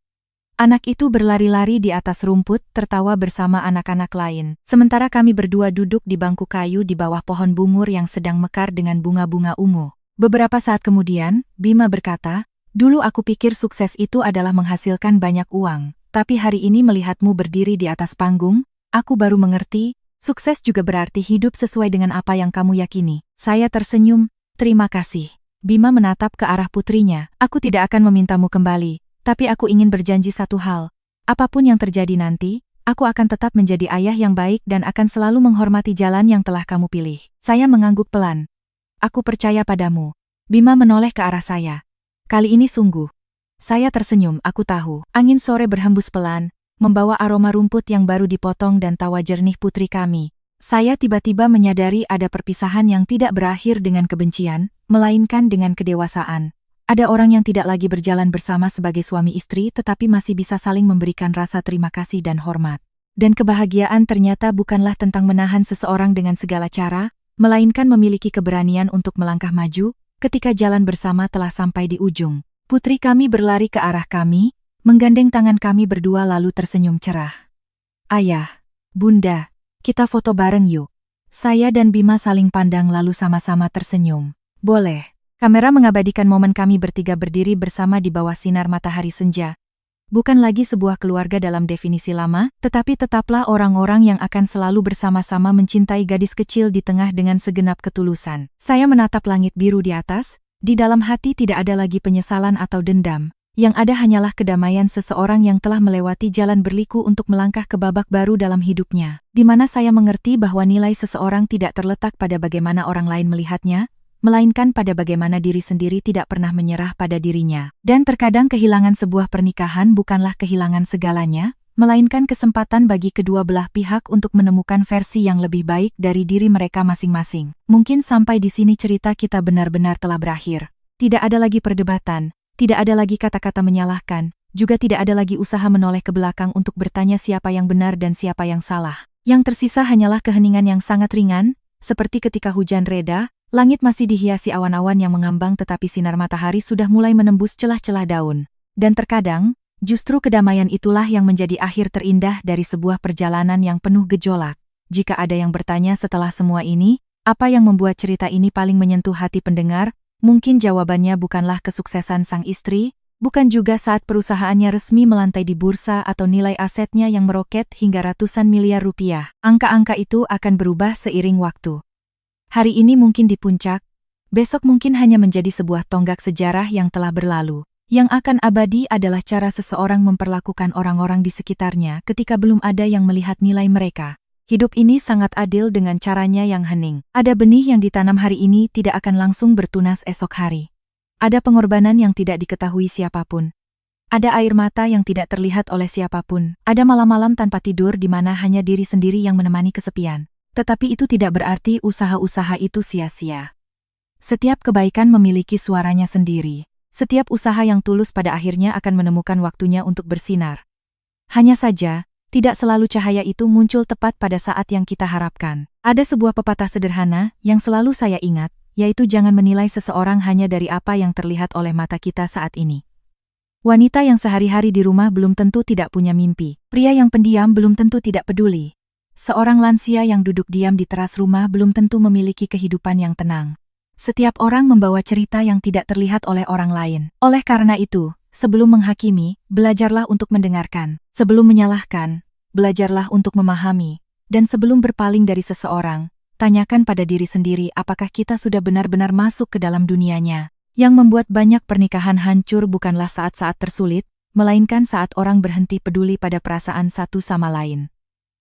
Anak itu berlari-lari di atas rumput, tertawa bersama anak-anak lain. Sementara kami berdua duduk di bangku kayu di bawah pohon bungur yang sedang mekar dengan bunga-bunga ungu. Beberapa saat kemudian, Bima berkata, "Dulu aku pikir sukses itu adalah menghasilkan banyak uang, tapi hari ini melihatmu berdiri di atas panggung, aku baru mengerti, sukses juga berarti hidup sesuai dengan apa yang kamu yakini." Saya tersenyum, "Terima kasih." Bima menatap ke arah putrinya, "Aku tidak akan memintamu kembali. Tapi aku ingin berjanji satu hal. Apapun yang terjadi nanti, aku akan tetap menjadi ayah yang baik dan akan selalu menghormati jalan yang telah kamu pilih." Saya mengangguk pelan. "Aku percaya padamu." Bima menoleh ke arah saya. "Kali ini sungguh." Saya tersenyum, aku tahu. Angin sore berhembus pelan, membawa aroma rumput yang baru dipotong dan tawa jernih putri kami. Saya tiba-tiba menyadari ada perpisahan yang tidak berakhir dengan kebencian, melainkan dengan kedewasaan. Ada orang yang tidak lagi berjalan bersama sebagai suami istri tetapi masih bisa saling memberikan rasa terima kasih dan hormat. Dan kebahagiaan ternyata bukanlah tentang menahan seseorang dengan segala cara, melainkan memiliki keberanian untuk melangkah maju ketika jalan bersama telah sampai di ujung. Putri kami berlari ke arah kami, menggandeng tangan kami berdua lalu tersenyum cerah. "Ayah, Bunda, kita foto bareng yuk." Saya dan Bima saling pandang lalu sama-sama tersenyum. "Boleh." Kamera mengabadikan momen kami bertiga berdiri bersama di bawah sinar matahari senja. Bukan lagi sebuah keluarga dalam definisi lama, tetapi tetaplah orang-orang yang akan selalu bersama-sama mencintai gadis kecil di tengah dengan segenap ketulusan. Saya menatap langit biru di atas, di dalam hati tidak ada lagi penyesalan atau dendam. Yang ada hanyalah kedamaian seseorang yang telah melewati jalan berliku untuk melangkah ke babak baru dalam hidupnya. Di mana saya mengerti bahwa nilai seseorang tidak terletak pada bagaimana orang lain melihatnya, melainkan pada bagaimana diri sendiri tidak pernah menyerah pada dirinya. Dan terkadang kehilangan sebuah pernikahan bukanlah kehilangan segalanya, melainkan kesempatan bagi kedua belah pihak untuk menemukan versi yang lebih baik dari diri mereka masing-masing. Mungkin sampai di sini cerita kita benar-benar telah berakhir. Tidak ada lagi perdebatan, tidak ada lagi kata-kata menyalahkan, juga tidak ada lagi usaha menoleh ke belakang untuk bertanya siapa yang benar dan siapa yang salah. Yang tersisa hanyalah keheningan yang sangat ringan, seperti ketika hujan reda, langit masih dihiasi awan-awan yang mengambang tetapi sinar matahari sudah mulai menembus celah-celah daun. Dan terkadang, justru kedamaian itulah yang menjadi akhir terindah dari sebuah perjalanan yang penuh gejolak. Jika ada yang bertanya setelah semua ini, apa yang membuat cerita ini paling menyentuh hati pendengar, mungkin jawabannya bukanlah kesuksesan sang istri, bukan juga saat perusahaannya resmi melantai di bursa atau nilai asetnya yang meroket hingga ratusan miliar rupiah. Angka-angka itu akan berubah seiring waktu. Hari ini mungkin di puncak, besok mungkin hanya menjadi sebuah tonggak sejarah yang telah berlalu. Yang akan abadi adalah cara seseorang memperlakukan orang-orang di sekitarnya ketika belum ada yang melihat nilai mereka. Hidup ini sangat adil dengan caranya yang hening. Ada benih yang ditanam hari ini tidak akan langsung bertunas esok hari. Ada pengorbanan yang tidak diketahui siapapun. Ada air mata yang tidak terlihat oleh siapapun. Ada malam-malam tanpa tidur di mana hanya diri sendiri yang menemani kesepian. Tetapi itu tidak berarti usaha-usaha itu sia-sia. Setiap kebaikan memiliki suaranya sendiri. Setiap usaha yang tulus pada akhirnya akan menemukan waktunya untuk bersinar. Hanya saja, tidak selalu cahaya itu muncul tepat pada saat yang kita harapkan. Ada sebuah pepatah sederhana yang selalu saya ingat, yaitu jangan menilai seseorang hanya dari apa yang terlihat oleh mata kita saat ini. Wanita yang sehari-hari di rumah belum tentu tidak punya mimpi. Pria yang pendiam belum tentu tidak peduli. Seorang lansia yang duduk diam di teras rumah belum tentu memiliki kehidupan yang tenang. Setiap orang membawa cerita yang tidak terlihat oleh orang lain. Oleh karena itu, sebelum menghakimi, belajarlah untuk mendengarkan. Sebelum menyalahkan, belajarlah untuk memahami. Dan sebelum berpaling dari seseorang, tanyakan pada diri sendiri apakah kita sudah benar-benar masuk ke dalam dunianya. Yang membuat banyak pernikahan hancur bukanlah saat-saat tersulit, melainkan saat orang berhenti peduli pada perasaan satu sama lain.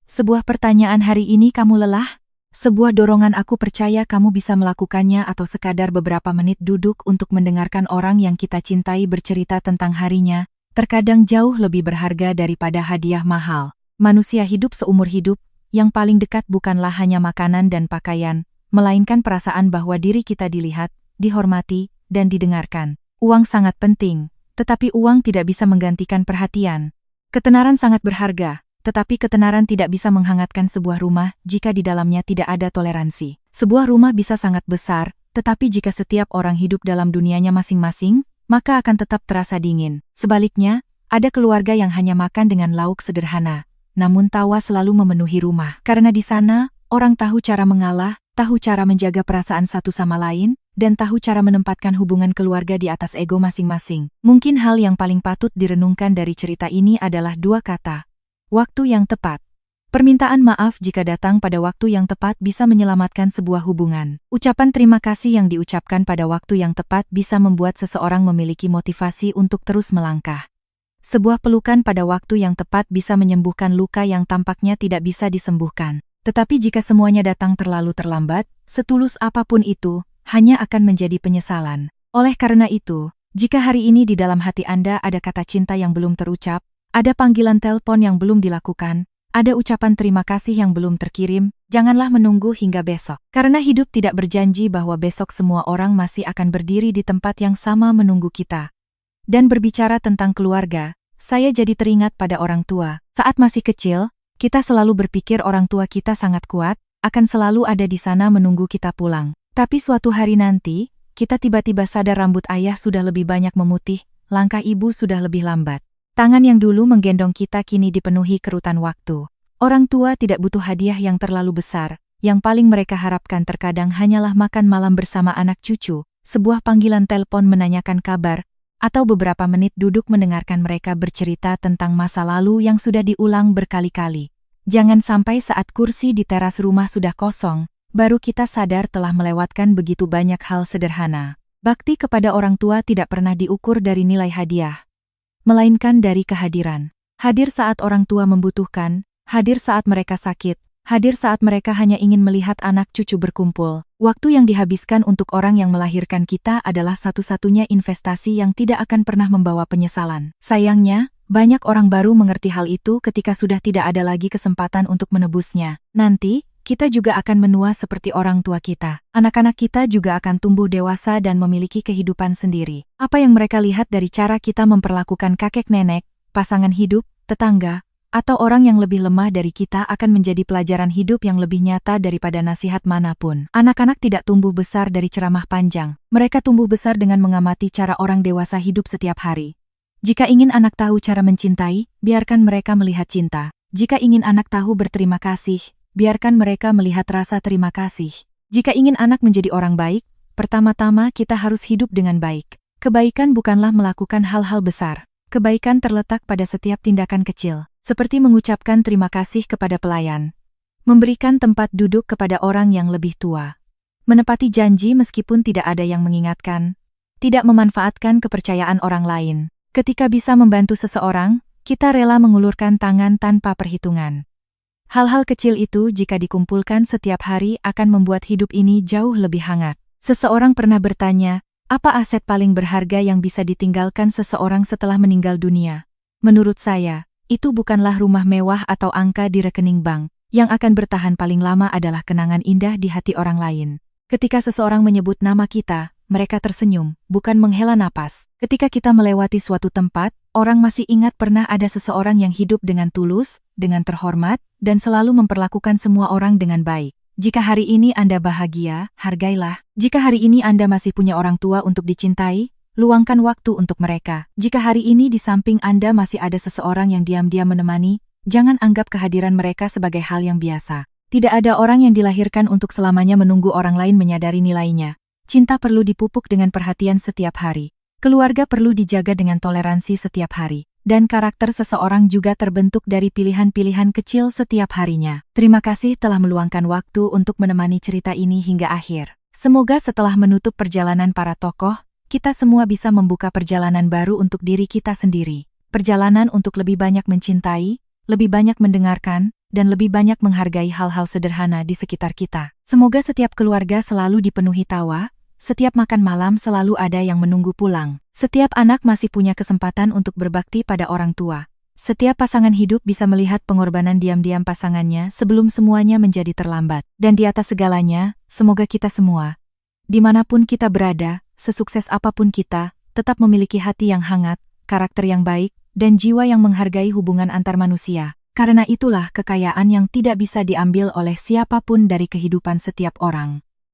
Sebuah pertanyaan hari ini kamu lelah? Sebuah dorongan aku percaya kamu bisa melakukannya atau sekadar beberapa menit duduk untuk mendengarkan orang yang kita cintai bercerita tentang harinya, terkadang jauh lebih berharga daripada hadiah mahal. Manusia hidup seumur hidup, yang paling dekat bukanlah hanya makanan dan pakaian, melainkan perasaan bahwa diri kita dilihat, dihormati, dan didengarkan. Uang sangat penting, tetapi uang tidak bisa menggantikan perhatian. Ketenaran sangat berharga, tetapi ketenaran tidak bisa menghangatkan sebuah rumah jika di dalamnya tidak ada toleransi. Sebuah rumah bisa sangat besar, tetapi jika setiap orang hidup dalam dunianya masing-masing, maka akan tetap terasa dingin. Sebaliknya, ada keluarga yang hanya makan dengan lauk sederhana, namun tawa selalu memenuhi rumah. Karena di sana, orang tahu cara mengalah, tahu cara menjaga perasaan satu sama lain, dan tahu cara menempatkan hubungan keluarga di atas ego masing-masing. Mungkin hal yang paling patut direnungkan dari cerita ini adalah dua kata. Waktu yang tepat. Permintaan maaf jika datang pada waktu yang tepat bisa menyelamatkan sebuah hubungan. Ucapan terima kasih yang diucapkan pada waktu yang tepat bisa membuat seseorang memiliki motivasi untuk terus melangkah. Sebuah pelukan pada waktu yang tepat bisa menyembuhkan luka yang tampaknya tidak bisa disembuhkan. Tetapi jika semuanya datang terlalu terlambat, setulus apapun itu, hanya akan menjadi penyesalan. Oleh karena itu, jika hari ini di dalam hati Anda ada kata cinta yang belum terucap, ada panggilan telepon yang belum dilakukan, ada ucapan terima kasih yang belum terkirim, janganlah menunggu hingga besok. Karena hidup tidak berjanji bahwa besok semua orang masih akan berdiri di tempat yang sama menunggu kita. Dan berbicara tentang keluarga, saya jadi teringat pada orang tua. Saat masih kecil, kita selalu berpikir orang tua kita sangat kuat, akan selalu ada di sana menunggu kita pulang. Tapi suatu hari nanti, kita tiba-tiba sadar rambut ayah sudah lebih banyak memutih, langkah ibu sudah lebih lambat. Tangan yang dulu menggendong kita kini dipenuhi kerutan waktu. Orang tua tidak butuh hadiah yang terlalu besar, yang paling mereka harapkan terkadang hanyalah makan malam bersama anak cucu, sebuah panggilan telepon menanyakan kabar, atau beberapa menit duduk mendengarkan mereka bercerita tentang masa lalu yang sudah diulang berkali-kali. Jangan sampai saat kursi di teras rumah sudah kosong, baru kita sadar telah melewatkan begitu banyak hal sederhana. Bakti kepada orang tua tidak pernah diukur dari nilai hadiah, melainkan dari kehadiran. Hadir saat orang tua membutuhkan, hadir saat mereka sakit, hadir saat mereka hanya ingin melihat anak cucu berkumpul. Waktu yang dihabiskan untuk orang yang melahirkan kita adalah satu-satunya investasi yang tidak akan pernah membawa penyesalan. Sayangnya, Banyak orang baru mengerti hal itu ketika sudah tidak ada lagi kesempatan untuk menebusnya. Nanti, kita juga akan menua seperti orang tua kita. Anak-anak kita juga akan tumbuh dewasa dan memiliki kehidupan sendiri. Apa yang mereka lihat dari cara kita memperlakukan kakek nenek, pasangan hidup, tetangga, atau orang yang lebih lemah dari kita akan menjadi pelajaran hidup yang lebih nyata daripada nasihat manapun. Anak-anak tidak tumbuh besar dari ceramah panjang. Mereka tumbuh besar dengan mengamati cara orang dewasa hidup setiap hari. Jika ingin anak tahu cara mencintai, biarkan mereka melihat cinta. Jika ingin anak tahu berterima kasih, biarkan mereka melihat rasa terima kasih. Jika ingin anak menjadi orang baik, pertama-tama kita harus hidup dengan baik. Kebaikan bukanlah melakukan hal-hal besar. Kebaikan terletak pada setiap tindakan kecil, seperti mengucapkan terima kasih kepada pelayan, memberikan tempat duduk kepada orang yang lebih tua, menepati janji meskipun tidak ada yang mengingatkan, tidak memanfaatkan kepercayaan orang lain. Ketika bisa membantu seseorang, kita rela mengulurkan tangan tanpa perhitungan. Hal-hal kecil itu jika dikumpulkan setiap hari akan membuat hidup ini jauh lebih hangat. Seseorang pernah bertanya, apa aset paling berharga yang bisa ditinggalkan seseorang setelah meninggal dunia? Menurut saya, itu bukanlah rumah mewah atau angka di rekening bank. Yang akan bertahan paling lama adalah kenangan indah di hati orang lain. Ketika seseorang menyebut nama kita, mereka tersenyum, bukan menghela napas. Ketika kita melewati suatu tempat, orang masih ingat pernah ada seseorang yang hidup dengan tulus, dengan terhormat, dan selalu memperlakukan semua orang dengan baik. Jika hari ini Anda bahagia, hargailah. Jika hari ini Anda masih punya orang tua untuk dicintai, luangkan waktu untuk mereka. Jika hari ini di samping Anda masih ada seseorang yang diam-diam menemani, jangan anggap kehadiran mereka sebagai hal yang biasa. Tidak ada orang yang dilahirkan untuk selamanya menunggu orang lain menyadari nilainya. Cinta perlu dipupuk dengan perhatian setiap hari. Keluarga perlu dijaga dengan toleransi setiap hari. Dan karakter seseorang juga terbentuk dari pilihan-pilihan kecil setiap harinya. Terima kasih telah meluangkan waktu untuk menemani cerita ini hingga akhir. Semoga setelah menutup perjalanan para tokoh, kita semua bisa membuka perjalanan baru untuk diri kita sendiri. Perjalanan untuk lebih banyak mencintai, lebih banyak mendengarkan, dan lebih banyak menghargai hal-hal sederhana di sekitar kita. Semoga setiap keluarga selalu dipenuhi tawa, setiap makan malam selalu ada yang menunggu pulang. Setiap anak masih punya kesempatan untuk berbakti pada orang tua. Setiap pasangan hidup bisa melihat pengorbanan diam-diam pasangannya sebelum semuanya menjadi terlambat. Dan di atas segalanya, semoga kita semua, dimanapun kita berada, sesukses apapun kita, tetap memiliki hati yang hangat, karakter yang baik, dan jiwa yang menghargai hubungan antar manusia. Karena itulah kekayaan yang tidak bisa diambil oleh siapapun dari kehidupan setiap orang.